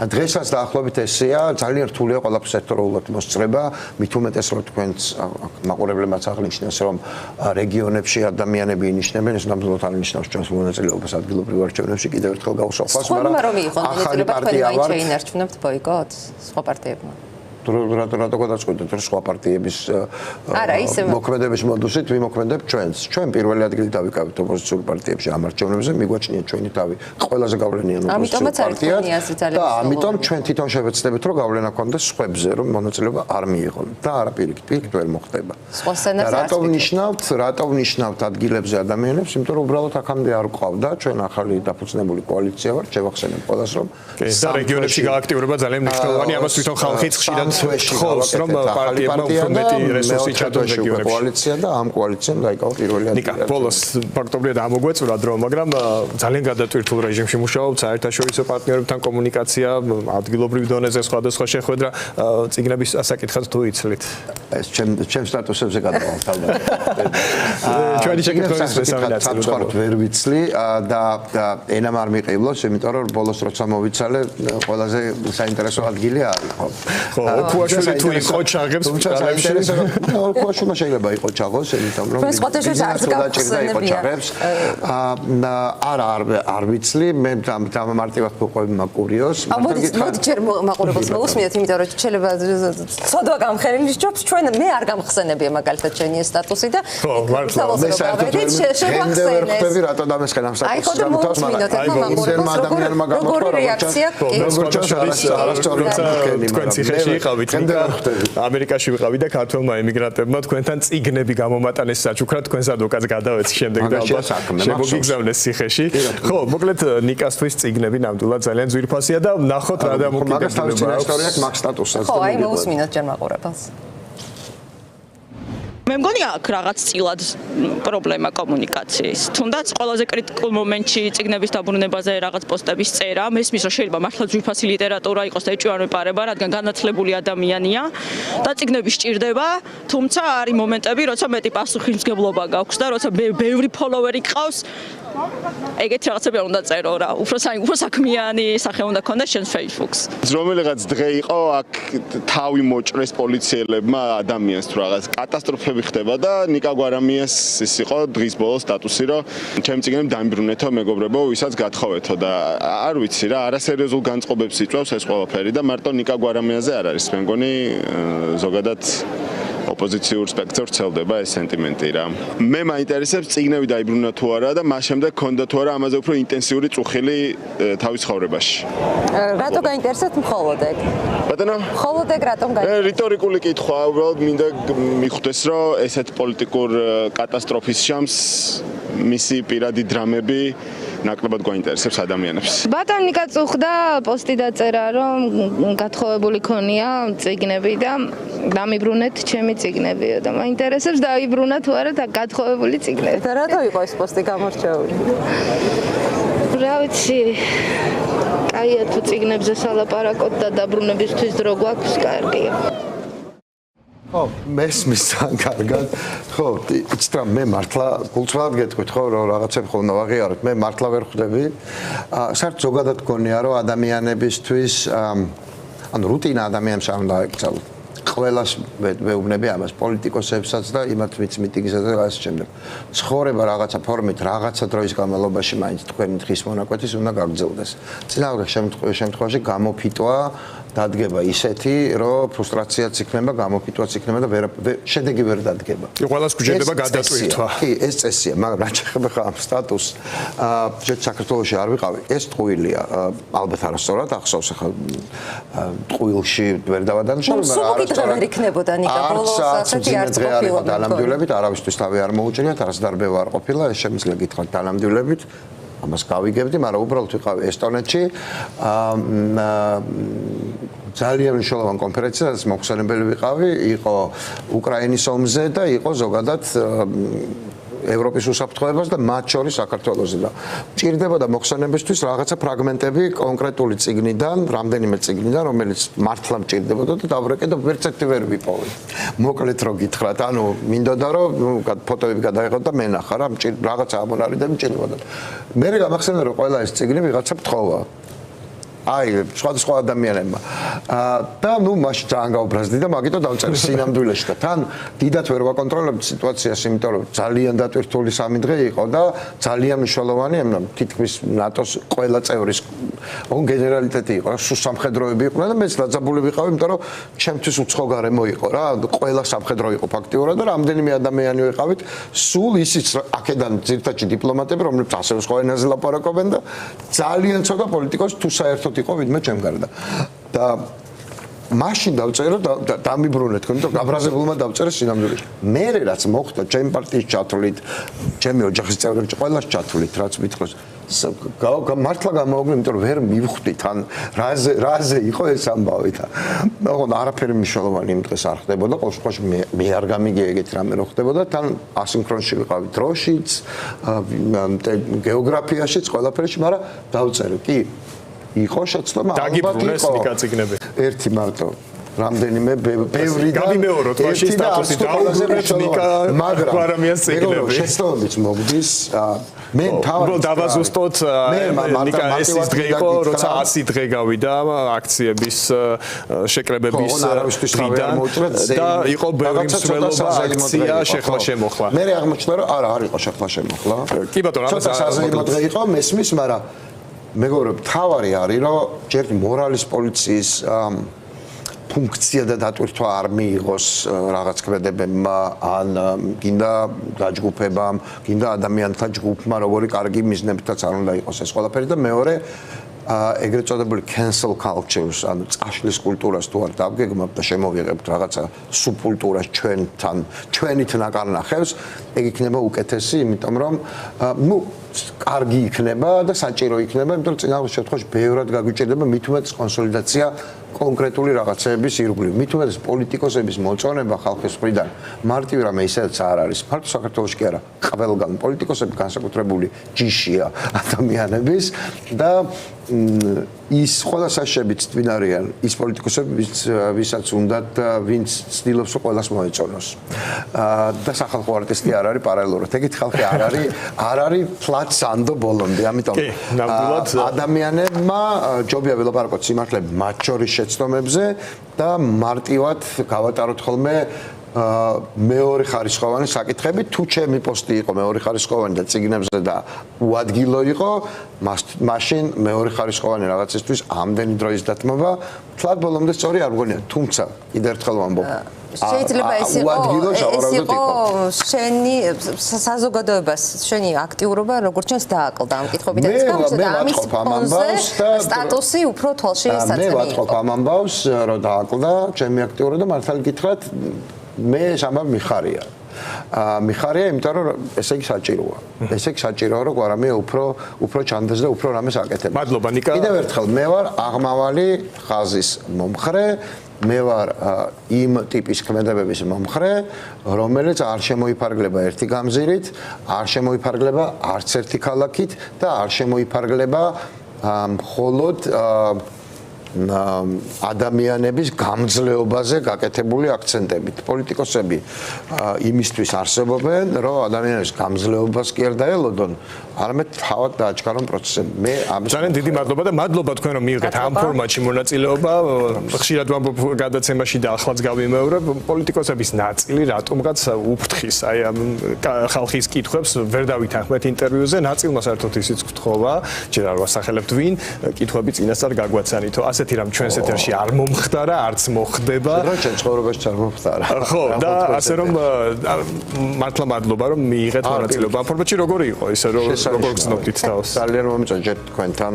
დღესაც დაახლოებით ესეა, ძალიან რთულია ყველაფერს ერთდროულად მოსწრება, მით უმეტეს რომ თქვენს მაყურებლებმაც აღნიშნეს, რომ რეგიონებში ადამიანები ინიშნებენ, ეს ნამდვილად არ ნიშნავს ჩვენს მონაწილეობას ადგილობრივ არჩევნებში, კიდევ ერთხელ გავუსახავს, მაგრამ ახალი პარტია ვარ. თქვენ შეინარჩუნებთ ბოიკოტს სხვა პარტიებმა? რატო გადაწყვეტეთ, რომ სხვა პარტიების მოქმედების მოდუსით ვიმოქმედებთ ჩვენს? ჩვენ პირველი ადგილი დავიკავეთ ოპოზიციური პარტიებში ამ არჩევნებზე, მიგვაჩნია ჩვენი თავი ყველაზე გავლენიანი ოპოზიციური პარტია და ამიტომ ჩვენ თვითონ შევეცდებით, რომ გავლენა ქონდეს სხვებზე, რომ მონაწილეობა არ მიიღონ და არა პირიქით ვერ მოხდება. რატო ვნიშნავთ ადგილებზე ადამიანებს, იმიტომ რომ უბრალოდ აქამდე არ ყავდა, ჩვენ ახალი დაფუძნებული კოალიცია ვართ, შევახსენებ ყველას, რომ და რეგიონებში გააქტიურება ძალიან მნიშვნელოვანია, ამას თვითონ ხალხიც ხშირად ხობს, რომ პარტიებმა უფრო მეტი რესურსი ჩადონ რეგიონებში. კოალიცია და ამ კოალიციამ დაიკავა პირველი ადგილი. ნიკა, ბოლოს ფაქტობრივად ამოგვეწურა დრო, მაგრამ ძალიან გადატვირთულ რეჟიმში მუშაობთ, საერთაშორისო პარტნიორებთან კომუნიკაცია, ადგილობრივ დონეზე სხვადასხვა შეხვედრა, წიგნების ასაკითხად თუ იცლით? ეს ჩემ სტატუსებზე გადავალთ ალბათ. ჩვენი შეკითხვების საწყაროდ ვერ ვიცლი და ენამ არ მიყივლოს, იმიტომ რომ ბოლოს როცა მოვიცალე, ყველაზე საინტერესო ადგილი არ იყო. ხო, ოქუაშვილი თუ იყო ჩაღებს პარლამენტში, ოქუაშვილმა შეიძლება იყოს ჩაღოს, იმიტომ რომ იყო ჩაღებს. არ ვიცლი, მე დამამარტივად ვყვები მაკურიოს. მოდი ჯერ მაყურებელს მოусმინეთ, იმიტომ რომ შეიძლება ცოდვა გამხერილი ჯობს, ჩვენ მე არ გამხსენებია მაგალითად ჩემი სტატუსი და მე საერთოდ ვერ ხვდები რატო დამესხენ ამ სტატუსს გამთავს, მაგრამ როგორი რეაქცია არასწორი თქვენ ციხეში იყავით, ამერიკაში ვიყავი და ქართველმა ემიგრანტებმა თქვენთან წიგნები გამომატანეს საჩუქრად, თქვენს ადვოკატს გადავეცი შემდეგ და ალბათ შემოგიგზავნეს ციხეში. ხო, მოკლედ ნიკასთვის წიგნები ნამდვილად ძალიან ძვირფასია და ნახოთ რა დამოკიდებულება აქვს მაგ სტატუსსაც. ხო, აი მოусმინოთ ჯერ მაყურებელს. მე მგონია აქ რაღაც წილად პრობლემა კომუნიკაციის. თუნდაც ყველაზე კრიტიკულ მომენტში წიგნების დაბრუნებაზე რაღაც პოსტების წერა, მესმის რომ შეიძლება მართლა ძვირფასი ლიტერატურა იყოს და ეჭვიანო პარება, რადგან განათლებული ადამიანია და წიგნები სჭირდება, თუმცა არის მომენტები, როცა მეტი პასუხისმგებლობა გაქვს და როცა ბევრი ფოლოვერი გყავს, ეგეთი რაღაცები არ უნდა წერო რა. უფრო საქმიანი სახე უნდა ქონდეს შენს Facebook-ს. რომელიღაც დღე იყო აქ თავი მოჭრეს პოლიციელებმა ადამიანს თუ რაღაც კატასტროფები ხდება და ნიკა გვარამიას ის იყო დღის ბოლო სტატუსი, რომ ჩემ წიგნები დამიბრუნეთო მეგობრებო, ვისაც გათხოვეთო და არ ვიცი რა, არასერიოზულ განწყობებს იწვევს ეს ყველაფერი და მარტო ნიკა გვარამიაზე არ არის. მე მგონი ზოგადად ოპოზიციურ სპექტრს ვრცელდება ეს სენტიმენტი რა. მე მაინტერესებს წიგნები დაიბრუნა თუ არა და მას შემდეგ ქონდა თუ არა ამაზე უფრო ინტენსიური წუხილი თავის ცხოვრებაში. რატო გაინტერესებთ მხოლოდ ეგ? ბატონო? მხოლოდ ეგ რატომ გაინტერესებთ? რიტორიკული კითხვა, უბრალოდ მინდა მიხვდეს, რომ ესეთ პოლიტიკურ კატასტროფის შამს მისი პირადი დრამები ნაკლებად გვაინტერესებს ადამიანებს. ბატონიკა წუხდა, პოსტი დაწერა, რომ გათხოვებული ქონია წიგნები და დამიბრუნეთ ჩემი წიგნებიო და მაინტერესებს დაიბრუნა თუ არა და გათხოვებული წიგნები. და რატო იყო ეს პოსტი გამორჩეული? რა ვიცი, კაია თუ წიგნებზე სალაპარაკოთ და დაბრუნებისთვის დრო გვაქვს, კარგია. ხო, მესმის თან კარგად. ხო, იცით რა, მე მართლა გულწრფელად გეტყვით, ხო, რომ რაღაცები ხოლმე ვაღიაროთ. მე მართლა ვერ ხვდები. საერთოდ ზოგადად გქონია, რომ ადამიანებისთვის ანუ რუტინა ადამიანს არ უნდა ეკცალოთ. ყველას ვეუბნები ამას, პოლიტიკოსებსაც და იმათ ვიც მიტინგისა და ასე შემდეგ. ცხოვრება რაღაცა ფორმით, რაღაცა დროის განმავლობაში მაინც თქვენი დღის მონაკვეთის უნდა გაგრძელდეს. წინააღმდეგ შემთხვევაში გამოფიტვა დადგება ისეთი, რომ ფრუსტრაციაც იქნება, გამოფიტვაც იქნება და შედეგი ვერ დადგება. ყველას გვჭირდება გადაწყვეტვა. კი, ეს წესია, მაგრამ რა შეეხება ხა ამ სტატუსს, საქართველოში არ ვიყავი, ეს ტყუილია, ალბათ არასწორად ახსოვს ახლა ტყუილში ვერ დავადანაშაულე, მაგრამ არ იქნებოდა ნიკა ბოლოს ასეთი არც ყოფილა დანამდვილებით, არავისთვის თავი არ მოუჭრიათ, არც დარბევა არ ყოფილა, ეს შემიძლია გითხრათ დანამდვილებით. ამას გავიგებდი, მაგრამ უბრალოდ ვიყავი ესტონეთში. ძალიან მნიშვნელოვანი კონფერენცია, სადაც მოხსენებელი ვიყავი, იყო უკრაინის ომზე და იყო ზოგადად ევროპის უსაფრთხოებას და მათ შორის საქართველოზე და ჭირდებოდა მოხსენებისთვის რაღაცა ფრაგმენტები კონკრეტული წიგნიდან, რამდენიმე წიგნიდან, რომელიც მართლა მჭირდებოდა და დავრეკე და ვერც ერთი ვერ ვიპოვე. მოკლედ რო გითხრათ, ანუ მინდოდა რომ ფოტოები გადაიღოთ და მენახა რა, რაღაცა ამონარიდები მჭირდებოდა. მე გამახსენდა რომ ყველა ეს წიგნი ვიღაცა ფთხოვა. აი, სხვა ადამიანებმა. და ნუ მაშინ ძალიან გაუბრაზდი და მაგიტო დავწერე სინამდვილეში და თან დიდათ ვერ ვაკონტროლებდი სიტუაციას, იმიტომ რომ ძალიან დატვირთული 3 დღე იყო და ძალიან მნიშვნელოვანი, თითქმის ნატოს ყველა წევრის გენერალიტეტი იყო, სულ სამხედროები იყვნენ და მეც დაძაბული ვიყავი, იმიტომ რომ ჩემთვის უცხო გარემო იყო რა, ყველა სამხედრო იყო ფაქტიურად და რამდენიმე ადამიანი ვიყავით, სულ ისიც აქედან ძირთადში დიპლომატები, რომლებიც ასევე სხვა ენაზე ლაპარაკობენ და ძალიან ცოტა პოლიტიკოსი თუ საერთოდ იყო ვიდმე ჩემ გარდა. და მაშინ დავწერე და დამიბრუნეთ, თქო, გაბრაზებულმა დავწერე სინამდვილეში. მე რაც მოხდა ჩემი პარტიის ჩათვლით, ჩემი ოჯახის წევრები ყველას ჩათვლით, რაც მითხრეს. მართლა გამოვაგნე, იმიტომ რომ ვერ მივხვდით ან რაზე იყო ეს ამბავი და ოღონდ არაფერი მნიშვნელოვანი იმ დღეს არ ხდებოდა, ყოველ შემთხვევაში მე არ გამიგია ეგეთი რამე რო ხდებოდა, თან ასინქრონში ვიყავი დროშიც, გეოგრაფიაშიც, ყველაფერში, მაგრამ დავწერე, კი იყო შეცდომა დაგიბრუნეს ნიკა წიგნები. ერთი მარტო რამდენიმე ბევრი და გამიმეოროთ მაშინ სტატუსი დაუბრუნეთ ნიკა გვარამიას წიგნები. შეცდომებიც მოგდის. მე თავად დავაზუსტოთ ნიკა ეს ის დღე იყო, როცა 100 დღე გავიდა აქციების შეკრებების დღიდან და იყო ბევრი მსვლელობა აქცია შეხლა შემოხლა. მე აღმოჩნდა რომ არა არ იყო შეხლა შემოხლა. კი ბატონო, რამაც საზეიმო დღე იყო, მესმის, მაგრამ მეგობრებო, თავარი არის, რომ ჯერ მორალის პოლიციის ფუნქცია და დატვირთვა არ მიიღოს რაღაც ქმედებებმა, ან გინდა დაჯგუფებამ, გინდა ადამიანთა ჯგუფმა, როგორი კარგი მიზნებითაც არ უნდა იყოს ეს ყველაფერი და მეორე ეგრეთ წოდებული cancel culture-ს, ანუ წაშლის კულტურას თუ არ დავგეგმავთ და შემოვიღებთ რაღაცა სუბკულტურას ჩვენით ნაკარნახევს, ეგ იქნება უკეთესი, იმიტომ რომ ნუ კარგი იქნება და საჭირო იქნება, იმიტომ რომ წინააღმდეგ შემთხვევაში ბევრად გაგვიჭირდება მით უმეტეს კონსოლიდაცია კონკრეტული რაღაცეების ირგვლივ. მით უმეტეს პოლიტიკოსების მოწონება ხალხის მხრიდან მარტივი რამე ისედაც არ არის. ფართო საქართველოში კი არა, ყველგან პოლიტიკოსები განსაკუთრებული ჯიშია ადამიანების და ის ყველა საშებით თვინ არიან ის პოლიტიკოსები, ვისაც უნდათ, ვინც ცდილობს რომ ყველას მოეწონოს. და სახალხო არტისტი არ არის პარალელურად. ეგეთ ხალხი არ არის ფლატ სანდო ბოლომდე. ამიტომ ადამიანებმა ჯობია ველაპარაკოთ სიმართლე მათ შორის შეცდომებზე და მარტივად გავატაროთ ხოლმე მეორე ხარისხოვანი საკითხები, თუ ჩემი პოსტი იყო მეორე ხარისხოვანი და წიგნებზე და უადგილო იყო, მაშინ მეორე ხარისხოვანი რაღაცისთვის ამდენი დროის დათმობა, თლად ბოლომდე სწორი არ მგონია, თუმცა კიდევ ერთხელ ვამბობ, შეიძლება ეს იყო შენი საზოგადოებას შენი აქტიურობა როგორც ჩანს დააკლდა ამ კითხვებით და ამის ფონზე სტატუსი უფრო თვალში საწევი იყო. მე ვატყობ ამ ამბავს რომ დააკლდა ჩემი აქტიურობა და მართალი გითხრათ მე ეს ამბავი მიხარია. მიხარია, იმიტომ რომ ესე იგი საჭიროა. ესე იგი საჭიროა, რომ გვარამე უფრო ჩანდეს და უფრო რამეს აკეთებს. მადლობა ნიკა. კიდევ ერთხელ მე ვარ აღმავალი ხაზის მომხრე, მე ვარ იმ ტიპის ქმედებების მომხრე, რომელიც არ შემოიფარგლება ერთი გამზირით, არ შემოიფარგლება არც ერთი ქალაქით და არ შემოიფარგლება მხოლოდ ადამიანების გამძლეობაზე გაკეთებული აქცენტებით. პოლიტიკოსები იმისთვის არსებობენ, რომ ადამიანების გამძლეობას კი არ დაელოდონ, არამედ თავად დააჩქარონ პროცესები. მე ძალიან დიდი მადლობა და მადლობა თქვენ რომ მიიღეთ ამ ფორმატში მონაწილეობა. ხშირად ვამბობ გადაცემაში და ახლაც გავიმეორებ, პოლიტიკოსების ნაწილი რატომღაც უფრთხის აი ამ ხალხის კითხვებს ვერ დავითანხმეთ ინტერვიუზე, ნაწილმა საერთოდ ისიც გთხოვა, ჯერ არ ვასახელებთ ვინ, კითხვები წინასწარ გაგვაცანითო. ასეთი რამ ჩვენს ეთერში არ მომხდარა, არც მოხდება. რა ჩვენ ცხოვრებაში არ მომხდარა. ხო, და ასე რომ მართლა მადლობა რომ მიიღეთ მონაწილეობა. ამ ფორმატში როგორი იყო ისე როგორ გრძნობდით თავს? ძალიან მომწონს თქვენთან.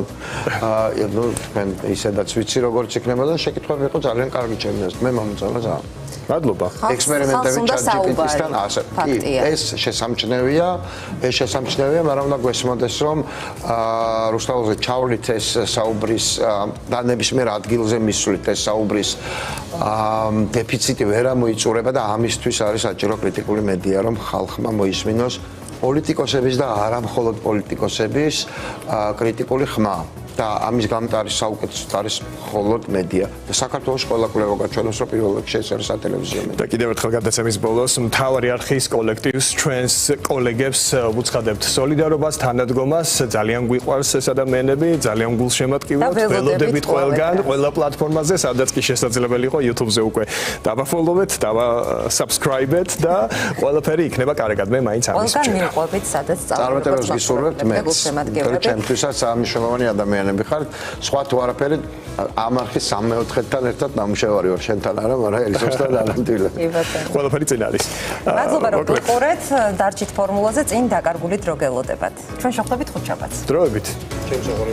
ნუ თქვენ ისედაც ვიცი როგორც იქნება და შეკითხვები იყო ძალიან კარგი ჩემს. მე მომწონა ძალიან. მადლობა. ექსპერიმენტები ChatGPT-სთან ასე. ეს შესამჩნევია, მაგრამ უნდა გვესმოდეს რომ რუსთაველზე ჩავლით ეს საუბრის და ნებისმიერ ადგილზე მისვლით ეს საუბრის დეფიციტი ვერ ამოიწურება და ამისთვის არის საჭირო კრიტიკული მედია, რომ ხალხმა მოისმინოს პოლიტიკოსების და არა მხოლოდ პოლიტიკოსების კრიტიკული ხმა. და ამის გამტარი საუკეთესოდ არის მხოლოდ მედია. და საქართველოს ყველა კვლევა გაჩვენოს, რომ პირველ რიგში ეს არის სატელევიზიო მედია. და კიდევ ერთხელ გადაცემის ბოლოს მთავარი არხის კოლექტივს, ჩვენს კოლეგებს ვუცხადებთ სოლიდარობას, თანადგომას, ძალიან გვიყვარს ეს ადამიანები, ძალიან გულშემატკივრად, ველოდებით ყველგან, ყველა პლატფორმაზე, სადაც კი შესაძლებელი იყო YouTube-ზე უკვე დავაფოლოვეთ, დავასაბსკრაიბეთ და ყველაფერი იქნება კარგად. მე მაინც ამის ყველგან მიყვებით, სადაც წარმატებებს გისურვებთ მეც. ჩემთვისაც ამიშოვანი ადამიანი ხართ, სხვა თუ არაფერი ამ არხის 3/4-თან ერთად ნამუშევარი ვარ შენთან არა, მაგრამ ელისოსთან არამტვილად. ყველაფერი წინ არის. მადლობა რომ გიყურეთ, დარჩით ფორმულაზე წინ დაკარგული დრო გელოდებათ. ჩვენ შევხვდებით ხუთშაბათს. დროებით. ჩემს აღარ